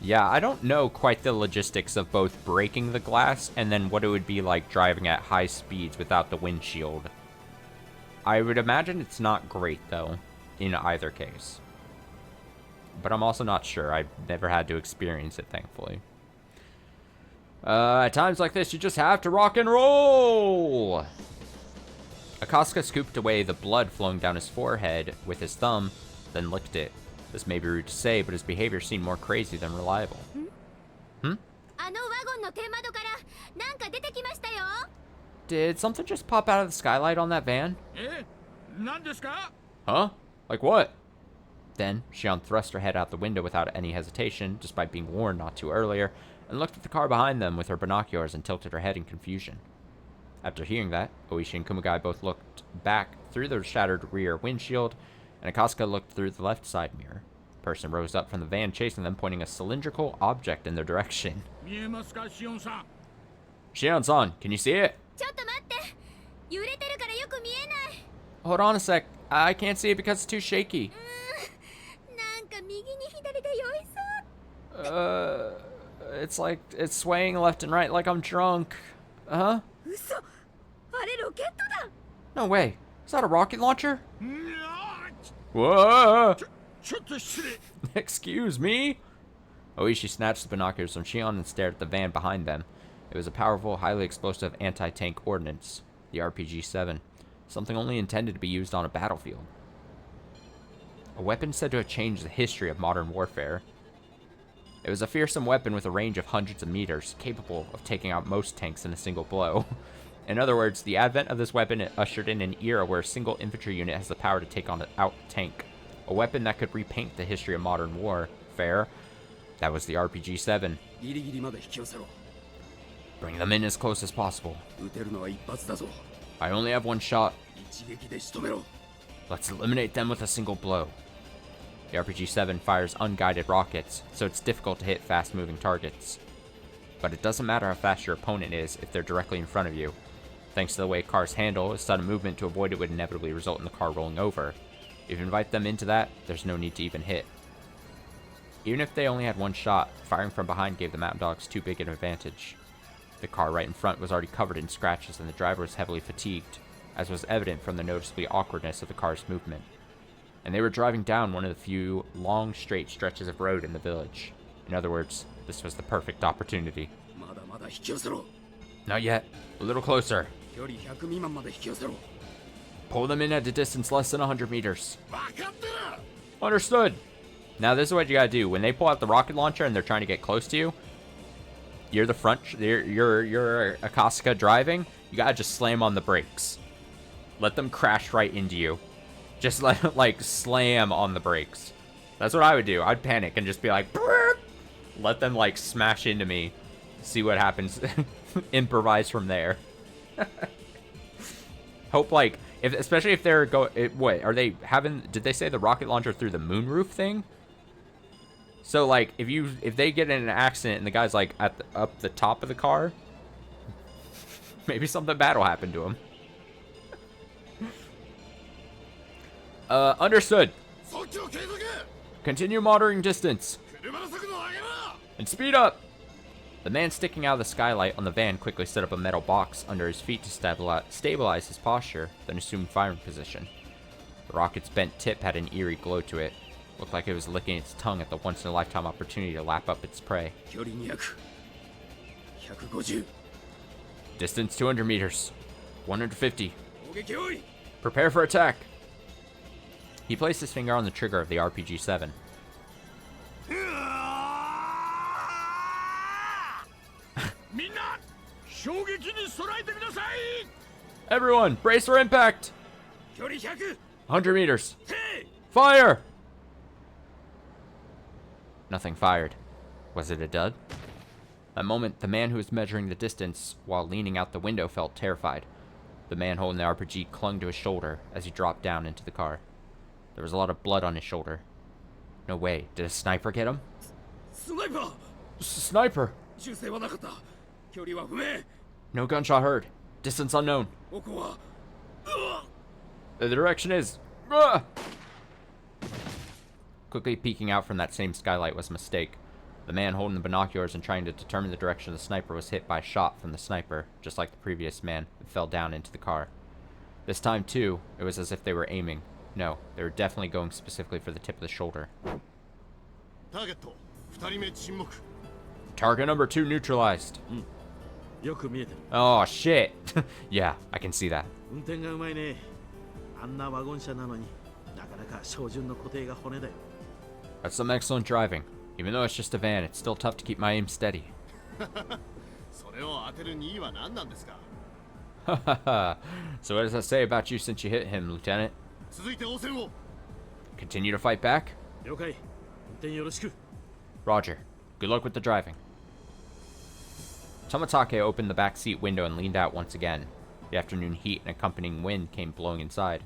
Yeah, I don't know quite the logistics of both breaking the glass and then what it would be like driving at high speeds without the windshield. I would imagine it's not great, though, in either case. But I'm also not sure. I've never had to experience it, thankfully. At times like this, you just have to rock and roll! Akasaka scooped away the blood flowing down his forehead with his thumb, then licked it. This may be rude to say, but his behavior seemed more crazy than reliable. Did something just pop out of the skylight on that van? Huh? Like what? Then, Shion thrust her head out the window without any hesitation, despite being warned not to earlier, and looked at the car behind them with her binoculars and tilted her head in confusion. After hearing that, Oishi and Kumagai both looked back through the shattered rear windshield, and Akasaka looked through the left side mirror. A person rose up from the van chasing them, pointing a cylindrical object in their direction. Shion-san, can you see it? Hold on a sec. I can't see it because it's too shaky. It's like it's swaying left and right like I'm drunk. Huh? No way. Is that a rocket launcher? Whoa! Excuse me? Oishi snatched the binoculars from Shion and stared at the van behind them. It was a powerful, highly explosive anti-tank ordnance, the RPG-7, something only intended to be used on a battlefield. A weapon said to have changed the history of modern warfare. It was a fearsome weapon with a range of hundreds of meters, capable of taking out most tanks in a single blow. In other words, the advent of this weapon ushered in an era where a single infantry unit has the power to take on an out-tank. A weapon that could repaint the history of modern warfare. That was the RPG-7. Bring them in as close as possible. I only have one shot. Let's eliminate them with a single blow. The RPG-7 fires unguided rockets, so it's difficult to hit fast-moving targets. But it doesn't matter how fast your opponent is if they're directly in front of you. Thanks to the way cars handle, a sudden movement to avoid it would inevitably result in the car rolling over. If you invite them into that, there's no need to even hit. Even if they only had one shot, firing from behind gave the Mountain Dogs too big an advantage. The car right in front was already covered in scratches and the driver was heavily fatigued, as was evident from the noticeable awkwardness of the car's movement. And they were driving down one of the few long, straight stretches of road in the village. In other words, this was the perfect opportunity. Not yet. A little closer. Pull them in at a distance less than 100 meters. Understood. Now this is what you gotta do. When they pull out the rocket launcher and they're trying to get close to you, you're the front, you're Akasaka driving, you gotta just slam on the brakes. Let them crash right into you. Just like slam on the brakes. That's what I would do. I'd panic and just be like, Burp! Let them like smash into me. See what happens. Improvise from there. Hope like, especially if they're wait, are they having? Did they say the rocket launcher through the moonroof thing? So like, if they get in an accident and the guy's like up the top of the car, maybe something bad will happen to him. Understood. Continue monitoring distance. And speed up. The man sticking out of the skylight on the van quickly set up a metal box under his feet to stabilize his posture, then assumed firing position. The rocket's bent tip had an eerie glow to it. Looked like it was licking its tongue at the once-in-a-lifetime opportunity to lap up its prey. Distance 200 meters. 150. Prepare for attack. He placed his finger on the trigger of the RPG-7. 衝撃に備えてください。 Everyone, brace for impact! 距離100 100 meters. 停 Fire! Nothing fired. Was it a dud? That moment, the man who was measuring the distance while leaning out the window felt terrified. The man holding the RPG clung to his shoulder as he dropped down into the car. There was a lot of blood on his shoulder. No way. Did a sniper get him? スナイパー Sniper! 銃声はなかった距離は不明 No gunshot heard. Distance unknown. ここは The direction is... Ah! Quickly peeking out from that same skylight was a mistake. The man holding the binoculars and trying to determine the direction of the sniper was hit by a shot from the sniper, just like the previous man, and fell down into the car. This time, too, it was as if they were aiming. No, they were definitely going specifically for the tip of the shoulder. Target number 2 neutralized. よく見えてる Oh, shit. Yeah, I can see that. 運転がうまいねあんなワゴン車なのになかなか照準の固定が骨だよ That's some excellent driving. Even though it's just a van, it's still tough to keep my aim steady. それを当てるには何なんですか So what does that say about you since you hit him, Lieutenant? 続いて応戦を Continue to fight back? 了解運転よろしく Roger. Good luck with the driving. Tomitake opened the back seat window and leaned out once again. The afternoon heat and accompanying wind came blowing inside.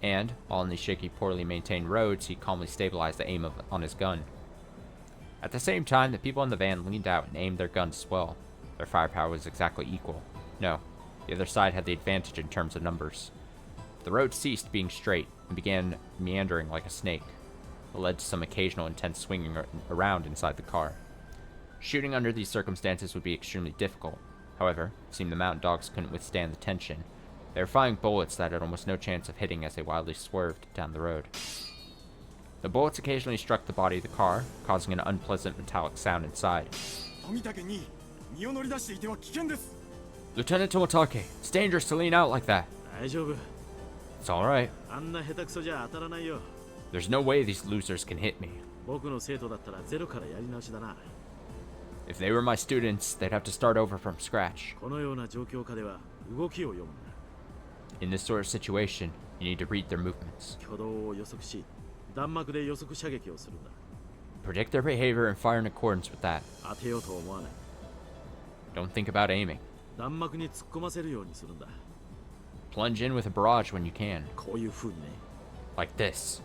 And, all on these shaky, poorly maintained roads, he calmly stabilized the aim on his gun. At the same time, the people in the van leaned out and aimed their guns as well. Their firepower was exactly equal. No, the other side had the advantage in terms of numbers. The road ceased being straight and began meandering like a snake. It led to some occasional intense swinging around inside the car. Shooting under these circumstances would be extremely difficult. However, it seemed the mountain dogs couldn't withstand the tension. They were firing bullets that had almost no chance of hitting as they wildly swerved down the road. The bullets occasionally struck the body of the car, causing an unpleasant metallic sound inside. Lieutenant Tomitake, it's dangerous to lean out like that. 大丈夫 It's alright. あんな下手くそじゃ当たらないよ There's no way these losers can hit me. 僕の生徒だったらゼロからやり直しだな If they were my students, they'd have to start over from scratch. このような状況下では動きを読むんだ In this sort of situation, you need to read their movements. 挙動を予測し弾幕で予測射撃をするんだ Predict their behavior and fire in accordance with that. 当てようと思わない Don't think about aiming. 弾幕に突っ込ませるようにするんだ Plunge in with a barrage when you can. こういう風にね Like this.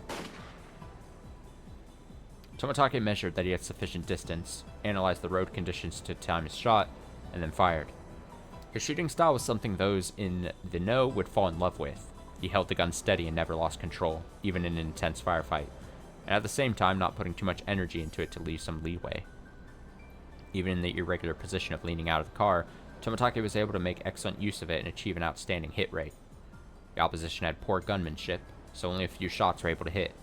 Tomitake measured that he had sufficient distance, analyzed the road conditions to time his shot, and then fired. His shooting style was something those in the know would fall in love with. He held the gun steady and never lost control, even in an intense firefight, and at the same time not putting too much energy into it to leave some leeway. Even in the irregular position of leaning out of the car, Tomitake was able to make excellent use of it and achieve an outstanding hit rate. The opposition had poor gunmanship, so only a few shots were able to hit,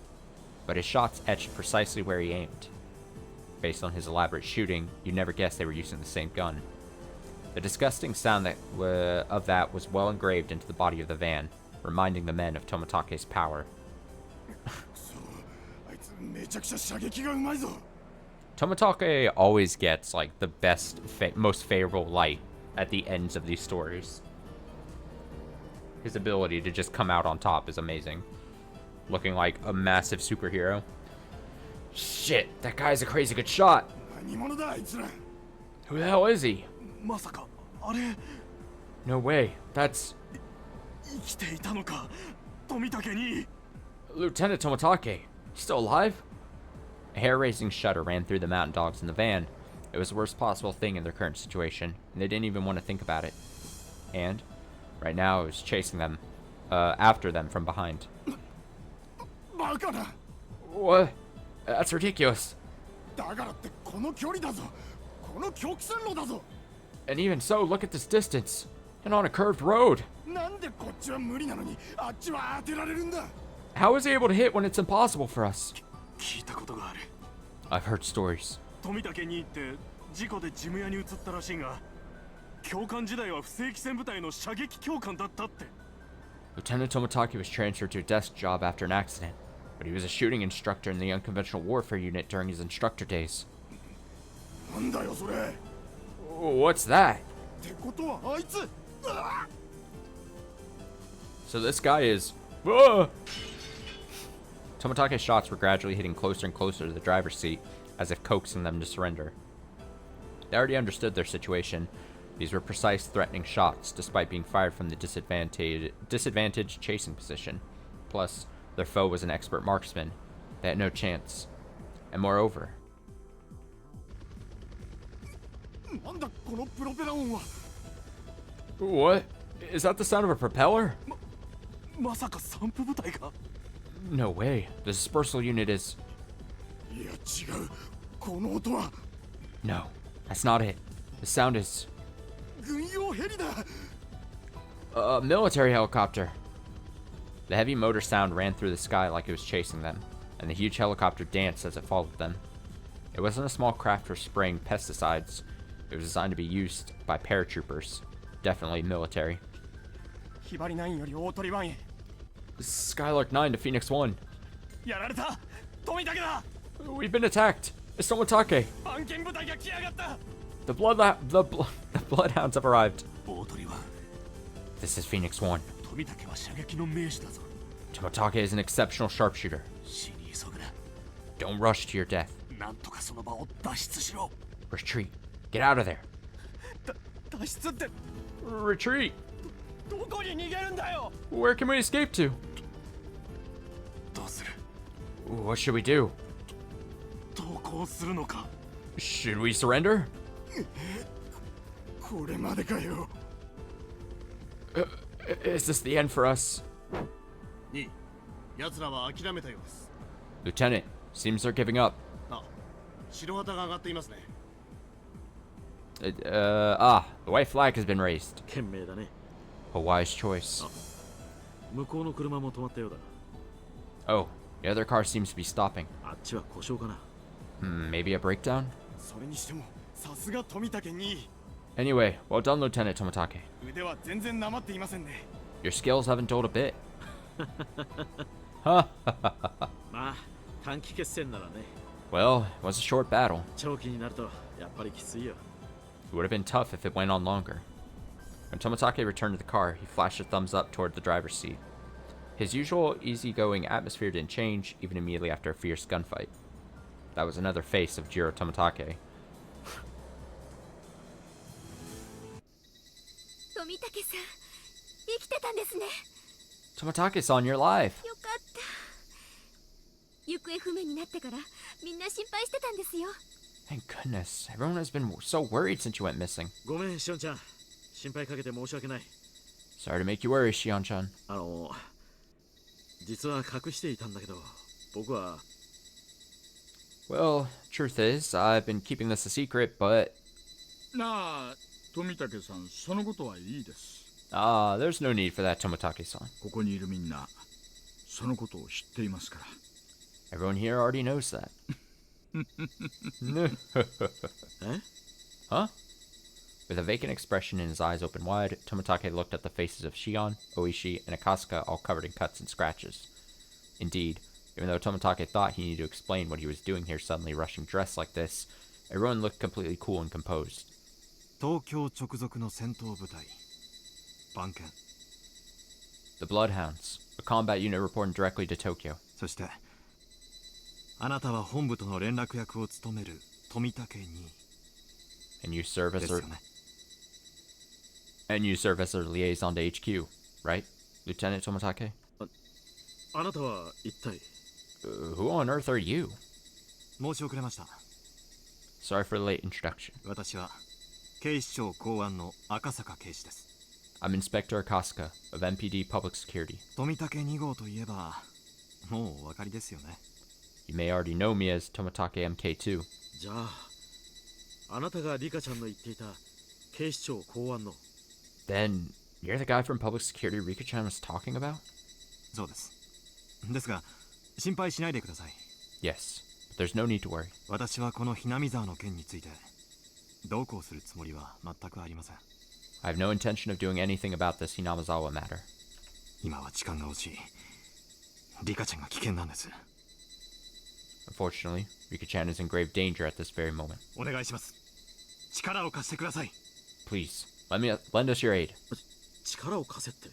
but his shots etched precisely where he aimed. Based on his elaborate shooting, you'd never guess they were using the same gun. The disgusting sound of that was well engraved into the body of the van, reminding the men of Tomitake's power. Tomitake always gets like the best, most favorable light at the ends of these stories. His ability to just come out on top is amazing. Looking like a massive superhero. Shit, that guy's a crazy good shot. Who the hell is he? No way, that's... Lieutenant Tomitake, still alive? A hair-raising shudder ran through the mountain dogs in the van. It was the worst possible thing in their current situation, and they didn't even want to think about it. And, right now, it was chasing them, after them from behind. What? That's ridiculous. And even so, look at this distance. And on a curved road. How is he able to hit when it's impossible for us? I've heard stories. 富武にって事故で事務屋に移ったらしいが、教官時代は不正規戦部隊の射撃教官だったって。Lieutenant Tomitake was transferred to a desk job after an accident, but he was a shooting instructor in the unconventional warfare unit during his instructor days. What's that? So this guy is... Whoa! Tomotake's shots were gradually hitting closer and closer to the driver's seat, as if coaxing them to surrender. They already understood their situation. These were precise, threatening shots, despite being fired from the disadvantaged chasing position. Plus, their foe was an expert marksman. They had no chance. And moreover... What? Is that the sound of a propeller? No way. The dispersal unit is... No, that's not it. The sound is... A military helicopter. The heavy motor sound ran through the sky like it was chasing them, and the huge helicopter danced as it followed them. It wasn't a small craft for spraying pesticides. It was designed to be used by paratroopers. Definitely military. Skylark 9 to Phoenix 1. We've been attacked. It's Tomitake. The bloodhounds have arrived. This is Phoenix 1. Tomitake is an exceptional sharpshooter. Don't rush to your death. Retreat. Get out of there. Retreat. Where can we escape to? What should we do? Should we surrender? Is this the end for us? Lieutenant, seems they're giving up. The white flag has been raised. A wise choice. Oh, the other car seems to be stopping. Maybe a breakdown? Anyway, well done, Lieutenant Tomitake. Your skills haven't dulled a bit. Huh? Well, it was a short battle. It would have been tough if it went on longer. When Tomitake returned to the car, he flashed a thumbs up toward the driver's seat. His usual easygoing atmosphere didn't change, even immediately after a fierce gunfight. That was another face of Jiro Tomitake. Tomitake-san, you're alive! Thank goodness. Everyone has been so worried since you went missing. Sorry to make you worry, Shion-chan. Well, truth is, I've been keeping this a secret, but... there's no need for that, Tomitake-san. Everyone here already knows that. Huh? With a vacant expression and his eyes open wide, Tomitake looked at the faces of Shion, Oishi, and Akasuka, all covered in cuts and scratches. Indeed, even though Tomitake thought he needed to explain what he was doing here suddenly rushing dressed like this, everyone looked completely cool and composed. The Bloodhounds, a combat unit reporting directly to Tokyo. And you serve as their liaison to HQ, right, Lieutenant Tomitake? Who on earth are you? Sorry for the late introduction. I'm Inspector Akasuka of MPD Public Security. You may already know me as Tomitake MK2. Then, you're the guy from Public Security Rika-chan was talking about? Yes, but there's no need to worry. I have no intention of doing anything about this Hinamizawa matter. Unfortunately, Rika-chan is in grave danger at this very moment. Please, Lend us your aid. 力を貸せって。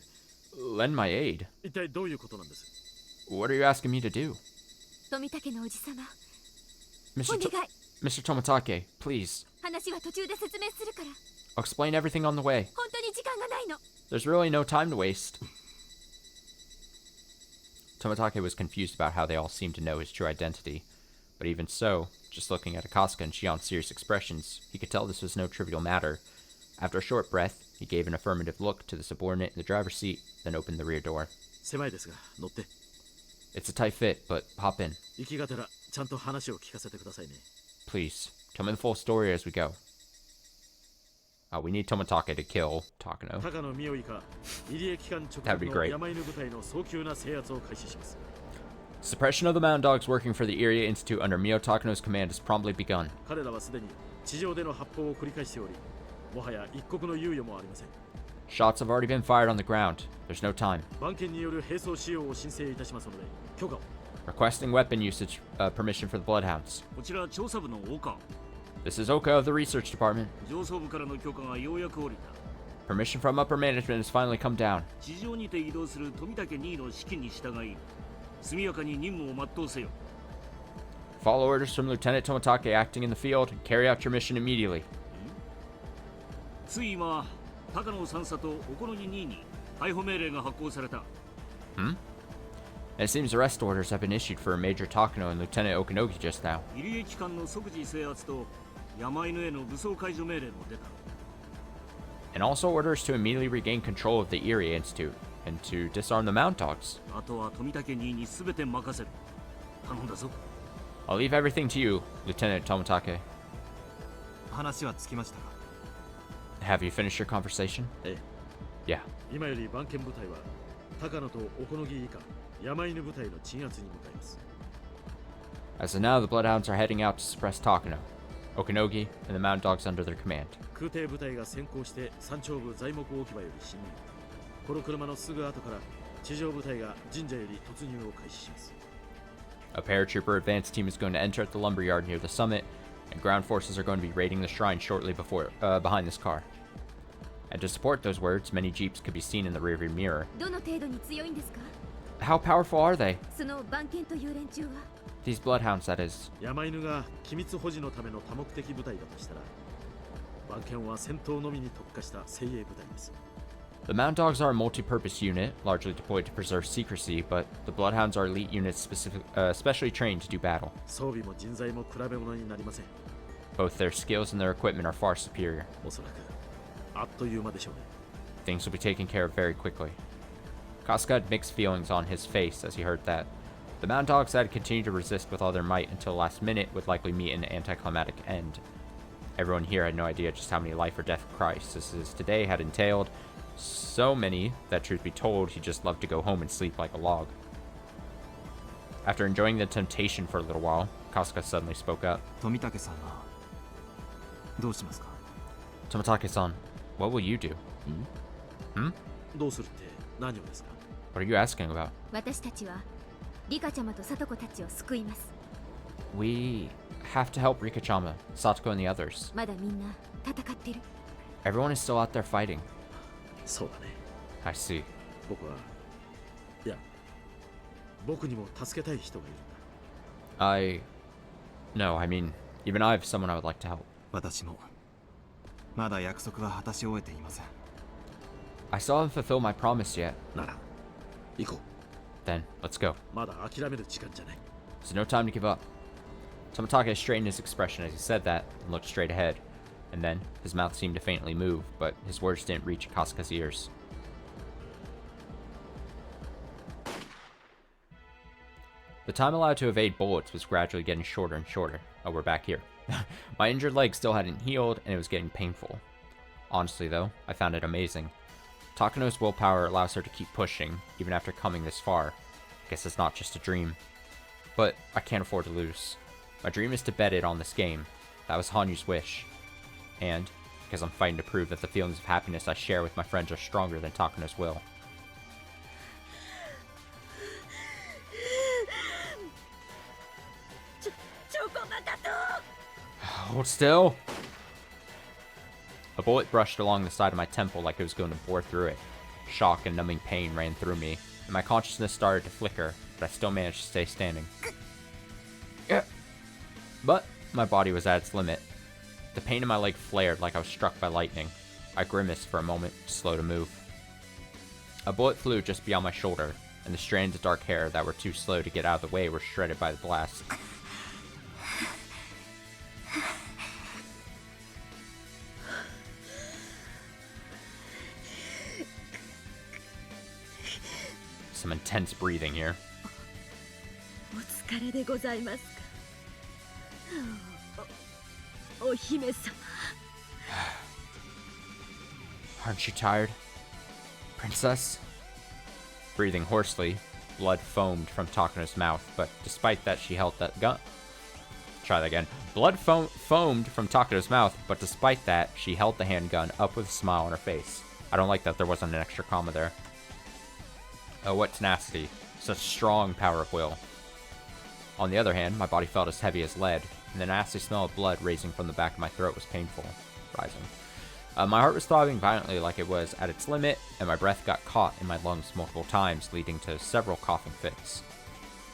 Lend my aid? 一体どういうことなんです？ What are you asking me to do? 富武のおじさま、 Mr. お願い。 Mr. Tomitake, please. 話は途中で説明するから。 I'll explain everything on the way. 本当に時間がないの。 There's really no time to waste. Tomitake was confused about how they all seemed to know his true identity. But even so, just looking at Akasuka and Shion's serious expressions, he could tell this was no trivial matter. After a short breath, he gave an affirmative look to the subordinate in the driver's seat, then opened the rear door. 狭いですが、乗って。 It's a tight fit, but hop in. 行きがてらちゃんと話を聞かせてくださいね。 Please, tell me the full story as we go. Oh, we need Tomitake to kill Takano. 高野美代以下、入江機関直 That'd be 属 great. の山犬部隊の早急な制圧を開始します。 Suppression of the Mountain Dogs working for the Irie Institute under Mio Takano's command has promptly begun. 彼らはすでに地上での発砲を繰り返しており、もはや一刻の猶予もありません。 Shots have already been fired on the ground. There's no time. 番犬による並走使用を申請いたしますので、許可を。 Requesting weapon usage permission for the Bloodhounds. こちら調査部の岡。 This is Oka of the Research Department. 上層部からの許可がようやく下りた。 Permission from upper management has finally come down. 地上にて移動する富武2位の指揮に従い、速やかに任務を全うせよ。 Follow orders from Lieutenant Tomitake acting in the field and carry out your mission immediately. つい今、高野3佐とお好み2位に逮捕命令が発行された。Hmm? It seems arrest orders have been issued for Major Takano and Lieutenant Okanogi just now. 入江機関の即時制圧と山犬への武装解除命令も出た。 And also orders to immediately regain control of the Irie Institute and to disarm the Mount Dogs. あとは富武2位に全て任せる。頼んだぞ。 I'll leave everything to you, Lieutenant Tomitake. 話はつきましたか？ Have you finished your conversation? ええ。 Yeah. 今より番犬部隊は高野とお好み以下山犬部隊の鎮圧に向かいます。 As of now, the Bloodhounds are heading out to suppress Takano, Okanogi, and the Mountain Dogs under their command. 空挺部隊が先行して山頂部材木置き場より侵入。この車のすぐ後から地上部隊が神社より突入を開始します。 A paratrooper advance team is going to enter at the lumberyard near the summit, and ground forces are going to be raiding the shrine shortly behind this car. And to support those words, many jeeps could be seen in the rearview mirror. どの程度に強いんですか？ How powerful are they? その番犬という連中は。 These bloodhounds, that is. 山犬が機密保持のための多目的部隊だとしたら、番犬は戦闘のみに特化した精鋭部隊です。 The Mountain Dogs are a multi-purpose unit, largely deployed to preserve secrecy, but the Bloodhounds are elite units specially trained to do battle. 装備も人材も比べ物になりません。 Both their skills and their equipment are far superior. おそらくあっという間でしょうね。 Things will be taken care of very quickly. Kasuga had mixed feelings on his face as he heard that. The Mountain Dogs had continued to resist with all their might until the last minute would likely meet an anticlimactic end. Everyone here had no idea just how many life or death crises today had entailed. So many that, truth be told, he just loved to go home and sleep like a log. After enjoying the temptation for a little while, Kasuga suddenly spoke up. 富武さんはどうしますか？ Tomitake-san, what will you do? Hmm? どうするって何をですか？ What are you asking about? 私たちはリカちゃまとサトコたちを救います。 We have to help Rika-chama, Satoko and the others. まだみんな戦ってる。 Everyone is still out there fighting. そうだね。 I see. 僕いや、僕にも助けたい人がいるんだ。No, I mean, even I have someone I would like to help. 私もまだ約束は果たし終えていません。 I still haven't fulfilled my promise yet. なら、行こ Then, let's go. う。まだ諦める時間じゃない。 There's no time to give up. Tomitake straightened his expression as he said that and looked straight ahead. And then, his mouth seemed to faintly move, but his words didn't reach Kasuga's ears. The time allowed to evade bullets was gradually getting shorter and shorter. Oh, we're back here. My injured leg still hadn't healed, and it was getting painful. Honestly, though, I found it amazing. Takano's willpower allows her to keep pushing, even after coming this far. I guess it's not just a dream. But I can't afford to lose. My dream is to bet it on this game. That was Hanyu's wish. And, because I'm fighting to prove that the feelings of happiness I share with my friends are stronger than Takano's will. Hold still. A bullet brushed along the side of my temple like it was going to bore through it. Shock and numbing pain ran through me, and my consciousness started to flicker, but I still managed to stay standing. But my body was at its limit. The pain in my leg flared like I was struck by lightning. I grimaced for a moment, slow to move. A bullet flew just beyond my shoulder, and the strands of dark hair that were too slow to get out of the way were shredded by the blast. Some intense breathing here. お疲れでございますか。お姫様。Aren't you tired, princess? Breathing hoarsely, blood foamed from Takano's mouth, but despite that she held that gun. Try that again. Blood foamed from Takano's mouth, but despite that she held the handgun up with a smile on her face. I don't like that there wasn't an extra comma there. Oh, what tenacity. Such strong power of will. On the other hand, my body felt as heavy as lead, and the nasty smell of blood raising from the back of my throat was painful. Rising. My heart was throbbing violently like it was at its limit, and my breath got caught in my lungs multiple times, leading to several coughing fits.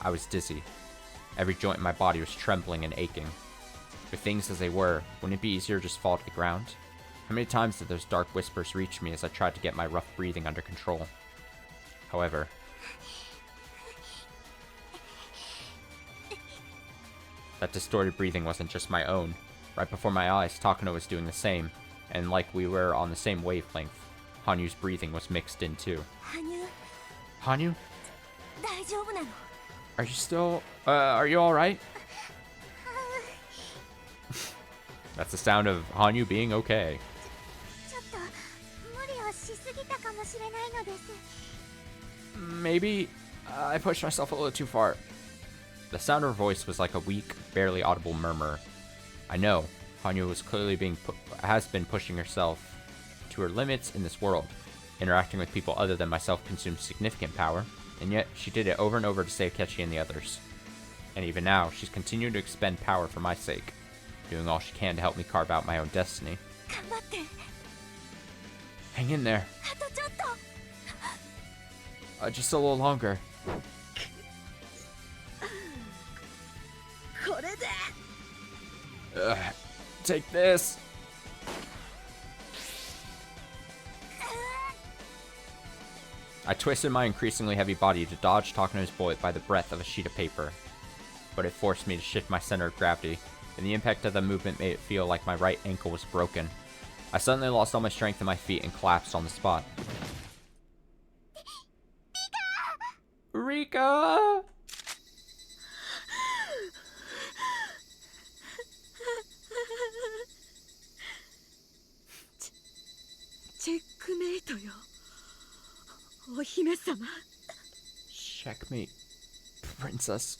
I was dizzy. Every joint in my body was trembling and aching. With things as they were, wouldn't it be easier to just fall to the ground? How many times did those dark whispers reach me as I tried to get my rough breathing under control? However, that distorted breathing wasn't just my own. Right before my eyes, Takano was doing the same, and like we were on the same wavelength, Hanyu's breathing was mixed in too. Hanyu? Are you still, are you alright? That's the sound of Hanyu being okay. Maybe I pushed myself a little too far. The sound of her voice was like a weak, barely audible murmur. I know, Hanyu was clearly has been pushing herself to her limits in this world. Interacting with people other than myself consumed significant power, and yet she did it over and over to save Kechi and the others. And even now, she's continuing to expend power for my sake, doing all she can to help me carve out my own destiny. Hang in there. Just a little longer. Take this. I twisted my increasingly heavy body to dodge Takano's bullet by the breadth of a sheet of paper, but it forced me to shift my center of gravity, and the impact of the movement made it feel like my right ankle was broken. I suddenly lost all my strength in my feet and collapsed on the spot. Rika! Checkmate よ。お姫様。Checkmate, princess.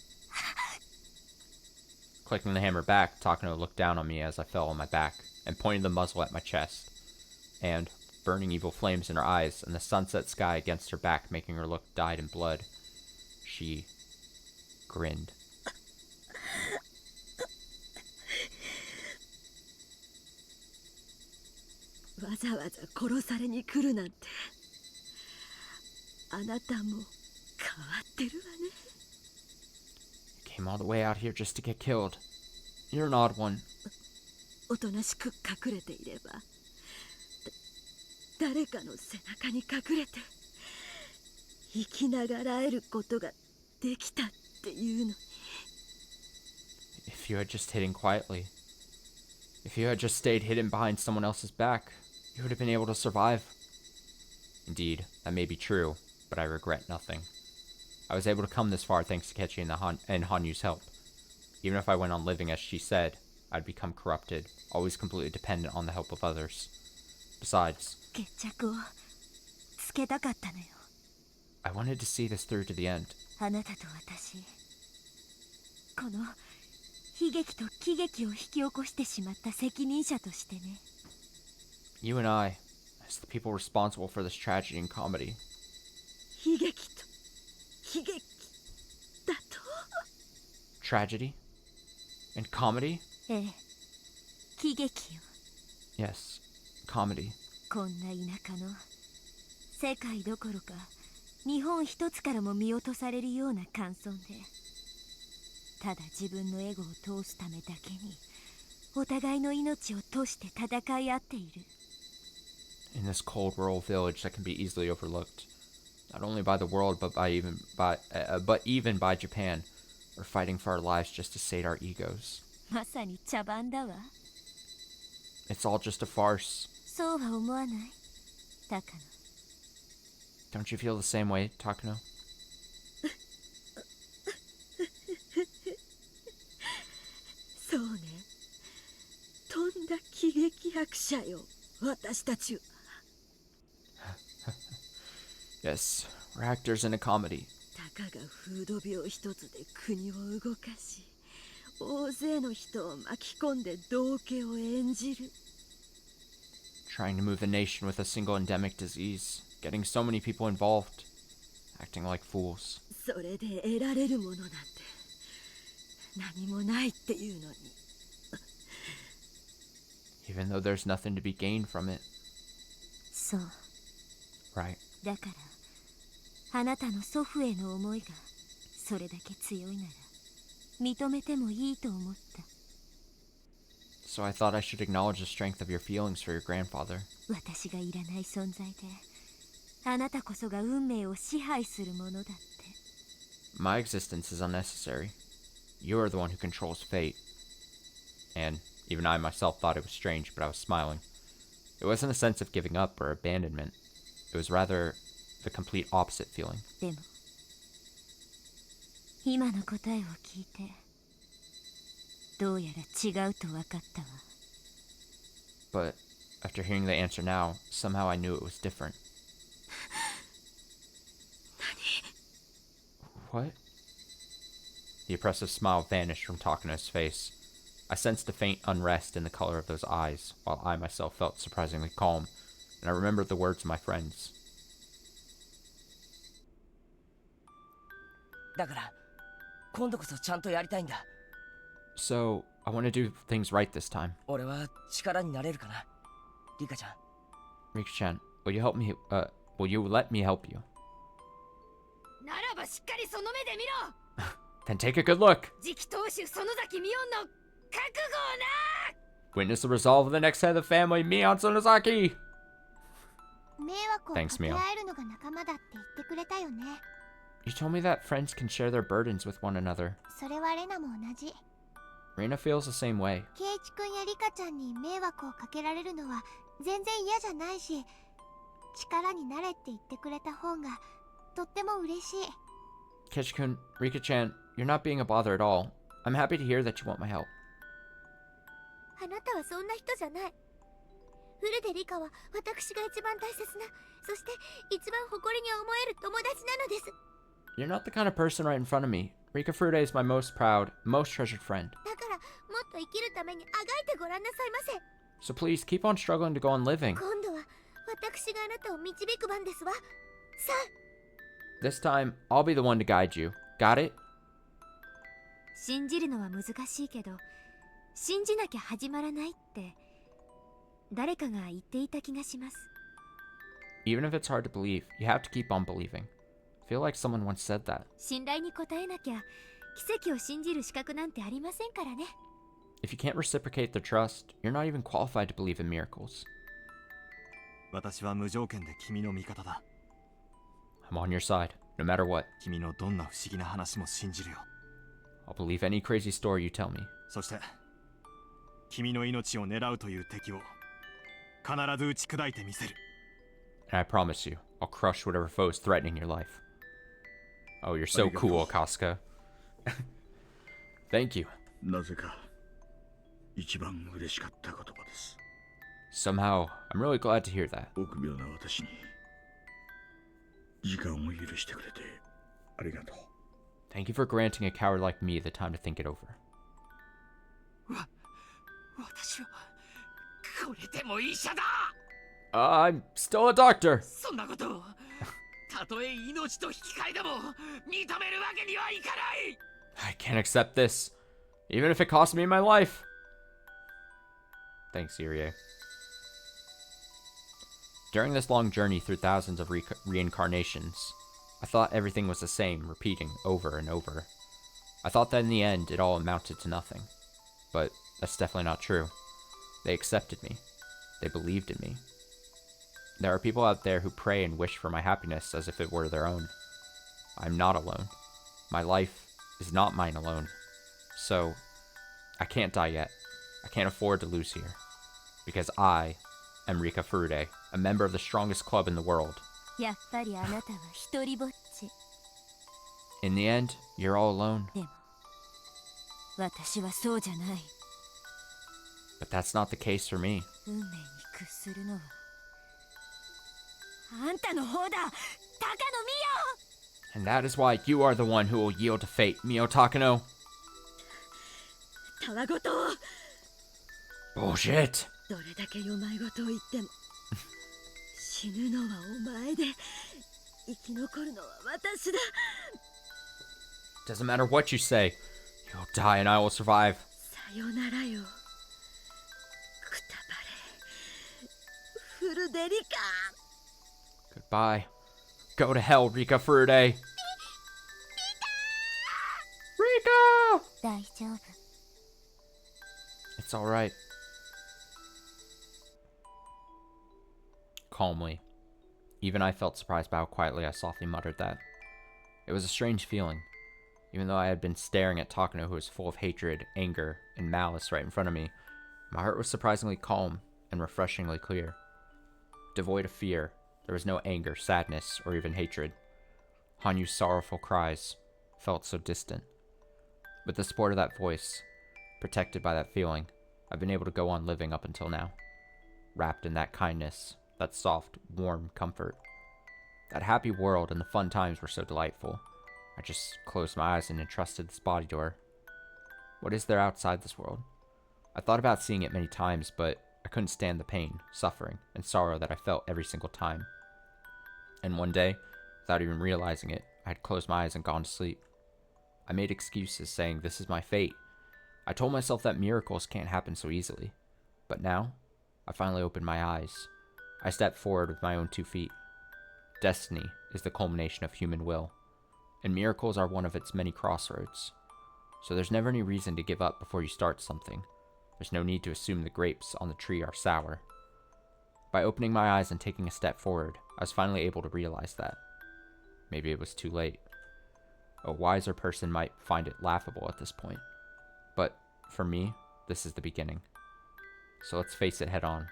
Clicking the hammer back, Takano looked down on me as I fell on my back and pointed the muzzle at my chest. And, burning evil flames in her eyes and the sunset sky against her back making her look dyed in blood, she grinned. わざわざ殺されに来るなんてあなたも変わってるわね Came all the way out here just to get killed. You're an odd one. おとなしく隠れていれば誰かの背中に隠れて生きながらえることができたっていうのに If you had just hidden quietly. If you had just stayed hidden behind someone else's back, you would have been able to survive. Indeed, that may be true, but I regret nothing. I was able to come this far thanks to Kechi and Hanyu's help. Even if I went on living as she said, I'd become corrupted, always completely dependent on the help of others. Besides, 決着をつけたかったのよ I wanted to see this through to the end. あなたと私この悲劇と喜劇を引き起こしてしまった責任者としてね You and I, as the people responsible for this tragedy and comedy. 悲劇と喜劇だと Tragedy? And comedy? ええ喜劇よ Yes, comedy. こんな田舎の世界どころか日本一つからも見落とされるような寒村で、ただ自分のエゴを通すためだけにお互いの命を賭して戦い合っている。 In this cold rural village that can be easily overlooked, not only by the world but even by Japan, we're fighting for our lives just to sate our egos. まさに茶番だわ。 It's all just a farce. そうは思わない高野。 Don't you feel the same way, Takano? そうね。とんだ喜劇役者よ、私たちは。Yes, we're actors in a comedy. たかが風土病一つで国を動かし、大勢の人を巻き込んで道化を演じる。 Trying to move a nation with a single endemic disease, getting so many people involved, acting like fools. それで得られるものなんて何もないっていうのに。 Even though there's nothing to be gained from it. そう。 Right. だからあなたの祖父への思いがそれだけ強いなら認めてもいいと思った。 So I thought I should acknowledge the strength of your feelings for your grandfather. 私がいらない存在であなたこそが運命を支配するものだって。 My existence is unnecessary. You are the one who controls fate. And even I myself thought it was strange, but I was smiling. It wasn't a sense of giving up or abandonment. It was rather the complete opposite feeling. でも今の答えを聞いてどうやら違うと分かったわ。 But after hearing the answer now, somehow I knew it was different. What? The oppressive smile vanished from Takano's face. I sensed a faint unrest in the color of those eyes, while I myself felt surprisingly calm, and I remembered the words of my friends. だから今度こそちゃんとやりたいんだ。 So, I want to do things right this time. 俺は力になれるかな、リカちゃん。 Rika-chan, will you help me, will you let me help you? ならばしっかりその目で見ろ。 Then take a good look! 次期当主園崎美音の覚悟をな。 Witness the resolve of the next head of the family, Mion Sonozaki! 迷惑をか Thanks, け Mio. 合えるのが仲間だって言ってくれたよね。 You told me that friends can share their burdens with one another. それはレナも同じ。 Reina feels the same way. ケイチ君やリカちゃんに迷惑をかけられるのは全然嫌じゃないし、力になれって言ってくれた方がとっても嬉しい。 Keiichi-kun, Rika-chan, you're not being a bother at all. I'm happy to hear that you want my help. あなたはそんな人じゃない。フルデリカは私が一番大切な、そして一番誇りに思える友達なのです。 You're not the kind of person right in front of me. Rika Furude is my most proud, most treasured friend. だからもっと生きるためにあがいてごらんなさいませ。 So please, keep on struggling to go on living. 今度は私があなたを導く番ですわ。さあ。 This time, I'll be the one to guide you. Got it? 信じるのは難しいけど信じなきゃ始まらないって誰かが言っていた気がします。 Even if it's hard to believe, you have to keep on believing. I feel like someone once said that. 信頼に応えなきゃ奇跡を信じる資格なんてありませんからね。 If you can't reciprocate their trust, you're not even qualified to believe in miracles. 私は無条件で君の味方だ。 I'm on your side, no matter what. 君のどんな不思議な話も信じるよ。 I'll believe any crazy story you tell me. そして君の命を狙うという敵を必ず打ち砕いてみせる。 And I promise you, I'll crush whatever foe's threatening your life. Oh, you're so cool, Casca. Thank you. なぜか一番嬉しかった言葉です。 Somehow, I'm really glad to hear that. 臆病な私に時間を許してくれてありがとう。 Thank you for granting a coward like me the time to think it over. 私はこれでも医者だ。 I'm still a doctor. そんなことをたとえ命と引き換えでも認めるわけにはいかない。 I can't accept this, even if it costs me my life. Thanks, Irie. During this long journey through thousands of reincarnations, I thought everything was the same, repeating over and over. I thought that in the end, it all amounted to nothing. But that's definitely not true. They accepted me. They believed in me. There are people out there who pray and wish for my happiness as if it were their own. I'm not alone. My life is not mine alone. So, I can't die yet. I can't afford to lose here. Because I am Rika Furude, a member of the strongest club in the world. やっぱりあなたは一人ぼっち。 In the end, you're all alone. でも、私はそうじゃない。 But that's not the case for me. 運命に屈するのはあんたの方だ、高野美 And that is why you are the one who will yield to fate, Mio Takano. たわごとを Bullshit. どれだけよまいごとを言っても死ぬのはお前で生き残るのは私だ。 Doesn't matter what you say. You'll die and I will survive. さよならよ、くたばれフルデリカ。 Goodbye. Go to hell, Rika Furude. Rika! 大丈夫。 It's alright. Calmly. Even I felt surprised by how quietly I softly muttered that. It was a strange feeling. Even though I had been staring at Takano, who was full of hatred, anger, and malice right in front of me, my heart was surprisingly calm and refreshingly clear. Devoid of fear, there was no anger, sadness, or even hatred. Hanyu's sorrowful cries felt so distant. With the support of that voice, protected by that feeling, I've been able to go on living up until now. Wrapped in that kindness, that soft, warm comfort. That happy world and the fun times were so delightful. I just closed my eyes and entrusted this body door. What is there outside this world? I thought about seeing it many times, but I couldn't stand the pain, suffering, and sorrow that I felt every single time. And one day, without even realizing it, I had closed my eyes and gone to sleep. I made excuses saying this is my fate. I told myself that miracles can't happen so easily. But now, I finally opened my eyes. I stepped forward with my own 2 feet. Destiny is the culmination of human will, and miracles are one of its many crossroads. So there's never any reason to give up before you start something. There's no need to assume the grapes on the tree are sour. By opening my eyes and taking a step forward, I was finally able to realize that. Maybe it was too late. A wiser person might find it laughable at this point. But for me, this is the beginning. So let's face it head on,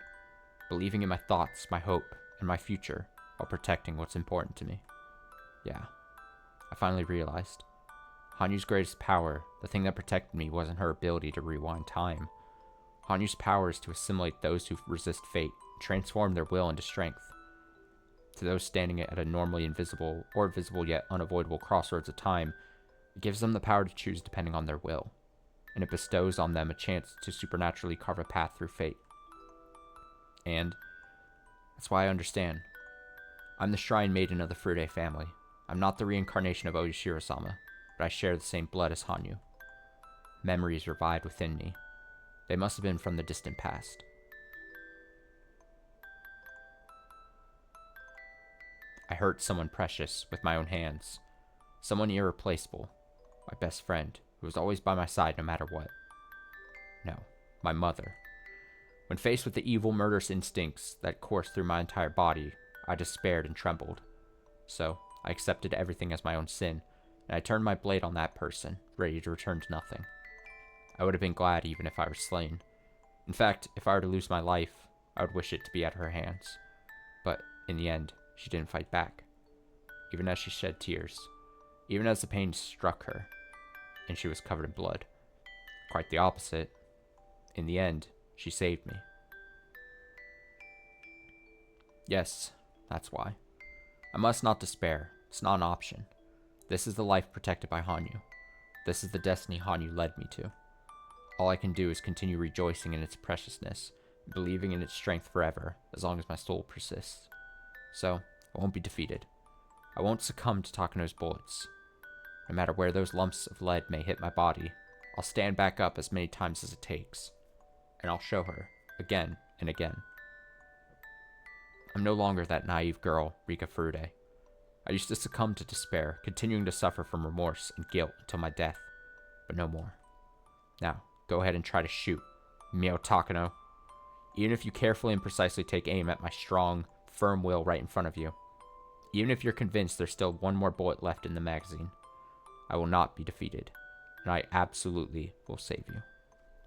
believing in my thoughts, my hope, and my future while protecting what's important to me. Yeah, I finally realized. Hanyu's greatest power, the thing that protected me, wasn't her ability to rewind time. Hanyu's power is to assimilate those who resist fate, transform their will into strength. To those standing at a normally invisible or visible yet unavoidable crossroads of time, it gives them the power to choose depending on their will, and it bestows on them a chance to supernaturally carve a path through fate. And that's why I understand. I'm the shrine maiden of the Furude family. I'm not the reincarnation of Oyashiro-sama, but I share the same blood as Hanyu. Memories revived within me. They must have been from the distant past. I hurt someone precious with my own hands. Someone irreplaceable. My best friend, who was always by my side no matter what. No, my mother. When faced with the evil, murderous instincts that coursed through my entire body, I despaired and trembled. So, I accepted everything as my own sin, and I turned my blade on that person, ready to return to nothing. I would have been glad even if I were slain. In fact, if I were to lose my life, I would wish it to be at her hands. But, in the end, she didn't fight back. Even as she shed tears. Even as the pain struck her, and she was covered in blood. Quite the opposite. In the end, she saved me. Yes, that's why. I must not despair. It's not an option. This is the life protected by Hanyu. This is the destiny Hanyu led me to. All I can do is continue rejoicing in its preciousness, and believing in its strength forever, as long as my soul persists. So, I won't be defeated. I won't succumb to Takano's bullets. No matter where those lumps of lead may hit my body, I'll stand back up as many times as it takes. And I'll show her, again and again. I'm no longer that naive girl, Rika Furude. I used to succumb to despair, continuing to suffer from remorse and guilt until my death, but no more. Now, go ahead and try to shoot, Mio Takano. Even if you carefully and precisely take aim at my strong, firm will right in front of you, even if you're convinced there's still one more bullet left in the magazine, I will not be defeated, and I absolutely will save you.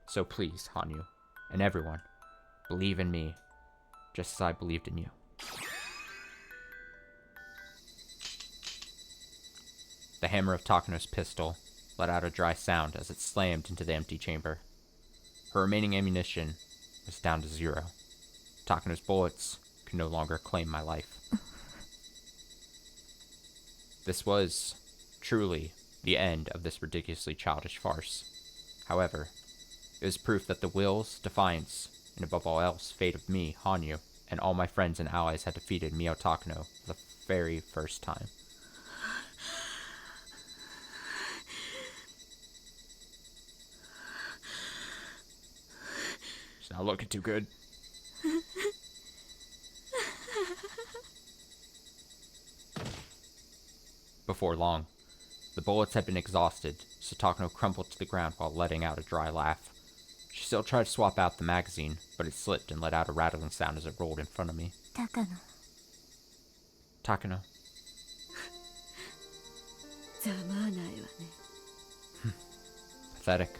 So please, Hanyu, and everyone, believe in me, just as I believed in you. The hammer of Takano's pistol let out a dry sound as it slammed into the empty chamber. Her remaining ammunition was down to 0. Takano's bullets could no longer claim my life. This was, truly, the end of this ridiculously childish farce. However, it was proof that the will's defiance, and above all else, fate of me, Hanyu, and all my friends and allies had defeated Mio Takano for the very first time. It's not looking too good. Before long, the bullets had been exhausted, so Takano crumpled to the ground while letting out a dry laugh. She still tried to swap out the magazine, but it slipped and let out a rattling sound as it rolled in front of me. Takano. Pathetic.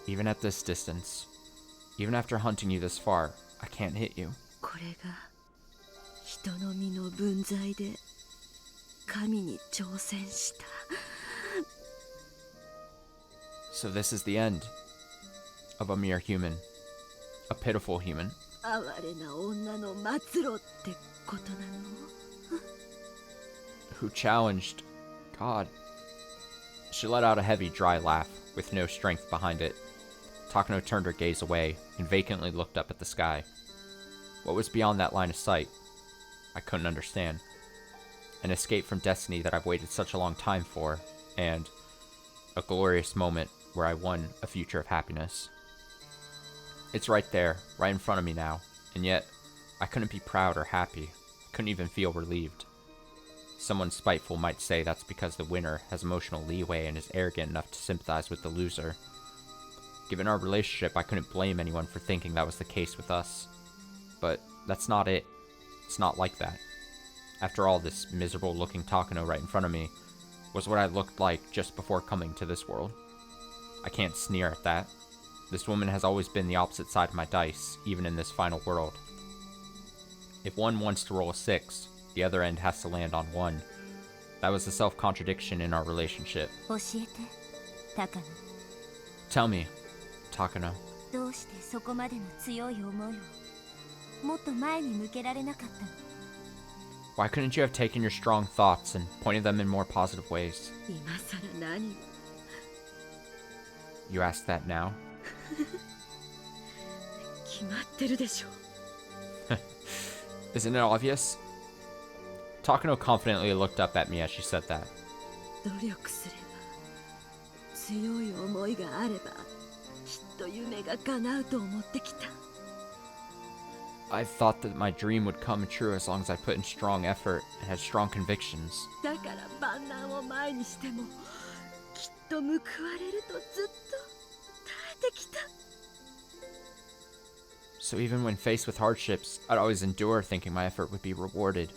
Even at this distance, even after hunting you this far, I can't hit you. So this is the end of a mere human, a pitiful human. Who challenged God. She let out a heavy, dry laugh, with no strength behind it. Takano turned her gaze away, and vacantly looked up at the sky. What was beyond that line of sight? I couldn't understand. An escape from destiny that I've waited such a long time for, and a glorious moment where I won a future of happiness. It's right there, right in front of me now, and yet, I couldn't be proud or happy. I couldn't even feel relieved. Someone spiteful might say that's because the winner has emotional leeway and is arrogant enough to sympathize with the loser. Given our relationship, I couldn't blame anyone for thinking that was the case with us. But that's not it. It's not like that. After all, this miserable-looking Takano right in front of me was what I looked like just before coming to this world. I can't sneer at that. This woman has always been the opposite side of my dice, even in this final world. If one wants to roll a 6, the other end has to land on 1. That was the self-contradiction in our relationship. Tell me, Takano. Why couldn't you have taken your strong thoughts and pointed them in more positive ways? You ask that now? Isn't it obvious? Takano confidently looked up at me as she said that. I thought that my dream would come true as long as I put in strong effort and had strong convictions. So even when faced with hardships, I'd always endure thinking my effort would be rewarded.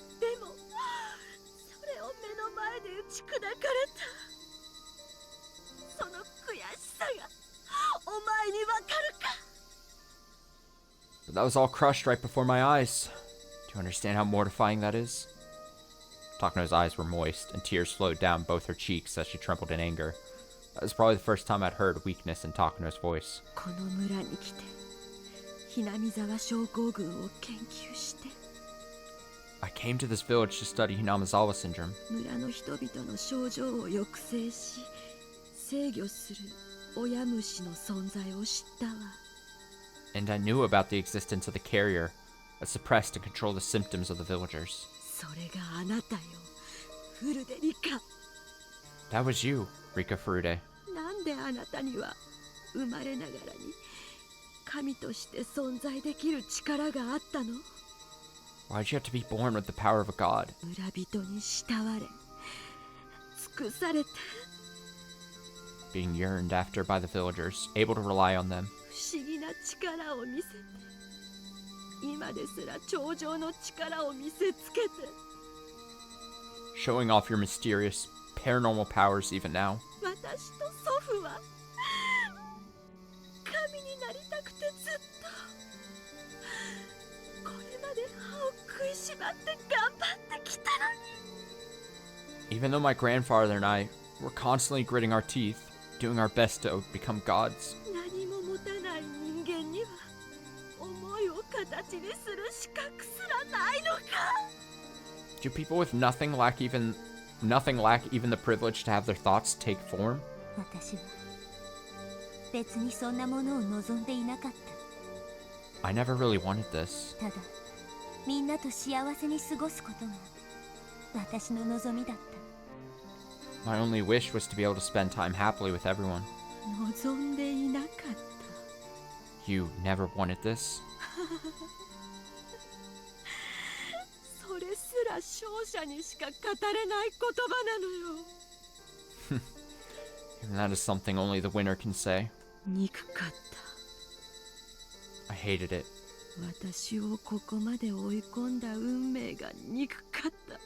But that was all crushed right before my eyes. Do you understand how mortifying that is? Takano's eyes were moist, and tears flowed down both her cheeks as she trembled in anger. That was probably the first time I'd heard weakness in Takano's voice. I came to this village to study Hinamizawa syndrome. And I knew about the existence of the carrier that suppressed and controlled the symptoms of the villagers. That was you, Rika Furude. なんであなたには生まれながらに神として存在できる力があったの？ Why'd you have to be born with the power of a god? 村人に慕われ尽くされて Being yearned after by the villagers, able to rely on them. 不思議な力を見せて今ですら頂上の力を見せつけて Showing off your mysterious paranormal powers even now. 私と祖父は神になりたくてずっとこれまで歯を食いしばって頑張ってきたのに Even though my grandfather and I were constantly gritting our teeth, doing our best to become gods. 何も持たない人間には思いを形にする資格すらないのか Do people with nothing lack even the privilege to have their thoughts take form? 私は別にそんなものを望んでいなかった I never really wanted this. ただみんなと幸せに過ごすことが私の望みだった My only wish was to be able to spend time happily with everyone. 望んでいなかった You never wanted this? それすら勝者にしか語れない言葉なのよ And that is something only the winner can say. 憎かっ I hated it. た私をここまで追い込んだ運命が憎かった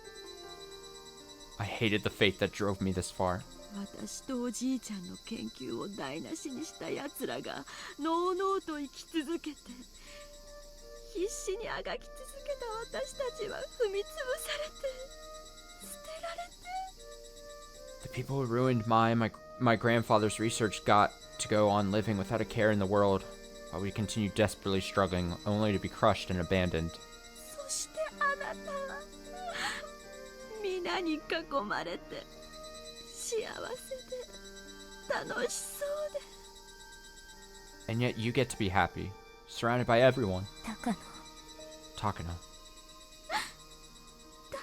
I hated the fate that drove me this far. 私とおじいちゃんの研究を台無しにした奴らがのうのうと生き続けて必死にあがき続けた私たちは踏みつぶされて捨てられて The people who ruined my grandfather's research got to go on living without a care in the world, while we continued desperately struggling, only to be crushed and abandoned. そしてあなたは皆に囲まれて幸せで楽しそうで And yet you get to be happy, surrounded by everyone. 高野 Takano. だ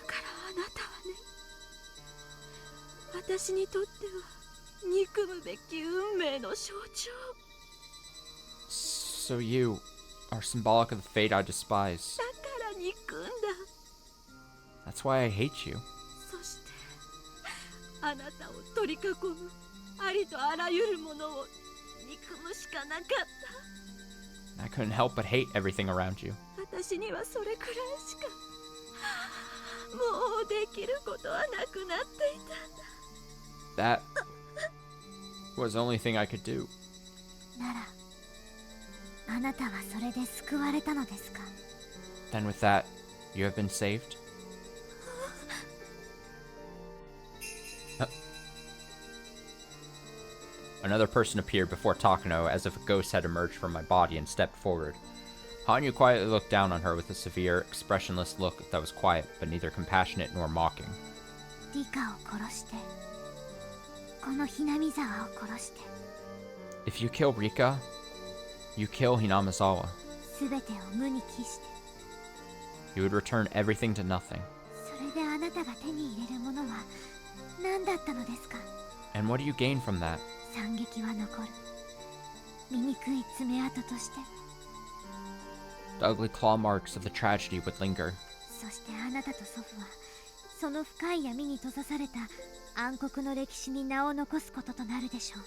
からあなたはね私にとっては憎むべき運命の象徴 So you are symbolic of the fate I despise. だから憎んだ That's why I hate you. そしてあなたを取り囲むありとあらゆるものを憎むしかなかった I couldn't help but hate everything around you. 私にはそれくらいしかもうできることはなくなっていたんだ That was the only thing I could do. ならあなたはそれで救われたのですか Then with that, you have been saved? Another person appeared before Takano as if a ghost had emerged from my body and stepped forward. Hanyu quietly looked down on her with a severe, expressionless look that was quiet, but neither compassionate nor mocking. リカを殺してこのひなみ沢を殺して If you kill Rika, you kill Hinamizawa. すべてを無に帰して You would return everything to nothing. それであなたが手に入れるものは何だったのですか And what do you gain from that? 惨劇は残る醜い爪痕として The ugly claw marks of the tragedy would linger. そしてあなたと祖父はその深い闇に閉ざされた暗黒の歴史に名を残すこととなるでしょう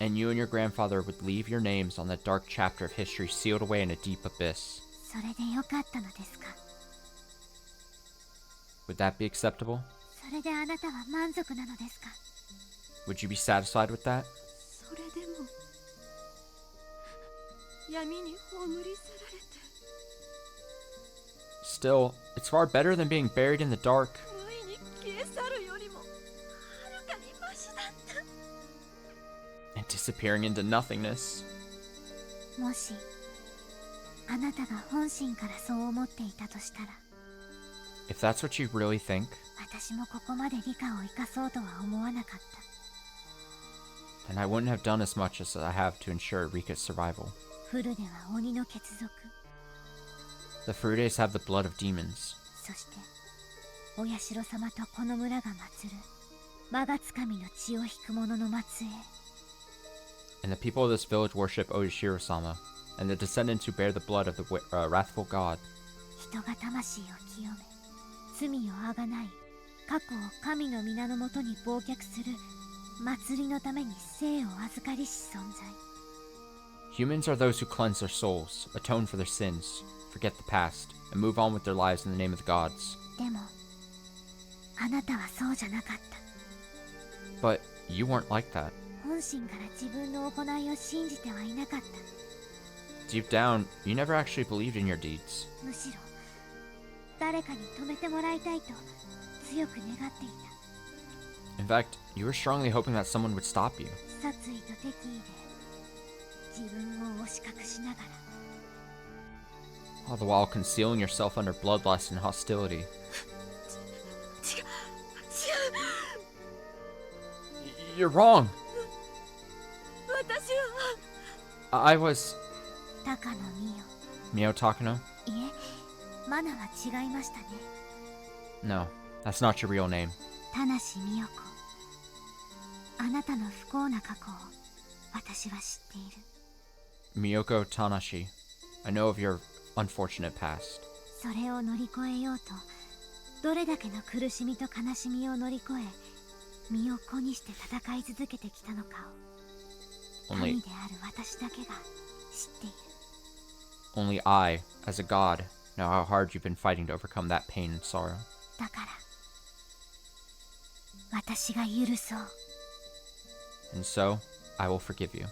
And you and your grandfather would leave your names on that dark chapter of history sealed away in a deep abyss. それでよかったのですか Would that be acceptable? それであなたは満足なのですか Would you be satisfied with that? それでも闇に葬り去られて Still, it's far better than being buried in the dark. 無意に消え去るよりもはるかにマシだった And disappearing into nothingness. もしあなたが本心からそう思っていたとしたら If that's what you really think, 私もここまで理科を生かそうとは思わなかった then I wouldn't have done as much as I have to ensure Rika's survival. フルでは鬼の血族 The Furudes have the blood of demons. そしてお社様とこの村が祀る魔がつかみの血を引く者の末裔。 And the people of this village worship Oshiro-sama, and the descendants who bear the blood of the wrathful god. 人が魂を清め、罪をあがない、過去を神の皆のもとに忘却する祭りのために生を預かりし存在。 Humans are those who cleanse their souls, atone for their sins, forget the past, and move on with their lives in the name of the gods. でも、あなたはそうじゃなかった。 But you weren't like that. 本心から自分の行いを信じてはいなかった。 Deep down, you never actually believed in your deeds. むしろ、誰かに止めてもらいたいと強く願っていた。 In fact, you were strongly hoping that someone would stop you. 殺意と敵意で自分を押し隠しながら。 All the while concealing yourself under bloodlust and hostility. You're wrong! 私は I was... 高野美代。 Mio Takano? いえ、マナは違いましたね。 No, that's not your real name. 田無美代子。あなたの不幸な過去を私は知っている。 Miyoko Tanashi. I know of your unfortunate past. それを乗り越えようと、どれだけの苦しみと悲しみを乗り越え、身を粉にして戦い続けてきたのかを、神である私だけが知っている。 Only I, as a god, know how hard you've been fighting to overcome that pain and sorrow. だから、私が許そう。 And so, I will forgive you.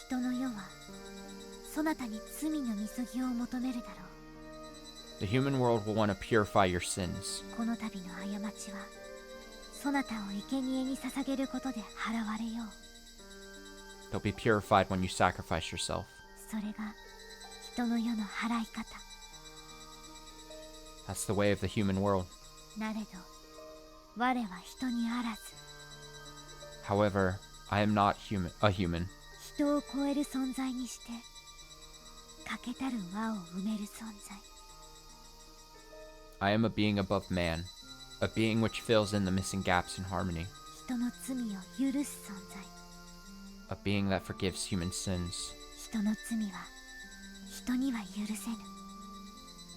人の世は、そなたに罪のみそぎを求めるだろう。 The human world will want to purify your sins. この度の過ちは、そなたを生贄に捧げることで払われよう。 They'll be purified when you sacrifice yourself. それが人の世の払い方。 That's the way of the human world. なれど、我は人にあらず。 However, I am not a human. 人を超える存在にして、欠けたる輪を埋める存在。 I am a being above man, a being which fills in the missing gaps in harmony, 人の罪を許す存在。 a being that forgives human sins. 人の罪は人には許せぬ。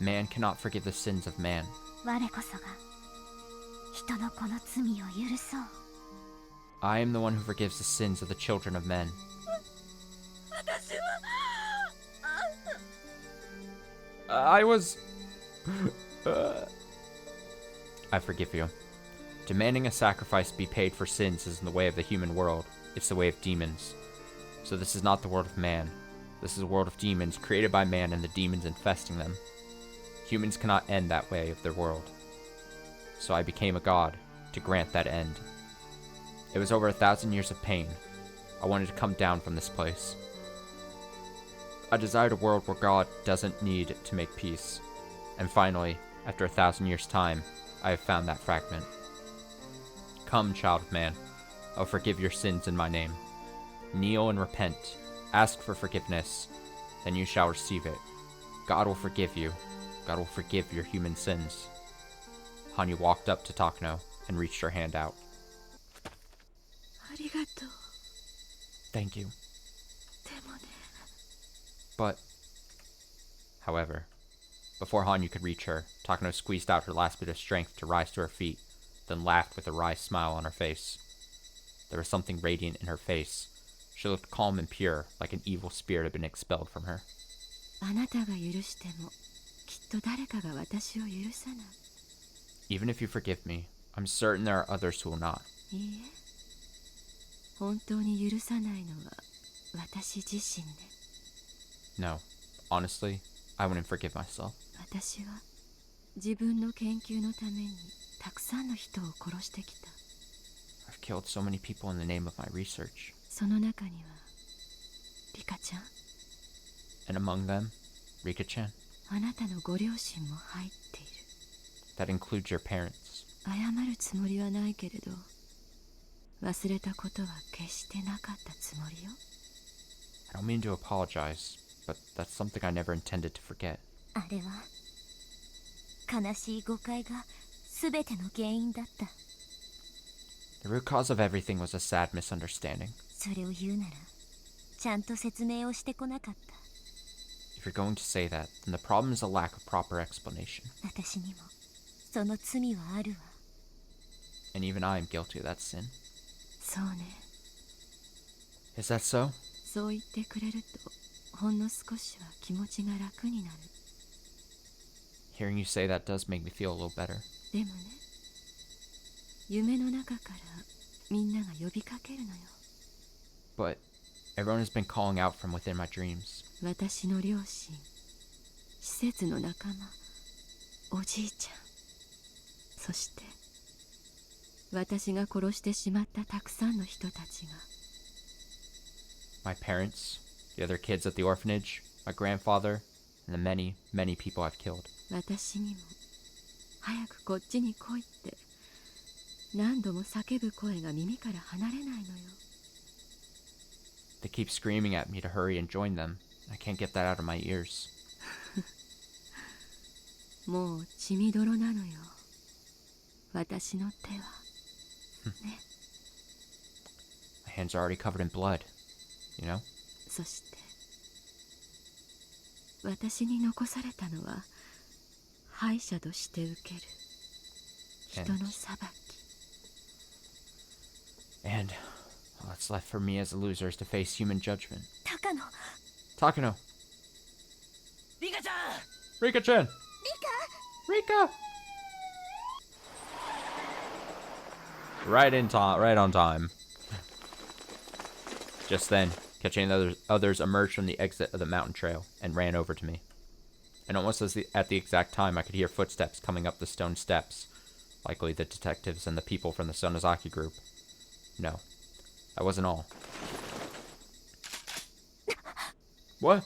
Man cannot forgive the sins of man. 我こそが人のこの罪を許そう。 I am the one who forgives the sins of the children of men. 私は I was... I forgive you. Demanding a sacrifice be paid for sins isn't the way of the human world. It's the way of demons. So this is not the world of man. This is a world of demons created by man and the demons infesting them. Humans cannot end that way of their world. So I became a god to grant that end. It was over 1,000 years of pain. I wanted to come down from this place. I desired a world where God doesn't need to make peace. And finally, after 1,000 years' time, I have found that fragment. Come, child of man. I'll forgive your sins in my name. Kneel and repent. Ask for forgiveness. Then you shall receive it. God will forgive you. God will forgive your human sins. Hanyu walked up to Takano and reached her hand out. ありがとう。 Thank you. でもね。 But, however, before Hanyu could reach her, Takano squeezed out her last bit of strength to rise to her feet, then laughed with a wry smile on her face. There was something radiant in her face. She looked calm and pure, like an evil spirit had been expelled from her. あなたが許しても、きっと誰かが私を許さない。 Even if you forgive me, I'm certain there are others who will not. いいえ。本当に許さないのは私自身ね。 No, honestly, I wouldn't forgive myself. 私は自分の研究のためにたくさんの人を殺してきた。 I've killed so many people in the name of my research. その中にはリカちゃん、 And among them, Rika-chan. あなたのご両親も入っている。 That includes your parents. 謝るつもりはないけれど、忘れたことは決してなかったつもりよ。 I don't mean to apologize, but that's something I never intended to forget. あれは悲しい誤解が全ての原因だった。 The root cause of everything was a sad misunderstanding. それを言うならちゃんと説明をしてこなかった。 If you're going to say that, then the problem is a lack of proper explanation. 私にもその罪はあるわ。 And even I am guilty of that sin. そうね。 Is that so? そう言ってくれるとほんの少しは気持ちが楽になる。 Hearing you say that does make me feel a little better. でもね、夢の中からみんなが呼びかけるのよ。 But everyone has been calling out from within my dreams. 私の両親、施設の仲間、おじいちゃん、そして私が殺してしまったたくさんの人たちが。 My parents, the other kids at the orphanage, my grandfather, and the many, many people I've killed. 私にも早くこっちに来いって何度も叫ぶ声が耳から離れないのよ。 They keep screaming at me to hurry and join them. I can't get that out of my ears. もう血みどろなのよ、私の手は。ね。 My hands are already covered in blood, you know? そして私に残されたのは敗者として受ける人の裁き。 And all that's left for me as a loser is to face human judgment. 高野。 Takano! リカちゃん。 Rika-chan! Rika! Right on time. Just then, catching others emerged from the exit of the mountain trail and ran over to me. And almost at the exact time, I could hear footsteps coming up the stone steps, likely the detectives and the people from the Sonozaki group. No, that wasn't all. What?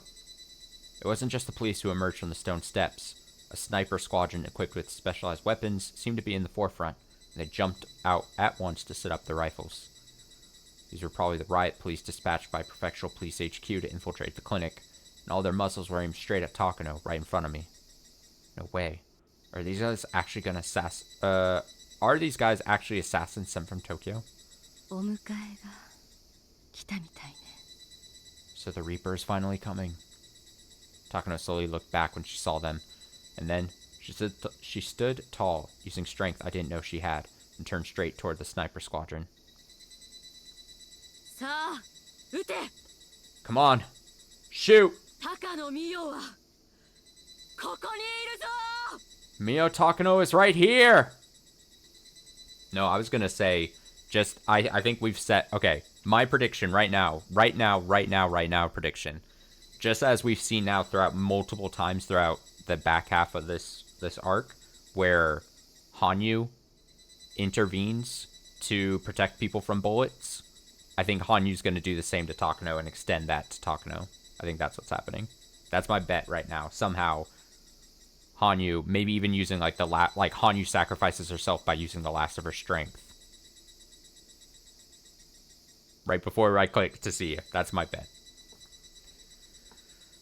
It wasn't just the police who emerged from the stone steps. A sniper squadron equipped with specialized weapons seemed to be in the forefront, and they jumped out at once to set up their rifles. These were probably the riot police dispatched by Prefectural Police HQ to infiltrate the clinic, and all their muzzles were aimed straight at Takano right in front of me. No way. Are these guys actually gonna are these guys actually assassins sent from Tokyo? お迎えが来たみたいね。 So the Reaper is finally coming. Takano slowly looked back when she saw them, and then she stood tall, using strength I didn't know she had, and turned straight toward the sniper squadron. さあ、撃て。 Come on! Shoot! 高野美代はここにいるぞ。 Mio Takano is right here! No, I was gonna say, I think we've set, okay, my prediction right now, prediction. Just as we've seen now throughout multiple times throughout the back half of this arc, where Hanyu intervenes to protect people from bullets, I think Hanyu's gonna do the same to Takano and extend that to Takano. I think that's what's happening. That's my bet right now. Somehow, Hanyu, maybe even using like Hanyu sacrifices herself by using the last of her strength. Right before I click to see if that's my bet.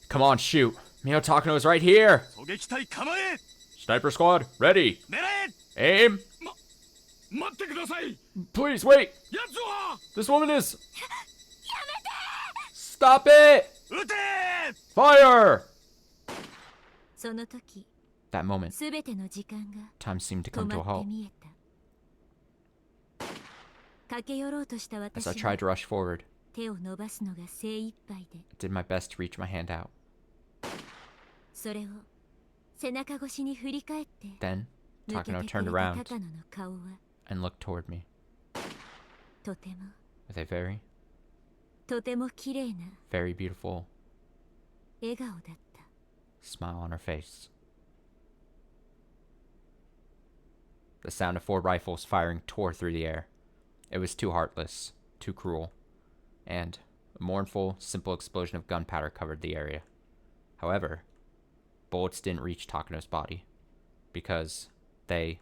Come on, shoot. Mio Takano is right here. Sniper squad, ready. Aim. Please, wait. This woman is... Stop it! Fire! その時、 That moment, すべての時間が time seemed to 止 come to a まって halt. 見えた。駆け寄ろうとした私 As I は tried to rush forward, 手を伸ばすのが精一杯で、 I did my best to reach my hand out. それを背中越しに振り返って Then, 抜け Takano てくれ turned た around 高野の顔は and looked toward me とても with a very, とても綺麗な very beautiful 笑顔だった。 smile on her face. The sound of 4 rifles firing tore through the air. It was too heartless, too cruel, and a mournful, simple explosion of gunpowder covered the area. However, bullets didn't reach Takano's body, because they...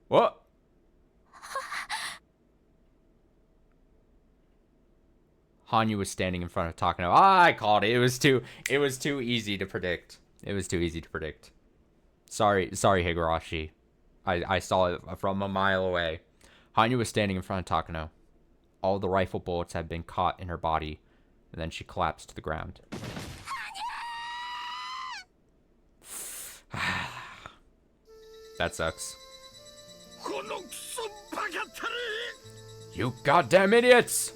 What? Hanyu was standing in front of Takano. Ah, I called it. It was too easy to predict. It was too easy to predict. Sorry, Higurashi. I saw it from a mile away. Hanyu was standing in front of Takano. All the rifle bullets had been caught in her body, and then she collapsed to the ground. That sucks. You goddamn idiots!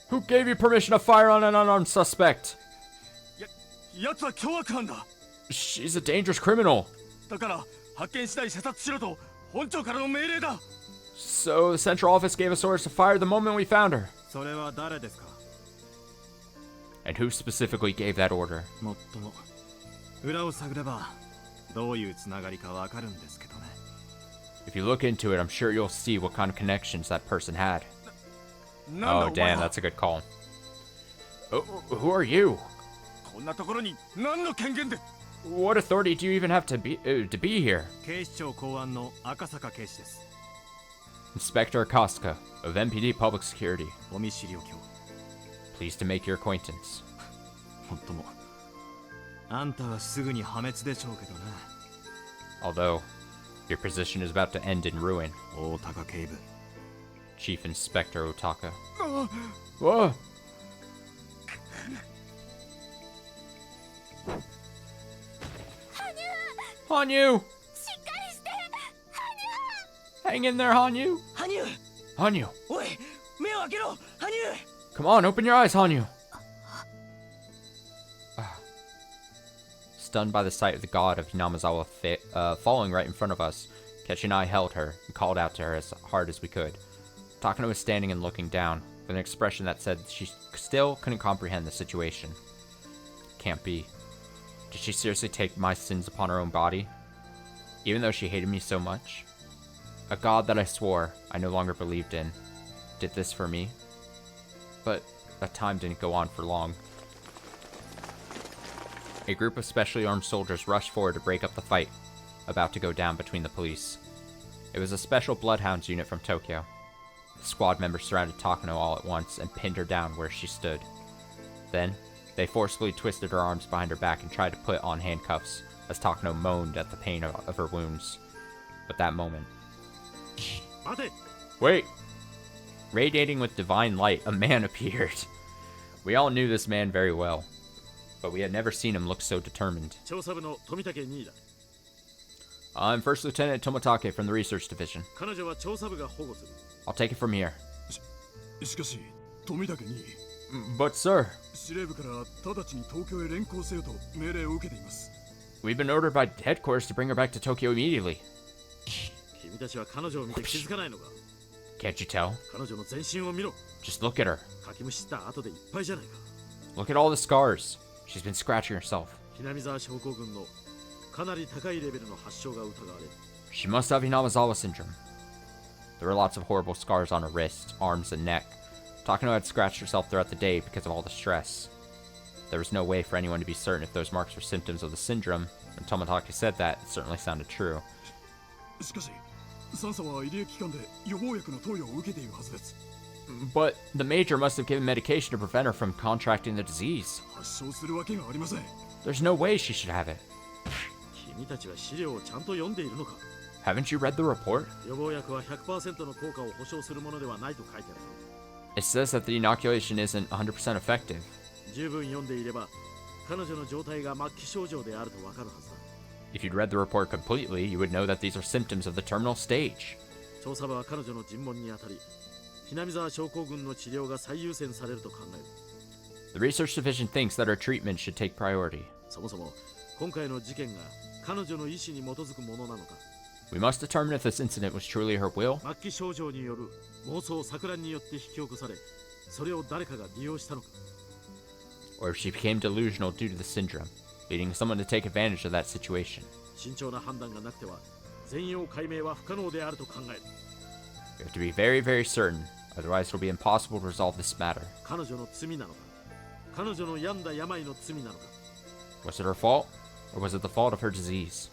Who gave you permission to fire on an unarmed suspect? She's a dangerous criminal. So the central office gave us orders to fire the moment we found her. And who specifically gave that order? If you look into it, I'm sure you'll see what kind of connections that person had. Oh, damn, that's a good call. Oh, who are you? What authority do you even have to be here? Inspector Akasaka of MPD Public Security. Pleased to make your acquaintance. Although, your position is about to end in ruin. Chief Inspector Otaka. Whoa! Hanyu! Hang in there, Hanyu! Hanyu! Come on, open your eyes, Hanyu! Stunned by the sight of the god of Hinamizawa falling right in front of us, Ketchi and I held her and called out to her as hard as we could. Takano was standing and looking down, with an expression that said she still couldn't comprehend the situation. Can't be. Did she seriously take my sins upon her own body? Even though she hated me so much? A god that I swore I no longer believed in did this for me? But that time didn't go on for long. A group of specially armed soldiers rushed forward to break up the fight about to go down between the police. It was a special bloodhounds unit from Tokyo. The squad members surrounded Takano all at once and pinned her down where she stood. Then, they forcefully twisted her arms behind her back and tried to put on handcuffs as Takano moaned at the pain of her wounds. But that moment... Wait! Radiating with divine light, a man appeared. We all knew this man very well, but we had never seen him look so determined. I'm First Lieutenant Tomitake from the Research Division. I'll take it from here. But sir... We've been ordered by headquarters to bring her back to Tokyo immediately. Can't you tell? Just look at her. Look at all the scars. She's been scratching herself. She must have Hinamizawa syndrome. There were lots of horrible scars on her wrists, arms, and neck. Takano had scratched herself throughout the day because of all the stress. There was no way for anyone to be certain if those marks were symptoms of the syndrome. When Tomitake said that, it certainly sounded true. But the Major must have given medication to prevent her from contracting the disease. There's no way she should have it. Haven't you read the report? It says that the inoculation isn't 100% effective. If you'd read the report completely, you would know that these are symptoms of the terminal stage. The Research Division thinks that her treatment should take priority. We must determine if this incident was truly her will, or if she became delusional due to the syndrome, leading someone to take advantage of that situation. We have to be very, very certain, otherwise it'll be impossible to resolve this matter. Was it her fault, or was it the fault of her disease?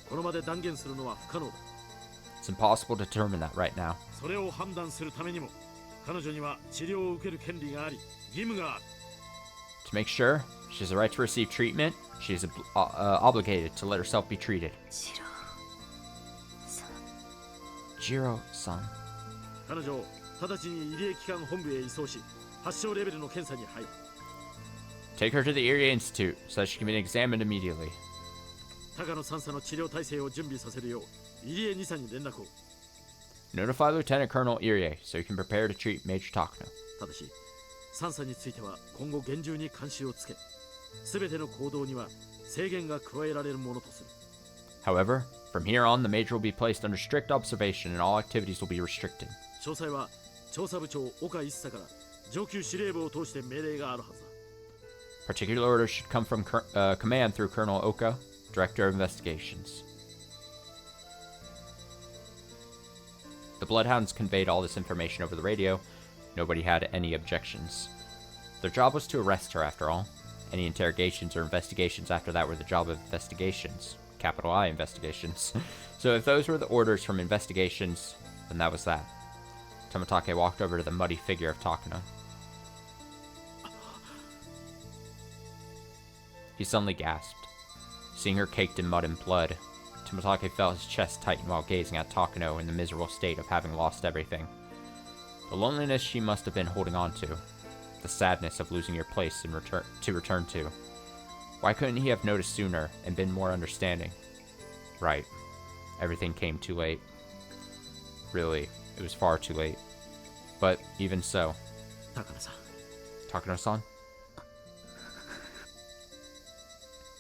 It's impossible to determine that right now. 彼女には治療を受ける権利があり、義務がある。To make sure she has the right to receive treatment, she is obligated to let herself be treated. Jiro-san. 彼女を直ちに医療機関本部へ移送し、発症レベルの検査に入る。Take her to the Erie Institute so that she can be examined immediately. 高野3佐の治療体制を準備させるよう、入江2佐に連絡を。Notify Lieutenant Colonel Irie so he can prepare to treat Major Takano. ただし、3佐については今後厳重に監視をつけ、すべての行動には制限が加えられるものとする。However, from here on, the Major will be placed under strict observation and all activities will be restricted. 詳細は調査部長岡一佐から上級司令部を通して命令があるはずだ。Particular orders should come from command through Colonel Oka, Director of Investigations. The Bloodhounds conveyed all this information over the radio. Nobody had any objections. Their job was to arrest her, after all. Any interrogations or investigations after that were the job of investigations. Capital I investigations. So if those were the orders from investigations, then that was that. Tomitake walked over to the muddy figure of Takano. He suddenly gasped. Seeing her caked in mud and blood, Tomitake felt his chest tighten while gazing at Takano in the miserable state of having lost everything. The loneliness she must have been holding on to. The sadness of losing your place to return to. Why couldn't he have noticed sooner and been more understanding? Right. Everything came too late. Really, it was far too late. But even so. Takano-san?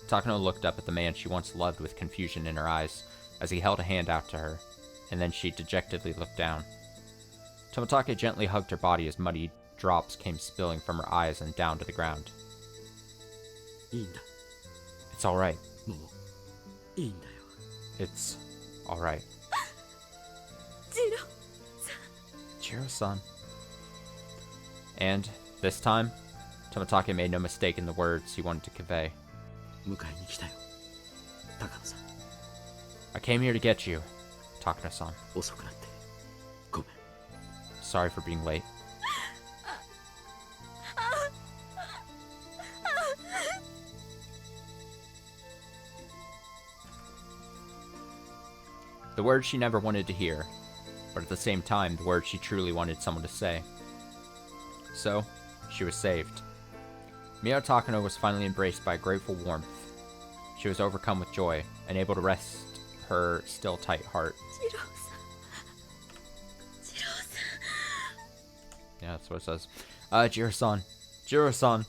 Takano looked up at the man she once loved with confusion in her eyes as he held a hand out to her, and then she dejectedly looked down. Tomitake gently hugged her body as muddy drops came spilling from her eyes and down to the ground. It's alright. It's alright. Jiro-san. And, this time, Tomitake made no mistake in the words he wanted to convey. I came here to get you, Takano-san. Sorry for being late. The words she never wanted to hear, but at the same time, the words she truly wanted someone to say. So, she was saved. Mio Takano was finally embraced by a grateful warmth. She was overcome with joy, and able to rest her still tight heart. Yeah, that's what it says. Jiro-san. Jiro-san.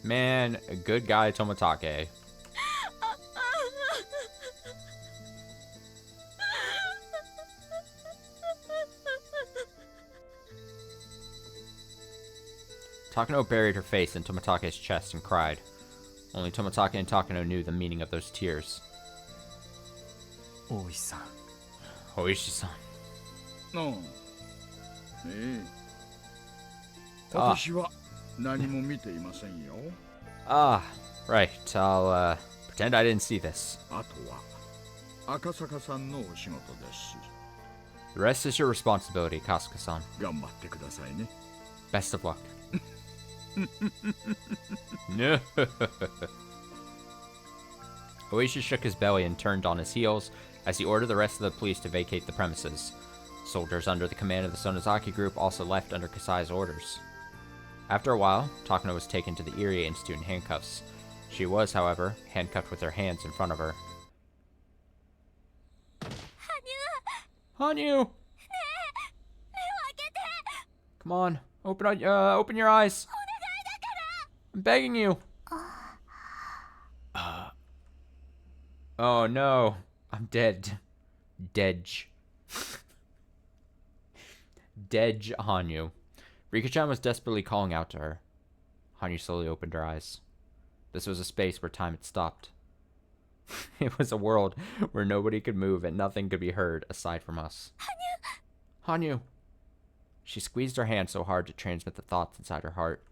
Man, a good guy, Tomitake. Takano buried her face in Tomitake's chest and cried. Only Tomitake and Takano knew the meaning of those tears. Oishi-san. Oishi-san. No. Ah, right. I'll pretend I didn't see this. The rest is your responsibility, Kasuga-san. Best of luck. No. Oishi shook his belly and turned on his heels as he ordered the rest of the police to vacate the premises. Soldiers under the command of the Sonozaki group also left under Kasai's orders. After a while, Takano was taken to the Irie Institute in handcuffs. She was, however, handcuffed with her hands in front of her. Hanyu! Come on, open your eyes. I'm begging you. Oh no, I'm dead. Dej. Dej Hanyu. Rika-chan was desperately calling out to her. Hanyu slowly opened her eyes. This was a space where time had stopped. It was a world where nobody could move and nothing could be heard aside from us. Hanyu! She squeezed her hand so hard to transmit the thoughts inside her heart.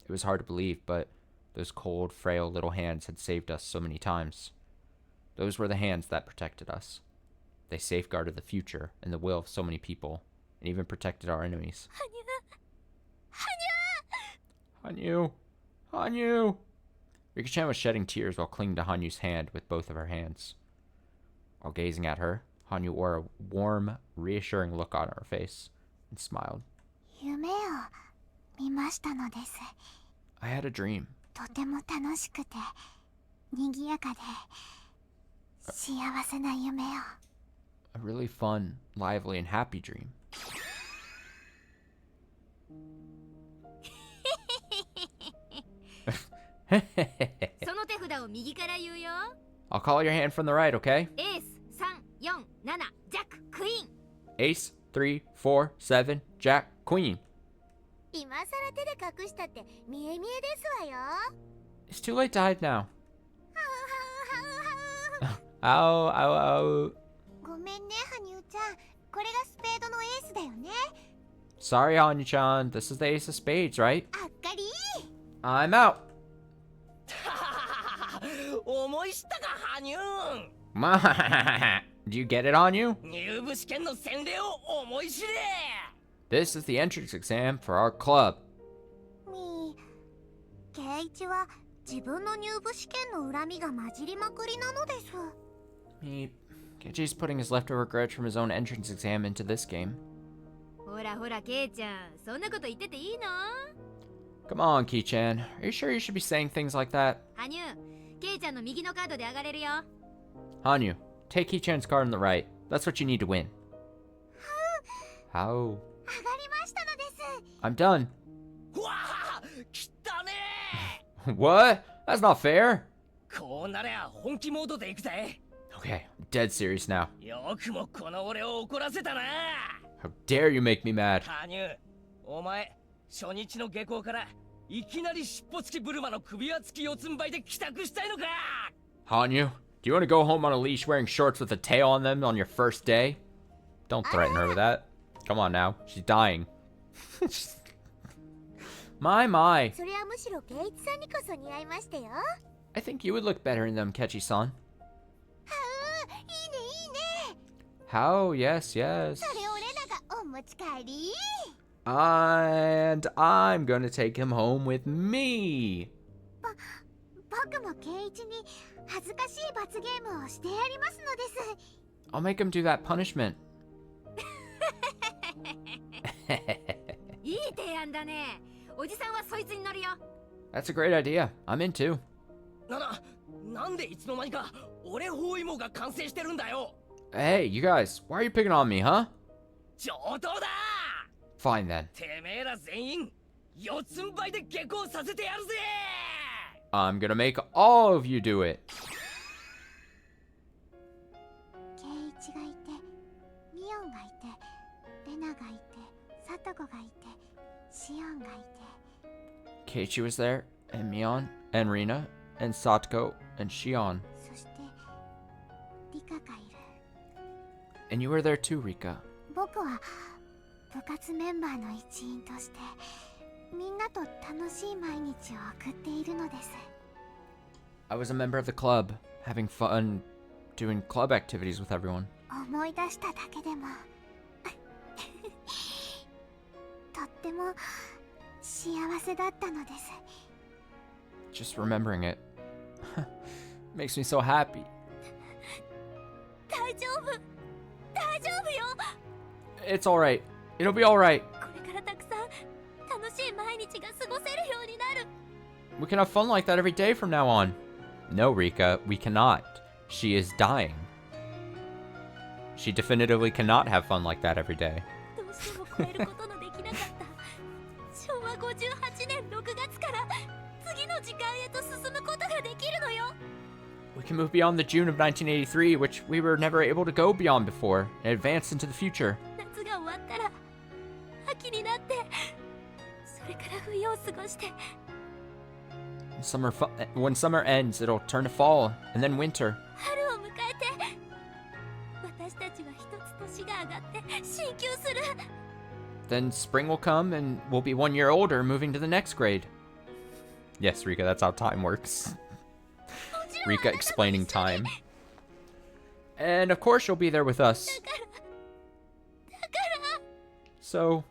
It was hard to believe, but those cold, frail little hands had saved us so many times. Those were the hands that protected us. They safeguarded the future and the will of so many people, and even protected our enemies. Hanyu! Hanyu! Rika-chan was shedding tears while clinging to Hanyu's hand with both of her hands. While gazing at her, Hanyu wore a warm, reassuring look on her face and smiled. 夢を見ましたのです。 I had a dream. とても楽しくて賑やかで幸せな夢を。 A really fun, lively, and happy dream. その手札を右から言うよ。 I'll call your hand from the right, okay? エース3、4、7、ジャック、クイーン。 Ace, 3, 4, 7, Jack, Queen. 今さら手で隠したって見え見えですわよ。 It's too late to hide now. Ow, ow, ow. ごめんね、羽生ちゃん。これがスペードのエースだよね。 Sorry, Hanyu-chan. This is the Ace of Spades, right? あっかり。 I'm out. 思い知ったか、羽生。 Do you get it, Hanyu? 入部試験の洗礼を思い知れ。 This is the entrance exam for our club. 圭一は自分の入部試験の恨みが混じりまくりなのです。 Keiichi's putting his leftover grudge from his own entrance exam into this game. ほらほら、ケイちゃん、そんなこと言ってていいの？ Come on, Kei-chan. Are you sure you should be saying things like that? 羽生、ケイちゃんの右のカードで上がれるよ。 Hanyu, take Kei-chan's card on the right. That's what you need to win. How? 上がりましたのです。 I'm done. わあ、きったね。 What? That's not fair. こうなりゃ本気モードで行くぜ。 Okay, I'm dead serious now. よくもこの俺を怒らせたな。 How dare you make me mad? 羽生、お前初日の下校からいきなり尻尾付きブルマの首輪付き四つん這いで帰宅したいのか。 Hanyu, do you want to go home on a leash wearing shorts with a tail on them on your first day? Don't threaten her with that. Come on now, she's dying. My. それはむしろ圭一さんにこそ似合いましたよ。 I think you would look better in them, Kechi-san. いいねいいね。 How? Yes, yes. それをレナがお持ち帰り。 And I'm gonna take him home with me. 僕も圭一に恥ずかしい罰ゲームをしてやりますのです。 I'll make him do that punishment. いい提案だね。おじさんはそいつに乗るよ。 That's a great idea. I'm in too. なんでいつの間にか俺包囲網が完成してるんだよ。 Hey, you guys, why are you picking on me, huh? 上等だ。 Fine then. てめえら全員四つん這いで下校させてやるぜ。 I'm gonna make all of you do it. 圭一がいて、ミオンがいて、レナがいて、サトコがいて、シオンがいて。 Keiichi was there, and Mion, and Rina, and Satoko, and Shion. そしてリカがいる。 And you were there too, Rika. 僕は部活メンバーの一員としてみんなと楽しい毎日を送っているのです。 I was a member of the club, having fun doing club activities with everyone. 思い出しただけでもとっても幸せだったのです。 Just remembering it makes me so happy. 大丈夫よ。 It's alright. It'll be alright. これからたくさん楽しい毎日が過ごせるようになる。 We can have fun like that every day from now on. No, Rika, we cannot. She is dying. She definitively cannot have fun like that every day. どうしても超えることのできなかった昭和58年6月から次の時間へと進むことができるのよ。 We can move beyond the June of 1983, which we were never able to go beyond before, and advance into the future. 夏が終わったら秋になって、それから冬を過ごして。 When summer ends, it'll turn to fall, and then winter. 春を迎えて、私たちは一つ年が上がって進級する。 Then spring will come, and we'll be 1 year older, moving to the next grade. Yes, Rika, that's how time works. Rika explaining time. And of course you'll be there with us. So,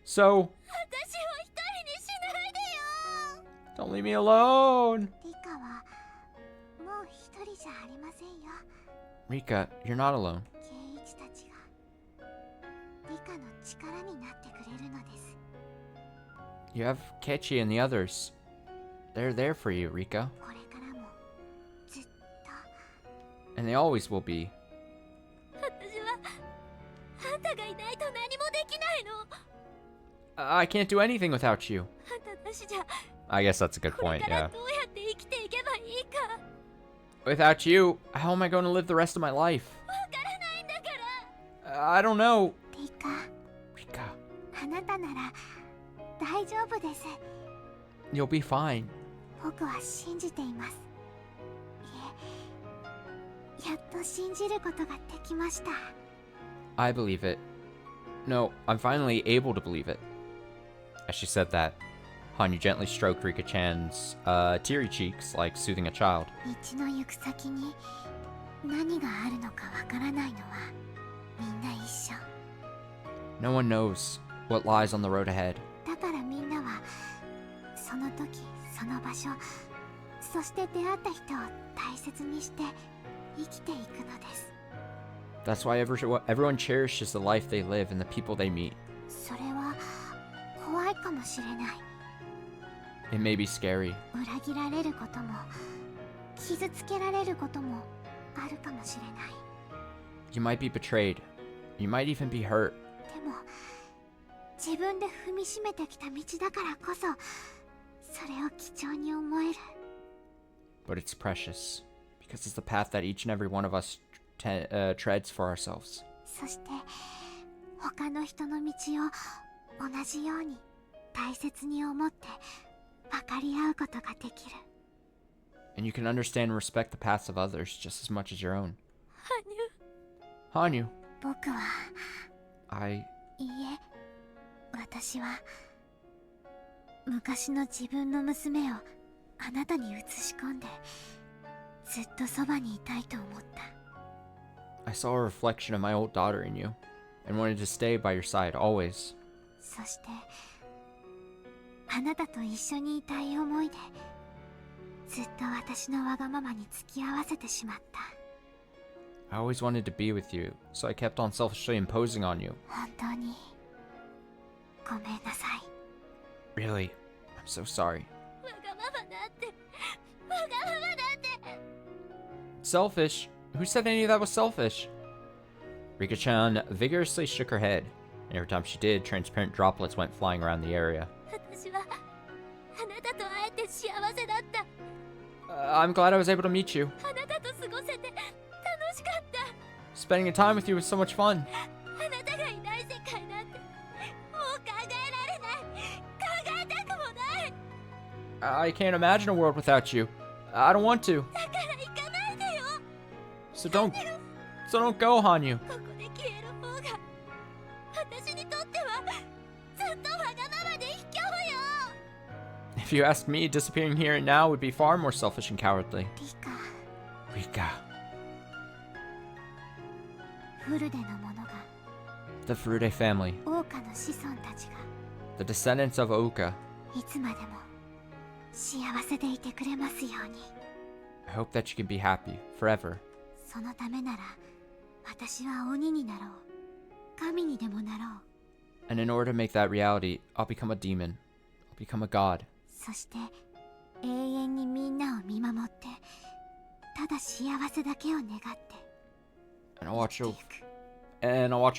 私を一人にしないでよ。 don't leave me alone. リカはもう一人じゃありませんよ。 Rika, you're not alone. ケイイチたちがリカの力になってくれるのです。 You have Kechi and the others. They're there for you, Rika. これからもずっと And they always will be. 私はあんたがいないと何もできないの。 I can't do anything without you. あんたなしじゃ I guess that's a good これ point, から yeah. どうやって生きていけばいいか Without you, how am I going to live the rest of my life? わからないんだから。 I don't know. リカ、 Rika, あなたなら大丈夫です。 you'll be fine. 僕は信じています。いえ、やっと信じることができました。 I believe it. No, I'm finally able to believe it. As she said that, Hanyu gently stroked Rika-chan's teary cheeks like soothing a child. 道の行く先に何があるのかわからないのはみんな一緒。 No one knows what lies on the road ahead. だからみんなはその時その場所、そして出会った人を大切にして生きていくのです。 That's why everyone cherishes the life they live and the people they meet. それは怖いかもしれない。 It may be scary. 裏切られることも傷つけられることもあるかもしれない。 You might be betrayed. You might even be hurt. でも自分で踏みしめてきた道だからこそそれを貴重に思える。 But it's precious because it's the path that each and every one of us treads for ourselves. そして他の人の道を同じように大切に思って分かり合うことができる。 And you can understand and respect the paths of others just as much as your own. 羽生 Hanyu, 僕は I... いいえ、私は昔の自分の娘をあなたに移し込んでずっとそばにいたいと思った。 I saw a reflection of my old daughter in you and wanted to stay by your side always. そしてあなたと一緒にいたい思いでずっと私のわがままに付き合わせてしまった。 I always wanted to be with you, so I kept on selfishly imposing on you. 本当にごめんなさい。 Really, I'm so sorry. わがままだってわがままだって。 Selfish? Who said any of that was selfish? Rika-chan vigorously shook her head, and every time she did, transparent droplets went flying around the area. 私はあなたと会えて幸せだった。 I'm glad I was able to meet you. あなたと過ごせて楽しかった。 Spending a time with you was so much fun. あなたがいない世界なんてもう考えられない。考えたくもない。 I can't imagine a world without you. I don't want to. だから行かないでよ。 So don't go, Hanyu. ここで消える方が私にとってはずっとわがままで卑怯よ。 If you ask me, disappearing here and now would be far more selfish and cowardly. リカ、 Rika, フルデの者が the Furude family, 王家の子孫たちが the descendants of Ouka. いつまでも幸せでいてくれますように。 I hope that you can be happy forever. そのためなら私は鬼になろう、神にでもなろう。 And in order to make that reality, I'll become a demon. I'll become a god. そして永遠にみんなを見守ってただ幸せだけを願って And I'll watch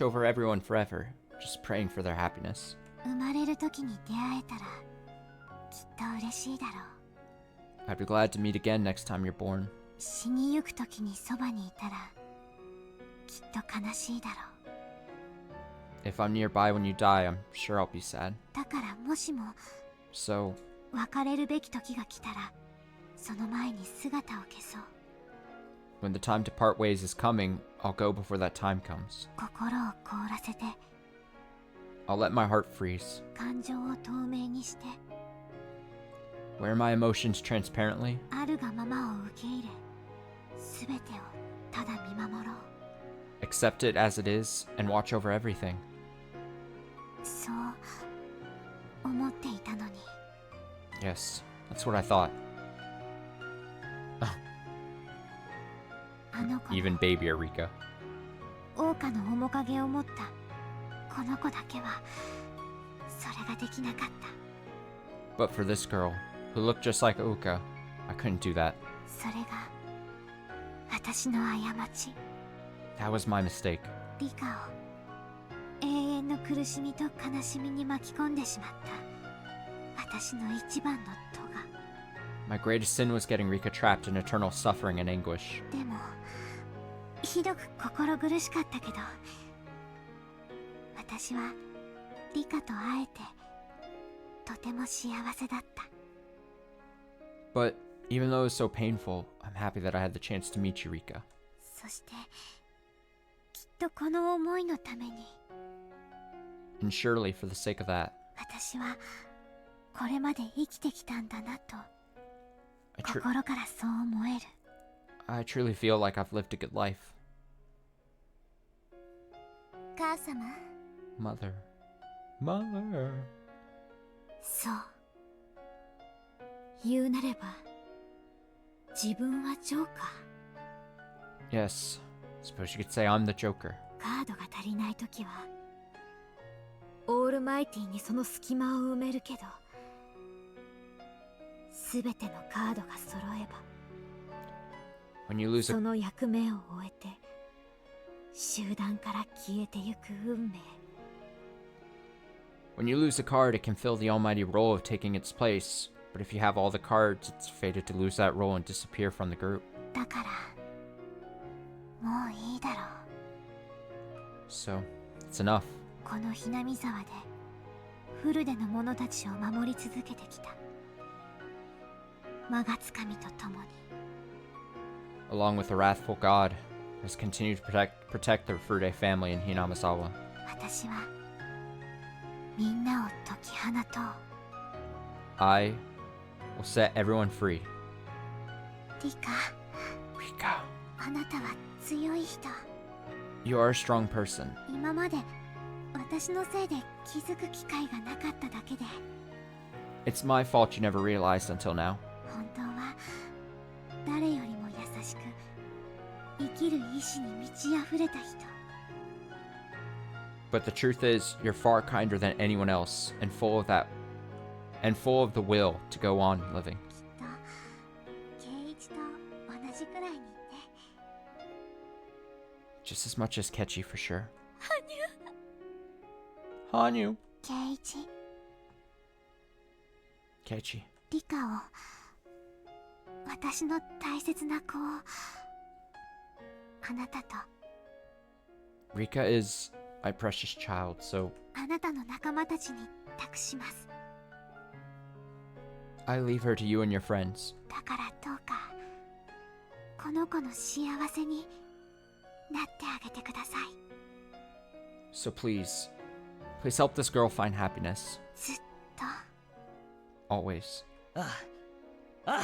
over everyone forever, just praying for their happiness. 生まれる時に出会えたらきっと嬉しいだろう。 I'd be glad to meet again next time you're born. 死にゆく時にそばにいたらきっと悲しいだろう。 If I'm nearby when you die, I'm sure I'll be sad. だからもしも So, 別れるべき時が来たらその前に姿を消そう。 when the time to part ways is coming, I'll go before that time comes. 心を凍らせて I'll let my heart freeze, 感情を透明にして wear my emotions transparently, あるがままを受け入れ全てをただ見守ろう。 Accept it as it is and watch over everything. そう思っていたのに。 Yes, that's what I thought. あの子 Even baby Eureka. 桜花の面影を持ったこの子だけはそれができなかった。 But for this girl, who looked just like Uka, I couldn't do that. それが私の過ち。 That was my mistake. リカを永遠の苦しみと悲しみに巻き込んでしまった私の一番の咎。 My greatest sin was getting Rika trapped in eternal suffering and anguish. でもひどく心苦しかったけど、私はリカと会えてとても幸せだった。 But even though it was so painful, I'm happy that I had the chance to meet you, Rika. そしてきっとこの思いのために And surely for the sake of that, 私はこれまで生きてきたんだなと I 心からそう思える。 truly feel like I've lived a good life. 母様。 Mother. Mother. そう言うなれば自分はジョーカー。 Yes, suppose you could say I'm the Joker. カードが足りないときはオールマイティにその隙間を埋めるけど、すべてのカードが揃えば When you lose そ a の役目を終えて集団から消えてゆく運命。 when you lose a card, it can fill the almighty role of taking its place. But if you have all the cards, it's fated to lose that role and disappear from the group. だからもういいだろう。 So, it's enough. このひなみ沢でフルデの者たちを守り続けてきた魔がつかみと共に。 Along with the wrathful god, has continued to protect the Furude family in Hinamizawa. 私はみんなを解き放とう。 I will set everyone free. リカ、 Rika, あなたは強い人。 you are a strong person. 今まで私のせいで気づく機会がなかっただけで、 It's my fault you never realized until now. 本当は誰よりも優しく生きる意志に満ち溢れた人。 But the truth is, you're far kinder than anyone else, and full of the will to go on living. きっと圭一と同じくらいにね。 Just as much as Kechi for sure. Hanyu. 圭一、 Kechi. リカを、私の大切な子をあなたと Rika is my precious child, so あなたの仲間たちに託します。 I leave her to you and your friends. だからどうかこの子の幸せになってあげてください。 So please help this girl find happiness. ずっと Always. ああ、ああ、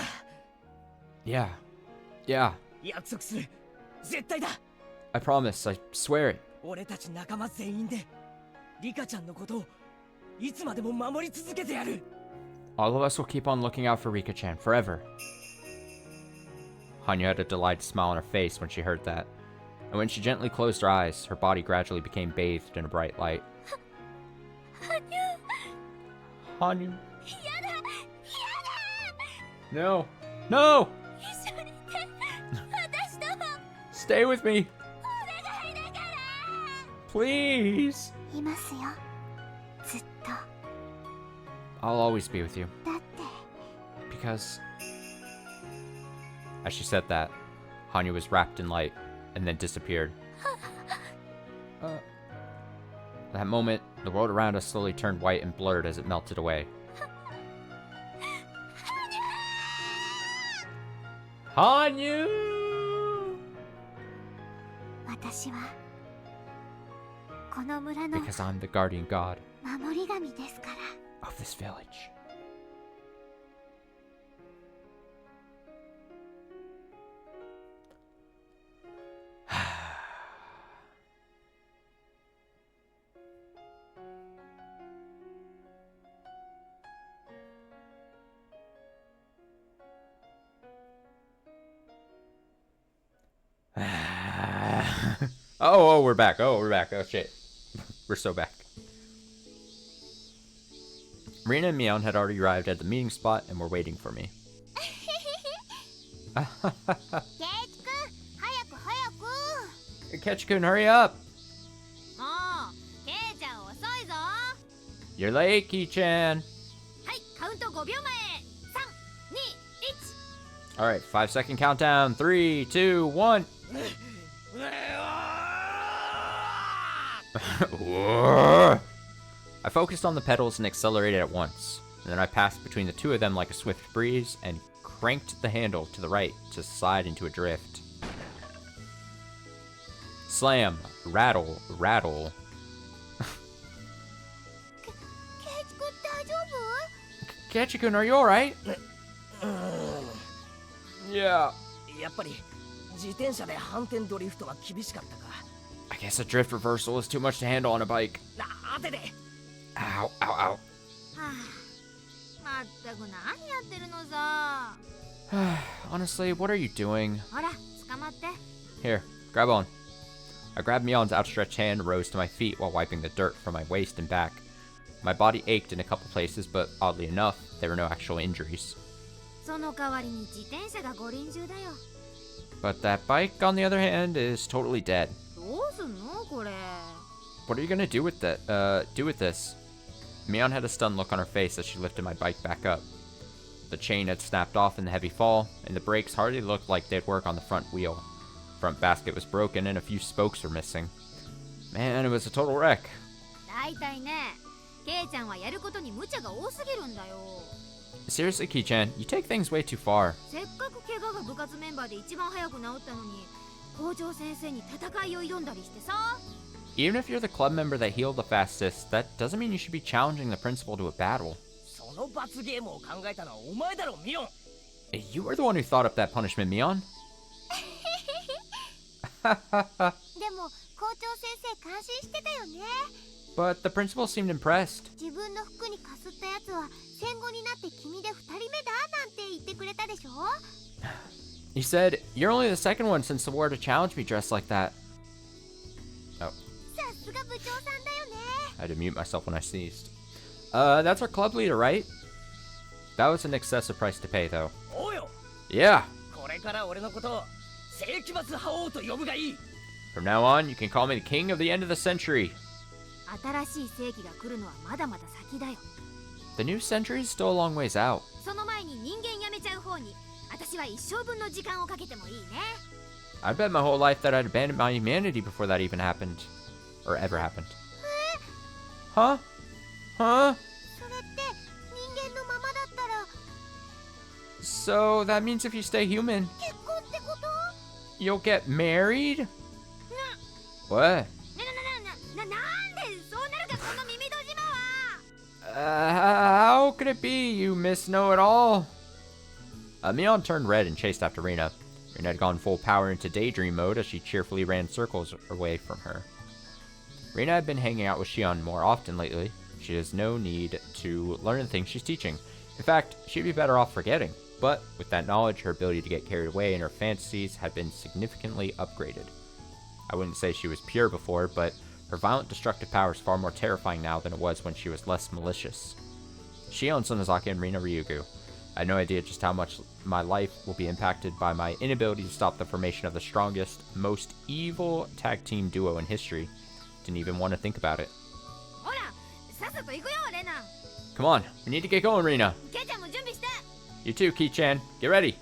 Yeah. Yeah. 約束する。絶対だ。 I promise. I swear it. 俺たち仲間全員でリカちゃんのことをいつまでも守り続けてやる。 All of us will keep on looking out for Rika-chan forever. Hanyu had a delighted smile on her face when she heard that. And when she gently closed her eyes, her body gradually became bathed in a bright light. Hanyu. No. No! Stay with me! Please! いますよ。ずっと。 I'll always be with you. だって Because... As she said that, Hanyu was wrapped in light and then disappeared. That moment, the world around us slowly turned white and blurred as it melted away. Hanyu! 私はこの村の Because I'm the guardian god 守り神ですから。 of this village. Oh, we're back. Oh, shit. We're so back. Rina and Mion had already arrived at the meeting spot and were waiting for me. Ketchikun, hurry up! You're late, Ki-chan. Alright, 5-second countdown. 3, 2, 1. I focused on the pedals and accelerated at once. And then I passed between the two of them like a swift breeze and cranked the handle to the right to slide into a drift. Slam, rattle, rattle. Ketchikun, are you alright? Yeah. I guess a drift reversal is too much to handle on a bike. Ow, ow, ow. Honestly, what are you doing? Here, grab on. I grabbed Mion's outstretched hand and rose to my feet while wiping the dirt from my waist and back. My body ached in a couple places, but oddly enough, there were no actual injuries. But that bike, on the other hand, is totally dead. What are you gonna do with this? Mion had a stunned look on her face as she lifted my bike back up. The chain had snapped off in the heavy fall, and the brakes hardly looked like they'd work on the front wheel. Front basket was broken and a few spokes were missing. Man, it was a total wreck. Seriously, Ki-chan, you take things way too far. Even if you're the club member that healed the fastest, that doesn't mean you should be challenging the principal to a battle. You were the one who thought up that punishment, Mion. But the principal seemed impressed. He said, "You're only the second one since the war to challenge me dressed like that." Oh. I had to mute myself when I sneezed. That's our club leader, right? That was an excessive price to pay, though. Yeah. From now on, you can call me the king of the end of the century. The new century is still a long ways out. I bet my whole life that I'd abandon my humanity before that even happened. Or ever happened. Huh? Huh? So that means if you stay human, you'll get married? What? How could it be, you Miss Know-It-All? Mion turned red and chased after Rina. Rina had gone full power into daydream mode as she cheerfully ran circles away from her. Rina had been hanging out with Shion more often lately. She has no need to learn the things she's teaching. In fact, she'd be better off forgetting. But with that knowledge, her ability to get carried away in her fantasies had been significantly upgraded. I wouldn't say she was pure before, but her violent destructive power is far more terrifying now than it was when she was less malicious. Shion, Sonozaki, and Rina Ryugu. I had no idea just how much my life will be impacted by my inability to stop the formation of the strongest, most evil tag team duo in history. Didn't even want to think about it. Come on, we need to get going, Rina. You too, Ki-chan. Get ready.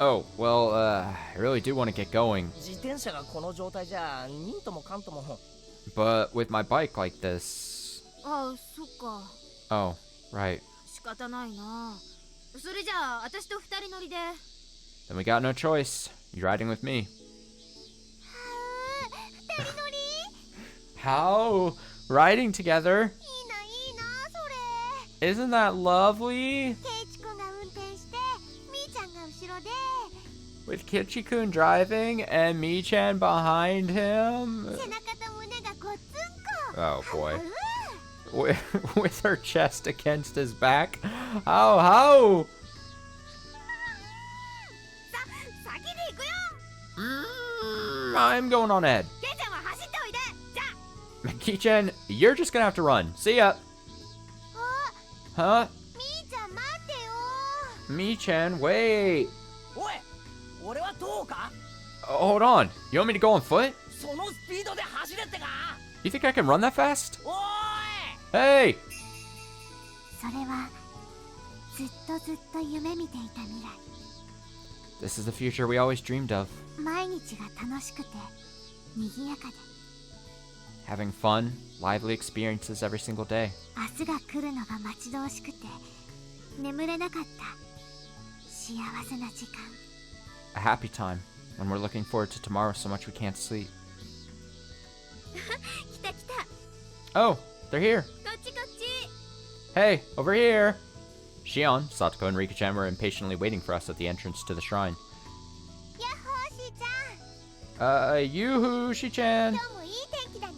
Oh, well, I really do want to get going. But with my bike like this... Oh, right. Then we got no choice. You're riding with me. How? Riding together? Isn't that lovely? With Kichi-kun driving and Mi-chan behind him? Oh boy. With her chest against his back? How? I'm going on ahead. ケイちゃんは走っておいで。じゃあ Kei-chan, you're just gonna have to run. See ya. Huh? みーちゃん待ってよ。 Mi-chan, wait. おい俺はどうか Hold on. You want me to go on foot? そのスピードで走れってか You think I can run that fast? おい Hey! それはずっとずっと夢見ていた未来。 This is the future we always dreamed of. 毎日が楽しくて賑やかで、 Having fun, lively experiences every single day. 明日が来るのが待ち遠しくて眠れなかった幸せな時間。 A happy time when we're looking forward to tomorrow so much we can't sleep. 来た来た。 Oh, they're here. こっちこっち。 Hey, over here. Shion, Satoko, and Rika-chan were impatiently waiting for us at the entrance to the shrine. やっほーしーちゃん、 Yoo-hoo, Shi-chan. 今日もいい天気だね。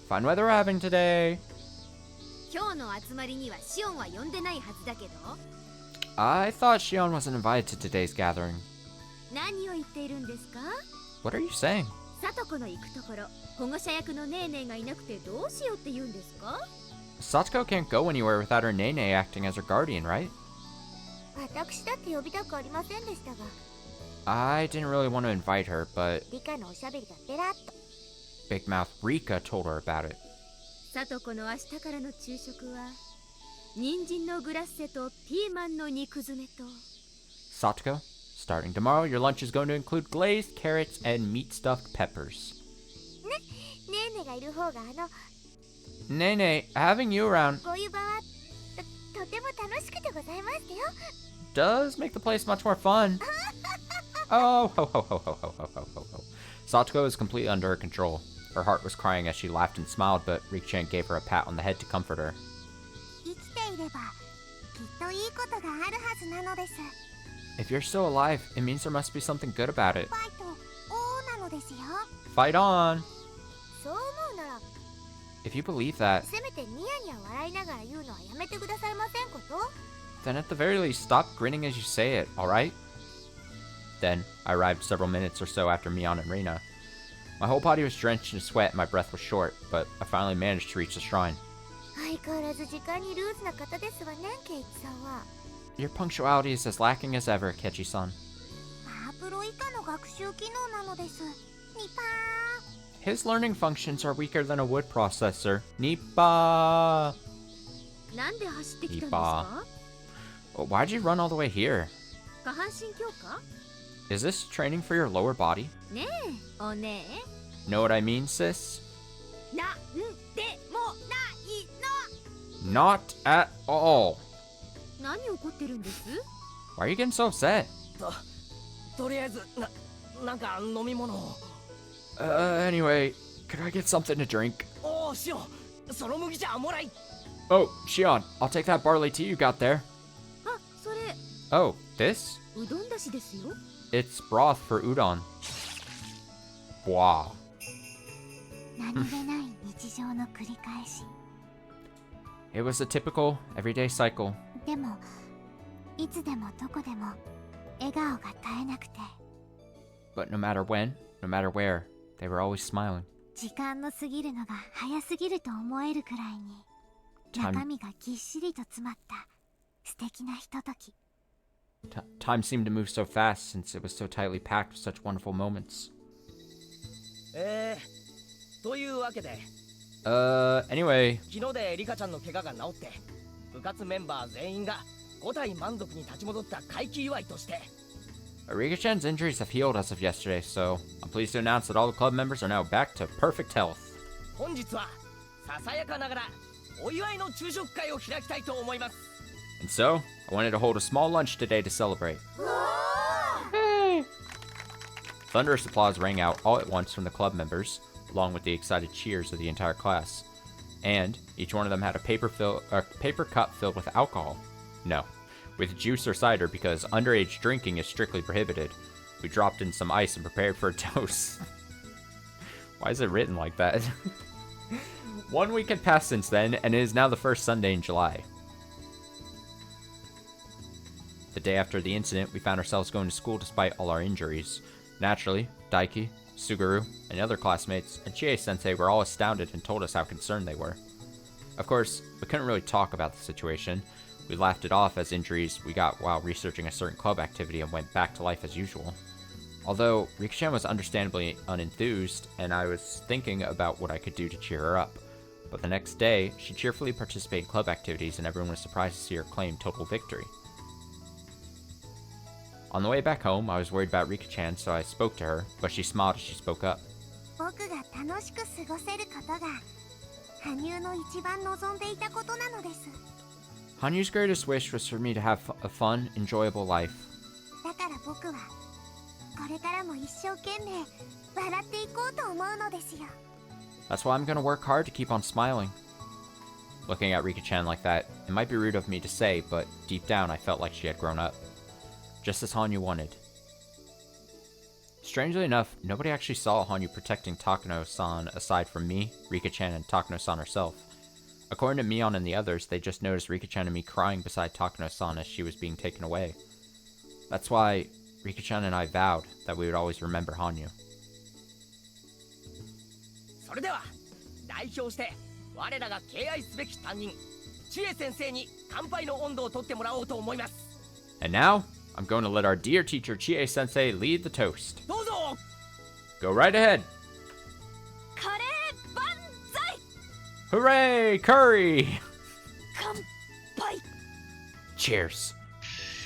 Fine weather we're having today. 今日の集まりにはシオンは呼んでないはずだけど。 I thought Shion wasn't invited to today's gathering. 何を言っているんですか？ What are you saying? サトコの行くところ、保護者役のネーネーがいなくてどうしようって言うんですか？ Satoko can't go anywhere without her Nene acting as her guardian, right? 私だって呼びたくありませんでしたが、 I didn't really want to invite her, but 理科のおしゃべりがペラッと。 Big Mouth Rika told her about it. サトコの明日からの昼食は人参のグラッセとピーマンの肉詰めと。 Satoko, starting tomorrow, your lunch is going to include glazed carrots and meat-stuffed peppers. ねえねがいる方がNene, having you around こういう場はとても楽しくてございましたよ。 does make the place much more fun. Oh, ho, ho, ho, ho, ho, ho, ho, ho, ho. Satoko is completely under her control. Her heart was crying as she laughed and smiled, but Rika-chan gave her a pat on the head to comfort her. 生きていればきっといいことがあるはずなのです。 If you're still alive, it means there must be something good about it. ファイト王なのですよ。 Fight on! そう思うなら If you believe that, せめてニヤニヤ笑いながら言うのはやめてくださいませんこと。 then at the very least, stop grinning as you say it, alright? Then, I arrived several minutes or so after Mion and Reina. My whole body was drenched in sweat and my breath was short, but I finally managed to reach the shrine. 相変わらず時間にルーズな方ですわね、ケイチさんは。 Your punctuality is as lacking as ever, Kechi-san. パープロ以下の学習機能なのです。ニパ His learning functions are weaker than a wood processor. Nippa! なんで走ってきたんですか？ Why'd you run all the way here? 下半身強化？ Is this training for your lower body? ねえ、おね Know what I mean, sis? え。なんでもないの。 Not at all. 何怒ってるんです？ Why are you getting so upset? とりあえずなんか飲み物を。 Anyway, could I get something to drink? おおシオンその麦茶もらい。 Oh, Shion, I'll take that barley tea you got there. あ、それ Oh, this? うどんだしですよ。 It's broth for udon. Wow. 何気ない日常の繰り返し。 It was a typical, everyday cycle. でもいつでもどこでも笑顔が絶えなくて、 But no matter when, no matter where, they were always smiling. 時間の過ぎるのが早すぎると思えるくらいに Time- 中身がぎっしりと詰まった素敵なひととき。 Time seemed to move so fast since it was so tightly packed with such wonderful moments. というわけで Anyway, 昨日でリカちゃんの怪我が治って部活メンバー全員が5体満足に立ち戻った回帰祝いとして Rika-chan's injuries have healed as of yesterday, so I'm pleased to announce that all the club members are now back to perfect health. 本日はささやかながらお祝いの昼食会を開きたいと思います。 And so, I wanted to hold a small lunch today to celebrate. Hey! Thunderous applause rang out all at once from the club members, along with the excited cheers of the entire class. And each one of them had a paper cup filled with alcohol. No, with juice or cider because underage drinking is strictly prohibited. We dropped in some ice and prepared for a toast. Why is it written like that? 1 week had passed since then, and it is now the first Sunday in July. The day after the incident, we found ourselves going to school despite all our injuries. Naturally, Daiki, Suguru, and the other classmates, and Chie-sensei were all astounded and told us how concerned they were. Of course, we couldn't really talk about the situation. We laughed it off as injuries we got while researching a certain club activity and went back to life as usual. Although, Rika-chan was understandably unenthused, and I was thinking about what I could do to cheer her up. But the next day, she cheerfully participated in club activities and everyone was surprised to see her claim total victory. On the way back home, I was worried about Rika-chan, so I spoke to her, but she smiled as she spoke up. Hanyu's greatest wish was for me to have a fun, enjoyable life. That's why I'm gonna work hard to keep on smiling. Looking at Rika-chan like that, it might be rude of me to say, but deep down I felt like she had grown up. Just as Hanyu wanted. Strangely enough, nobody actually saw Hanyu protecting Takano-san aside from me, Rika-chan, and Takano-san herself. According to Mion and the others, they just noticed Rika-chan and me crying beside Takano-san as she was being taken away. That's why Rika-chan and I vowed that we would always remember Hanyu. それでは代表して我らが敬愛すべき担任千恵先生に乾杯の音頭を取ってもらおうと思います。 And now, I'm going to let our dear teacher Chie-sensei lead the toast. どうぞ。 Go right ahead. カレー万歳。 Hooray, curry! 乾杯。 Cheers.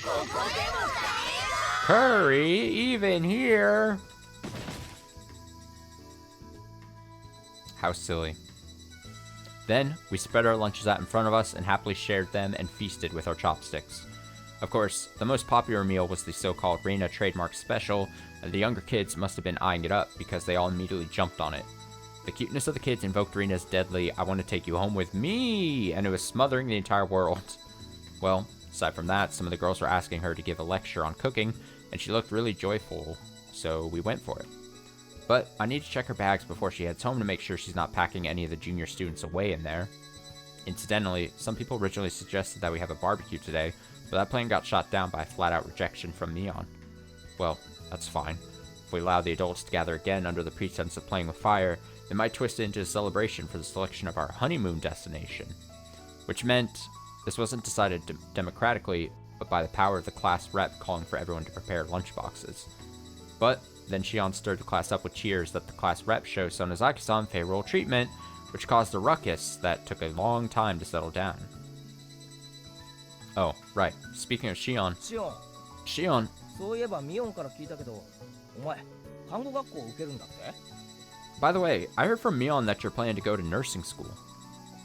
ここでもカレーだ。 Curry, even here. How silly. Then, we spread our lunches out in front of us and happily shared them and feasted with our chopsticks. Of course, the most popular meal was the so-called Reina trademark special, and the younger kids must have been eyeing it up because they all immediately jumped on it. The cuteness of the kids invoked Reina's deadly, "I want to take you home with me," and it was smothering the entire world. Well, aside from that, some of the girls were asking her to give a lecture on cooking, and she looked really joyful, so we went for it. But I need to check her bags before she heads home to make sure she's not packing any of the junior students away in there. Incidentally, some people originally suggested that we have a barbecue today, but that plan got shot down by a flat-out rejection from Neon. Well, that's fine. If we allow the adults to gather again under the pretense of playing with fire, they might twist it into a celebration for the selection of our honeymoon destination. Which meant this wasn't decided democratically, but by the power of the class rep calling for everyone to prepare lunchboxes. But then Shion stirred the class up with cheers that the class rep showed Sonozaki-san favorable treatment, which caused a ruckus that took a long time to settle down. Oh, right. Speaking of Shion. Shion. そういえばミオンから聞いたけど、お前看護学校を受けるんだって？ By the way, I heard from Mion that you're planning to go to nursing school.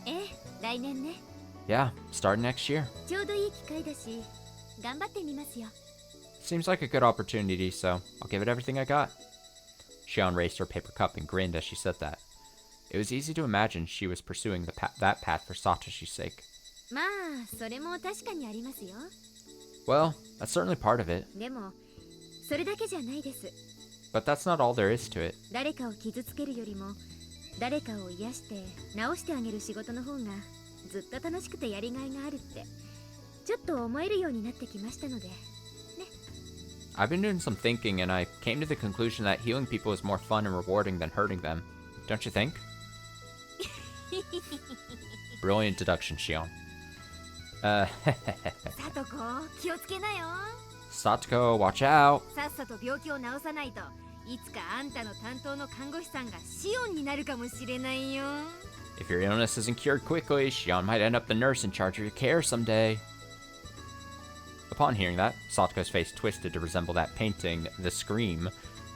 ええ、来年ね。 Yeah, starting next year. ちょうどいい機会だし、頑張ってみますよ。 Seems like a good opportunity, so I'll give it everything I got. Shion raised her paper cup and grinned as she said that. It was easy to imagine she was pursuing that path for Satoshi's sake. まあ、それも確かにありますよ。 Well, that's certainly part of it. でも、それだけじゃないです。 But that's not all there is to it. 誰かを傷つけるよりも、誰かを癒して治してあげる仕事の方がずっと楽しくてやりがいがあるって、ちょっと思えるようになってきましたので。 I've been doing some thinking, and I came to the conclusion that healing people is more fun and rewarding than hurting them. Don't you think? Brilliant deduction, Shion. Satoko, 気をつけなよ。 Satoko, watch out. さっさと病気を治さないと、いつかあんたの担当の看護師さんがシオンになるかもしれないよ。 If your illness isn't cured quickly, Shion might end up the nurse in charge of your care someday. Upon hearing that, Satoko's face twisted to resemble that painting, The Scream,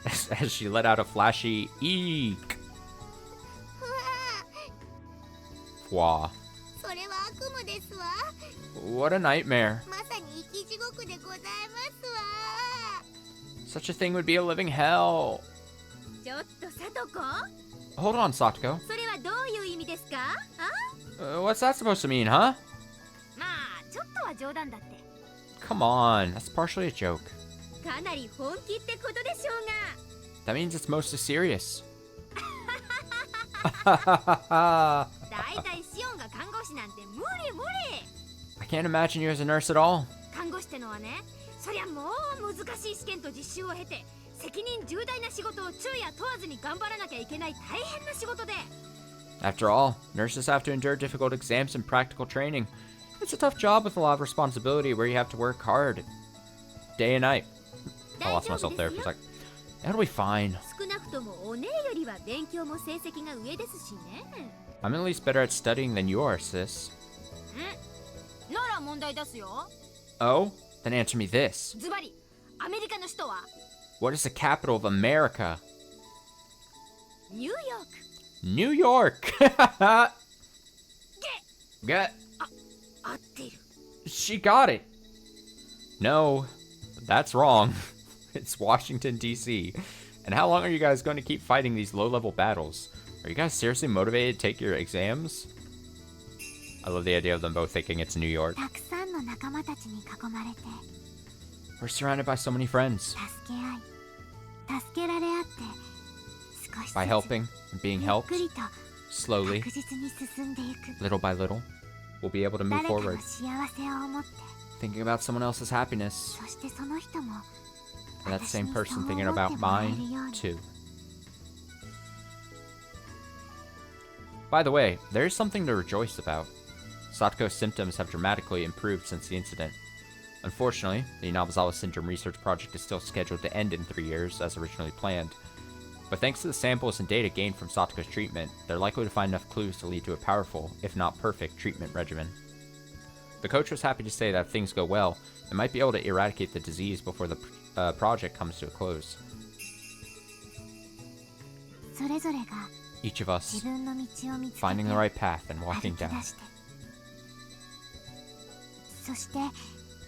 as she let out a flashy eek. Wah. What a nightmare. Such a thing would be a living hell. ちょっとサトコ? Hold on, Satoko. それはどういう意味ですか? What's that supposed to mean, huh? まあ、ちょっとは冗談だって。 Come on, that's partially a joke. かなり本気ってことでしょうが。 That means it's mostly serious. だいたいシオンが看護師なんて無理無理。 I can't imagine you as a nurse at all. 看護師ってのはね、そりゃもう難しい試験と実習を経て、責任重大な仕事を昼夜問わずに頑張らなきゃいけない大変な仕事で。 After all, nurses have to endure difficult exams and practical training. It's a tough job with a lot of responsibility where you have to work hard. Day and night. I lost myself there for a sec. It'll be fine. 少なくともお姉よりは勉強も成績が上ですしね。 I'm at least better at studying than you are, sis. なら問題出すよ。 Oh? Then answer me this. ズバリ、アメリカの首都は What is the capital of America? ニューヨーク。 New York! Get. 合ってる。 She got it. No, that's wrong. It's Washington, D.C. And how long are you guys going to keep fighting these low-level battles? Are you guys seriously motivated to take your exams? I love the idea of them both thinking it's New York. たくさんの仲間たちに囲まれて We're surrounded by so many friends. 助け合い助けられ合って少しずつ By helping and being ゆっ helped くりと slowly, 確実に進んでいく little by little, we'll be able to move 誰かの forward, 幸せを思って thinking about someone else's happiness, そしてその人も and that same 私に person そう thinking 思って about もらえる mine ように too. By the way, there is something to rejoice about. Satoko's symptoms have dramatically improved since the incident. Unfortunately, the Inabazawa Syndrome research project is still scheduled to end in 3 years, as originally planned. But thanks to the samples and data gained from Satoko's treatment, they're likely to find enough clues to lead to a powerful, if not perfect, treatment regimen. The coach was happy to say that if things go well, they might be able to eradicate the disease before the project comes to a close. それぞれが Each of us 自分の道を見つけて finding the right path and 歩 walking き出 down. してそして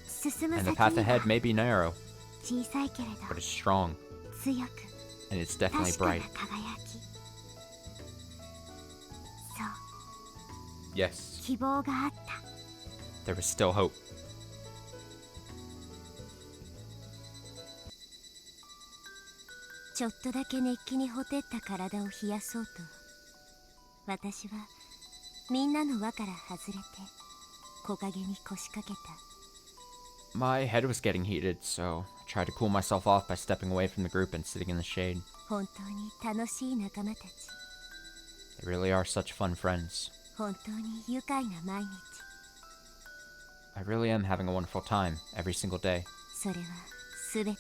進む And the 先 path に ahead は may be narrow, 小さいけれど but it's strong, 強く and it's definitely 確かな bright. 輝きそう Yes, 希望があった there was still hope. ちょっとだけ熱気にほてった体を冷やそうと私はみんなの輪から外れて木陰に腰掛けた My head was getting heated, so I tried to cool myself off by stepping away from the group and sitting in the shade. 本当に楽しい仲間たち They really are such fun friends. 本当に愉快な毎日 I really am having a wonderful time every single day. それはすべて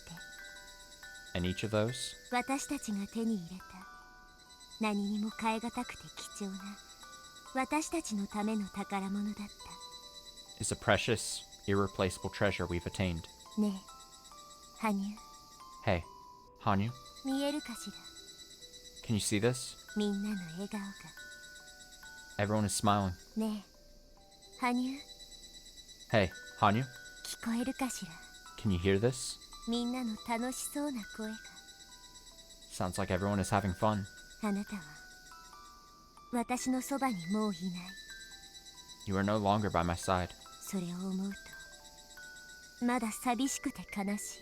And each of those 私たちが手に入れた何にも代え難くて貴重な私たちのための宝物だった is a precious, irreplaceable treasure we've attained. ねえ羽生 Hey, Hanyu, 見えるかしら can you see this? みんなの笑顔が Everyone is smiling. ねえ羽生 Hey, Hanyu, 聞こえるかしら can you hear this? みんなの楽しそうな声が Sounds like everyone is having fun. あなたは私のそばにもういない You are no longer by my side. それを思うとまだ寂しくて悲し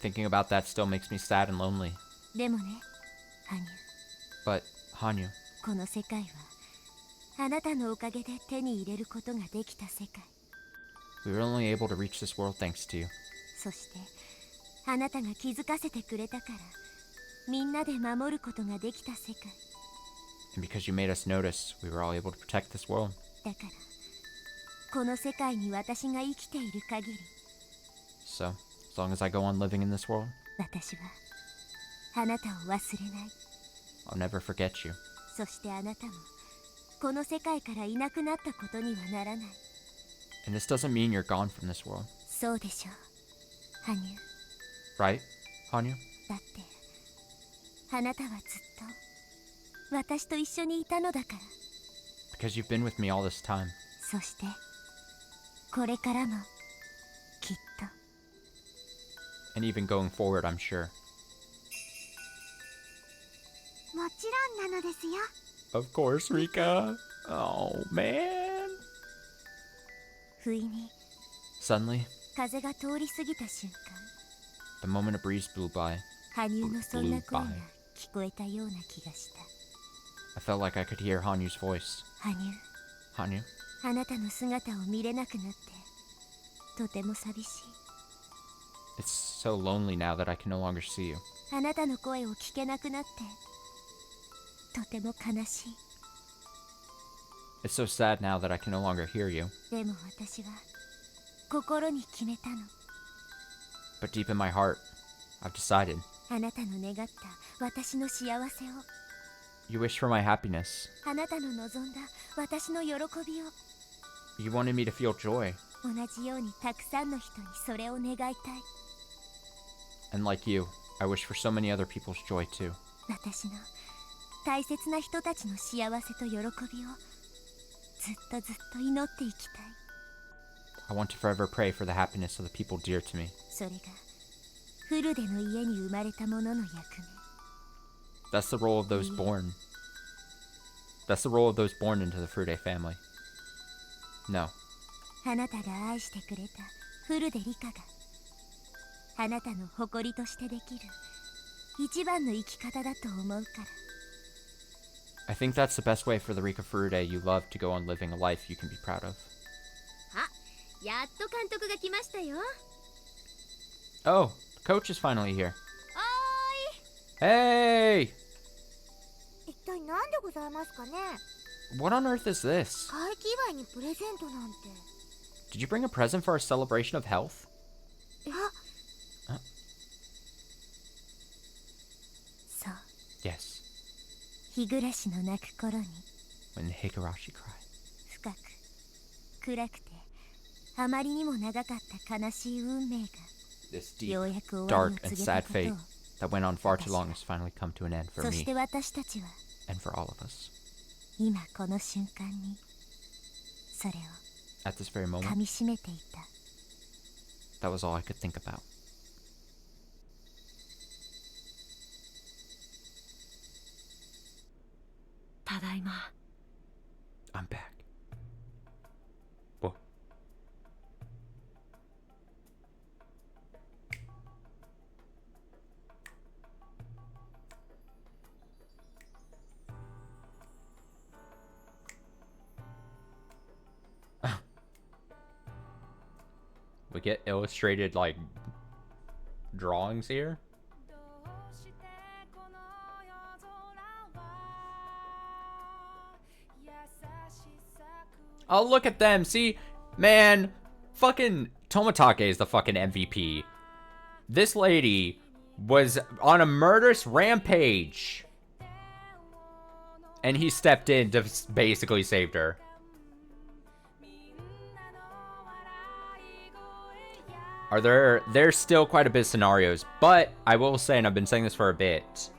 Thinking about that still makes me sad and lonely. いでもね羽生 But, Hanyu, この世界はあなたのおかげで手に入れることができた世界 we were only able to reach this world thanks to you. そしてあなたが気づかせてくれたからみんなで守ることができた世界 And because you made us notice, we were all able to protect this world. だからこの世界に私が生きている限り So, as long as I go on living in this world, 私はあなたを忘れない I'll never forget you. そしてあなたもこの世界からいなくなったことにはならない And this doesn't mean you're gone from this world. そうでしょう羽生 Right, Hanyu? だってあなたはずっと私と一緒にいたのだから Because you've been with me all this time. そしてこれからもきっと And even going forward, I'm sure. もちろんなのですよ Of course, Rika. Oh, man. 不意に Suddenly, 風が通り過ぎた瞬間 the moment a breeze blew by, 羽生のそんな声が Blue by. 聞こえたような気がした I felt like I could hear Hanyu's voice. 羽生 Hanyu, あなたの姿を見れなくなってとても寂しい It's so lonely now that I can no longer see you. あなたの声を聞けなくなってとても悲しい。 It's so sad now that I can no longer hear you. でも私は心に決めたの。 But deep in my heart, I've decided. あなたの願った私の幸せを、 You wished for my happiness. あなたの望んだ私の喜びを、 You wanted me to feel joy. 同じようにたくさんの人にそれを願いたい。 And like you, I wish for so many other people's joy too. 私の大切な人たちの幸せと喜びをずっと祈っていきたい。 I want to forever pray for the happiness of the people dear to me. それがフルデの家に生まれた者の役目。 That's the role of those born. That's the role of those born into the Furude family. No. あなたが愛してくれたフルデリカがあなたの誇りとしてできる一番の生き方だと思うから。 I think that's the best way for the Rika Furude you love to go on living a life you can be proud of. あ、やっと監督が来ましたよ。 Oh, the coach is finally here. おーい。 Hey! 一体何でございますかね。 What on earth is this? 会期祝いにプレゼントなんて。 Did you bring a present for our celebration of health? あ、そう、 Yes. 日暮らしの泣く頃に When Higurashi cried. 深く暗くてあまりにも長かった悲しい運命が This deep, ようやく終わり dark, を and 告げた sad こと fate を、 that went on far too long has finally come to an end for そし me て私たちは and for all of us. 今この瞬間にそれを At this very 噛 moment, みしめていた。 that was all I could think about. ただいま。 I'm back. What? We get illustrated, like, drawings here? Oh, look at them. See, man, fucking Tomatake is the fucking MVP. This lady was on a murderous rampage. And he stepped in to basically save her. There's still quite a bit of scenarios, but I will say, and I've been saying this for a bit,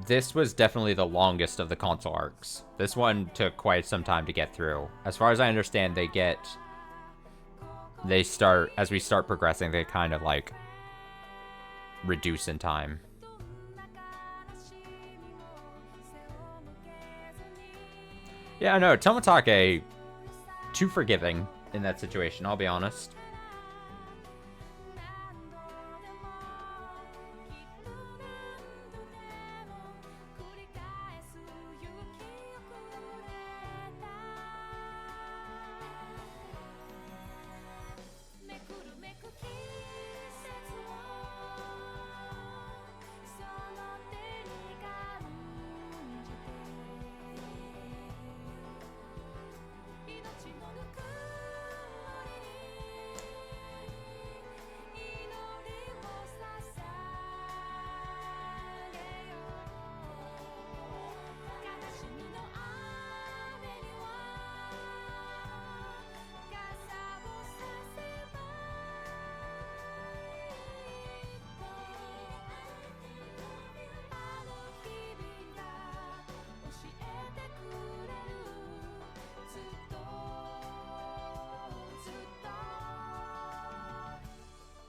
this was definitely the longest of the console arcs. This one took quite some time to get through. As far as I understand, as we start progressing, they kind of like reduce in time. Yeah, no, Tomatake, too forgiving in that situation, I'll be honest.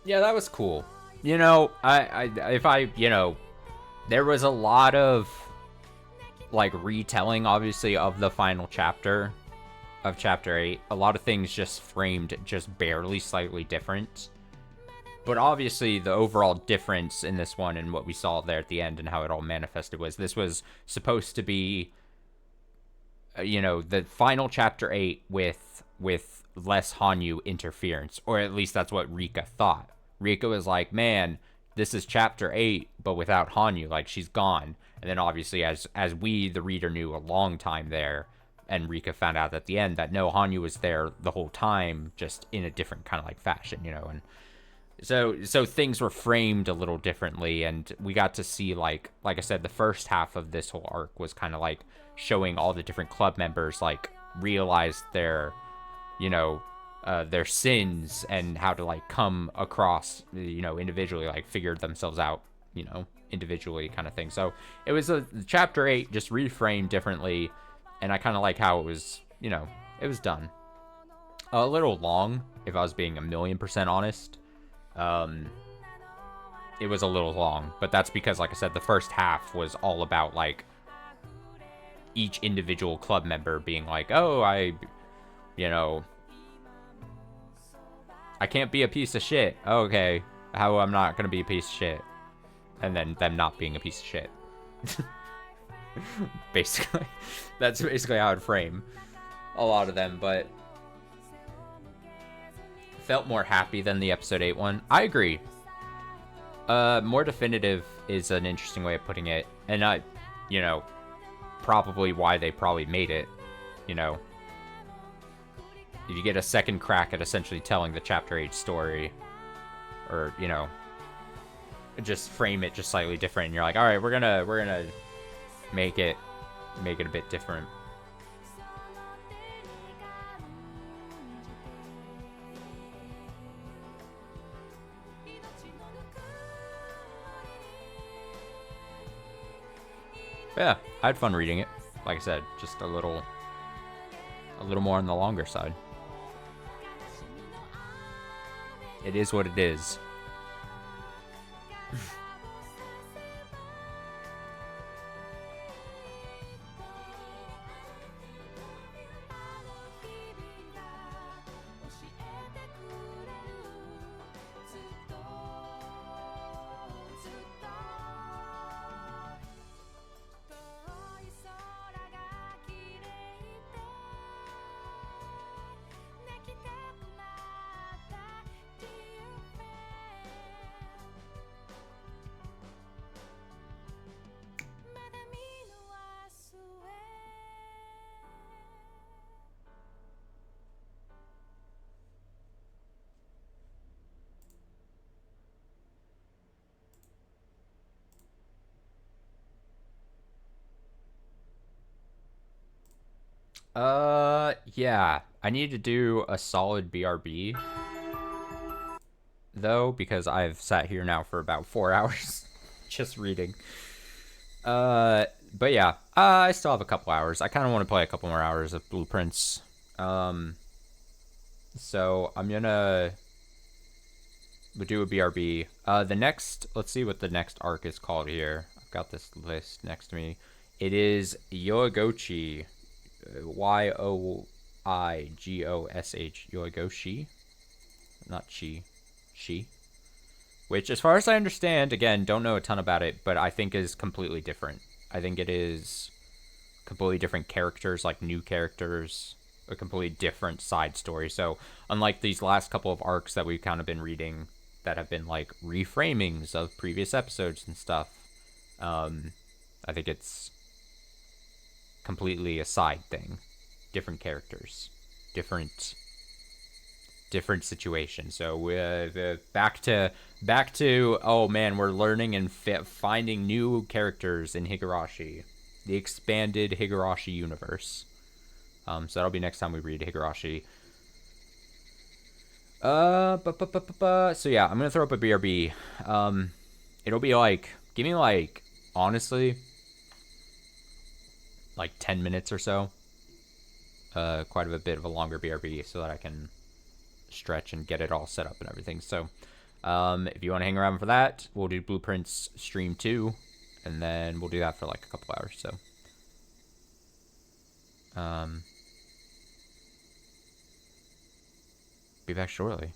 Yeah, that was cool. You know, there was a lot of, like, retelling, obviously, of the final chapter of Chapter 8. A lot of things just framed just barely slightly different. But obviously, the overall difference in this one and what we saw there at the end and how it all manifested was this was supposed to be you know, the final chapter 8 with less Hanyu interference, or at least that's what Rika thought. Rika was like, man, this is chapter 8 but without Hanyu, like she's gone. And then obviously as we the reader knew a long time there, and Rika found out at the end that no, Hanyu was there the whole time, just in a different kind of like fashion, you know. And so things were framed a little differently, and we got to see, like I said, the first half of this whole arc was kind of like showing all the different club members like realize their, you know, their sins and how to like come across, you know, individually, like figure themselves out, you know, individually kind of thing. So it was a chapter 8 just reframed differently, and I kind of like how it was, you know, it was done. A little long, if I was being 1,000,000% honest. It was a little long, but that's because, like I said, the first half was all about like each individual club member being like, oh, you know, I can't be a piece of shit. Okay, how I'm not gonna be a piece of shit, and then them not being a piece of shit. Basically, that's basically how I'd frame a lot of them, but felt more happy than the episode 8 one. I agree. More definitive is an interesting way of putting it, and you know, probably why they probably made it, you know. If you get a second crack at essentially telling the chapter 8 story, or, you know, just frame it just slightly different, and you're like, all right, we're gonna make it a bit different. But yeah, I had fun reading it. Like I said, just a little more on the longer side. It is what it is. Yeah, I need to do a solid BRB, though, because I've sat here now for about 4 hours just reading. But yeah, I still have a couple hours. I kind of want to play a couple more hours of Blueprints. So I'm gonna do a BRB. Let's see what the next arc is called here. I've got this list next to me. It is Yoigoshi. Yoigoshi. Yoigoshi? Not Chi. Shi. Which, as far as I understand, again, don't know a ton about it, but I think is completely different. I think it is completely different characters, like new characters, a completely different side story. So, unlike these last couple of arcs that we've kind of been reading that have been like reframings of previous episodes and stuff, I think it's completely a side thing. Different characters, different situation. So back to oh man, we're learning and finding new characters in Higurashi, the expanded Higurashi universe. So that'll be next time we read Higurashi. So yeah, I'm gonna throw up a BRB. It'll be like, give me like, honestly, like 10 minutes or so. Quite a bit of a longer BRB so that I can stretch and get it all set up and everything. So if you want to hang around for that, we'll do Blueprints stream 2, and then we'll do that for like a couple hours. So be back shortly.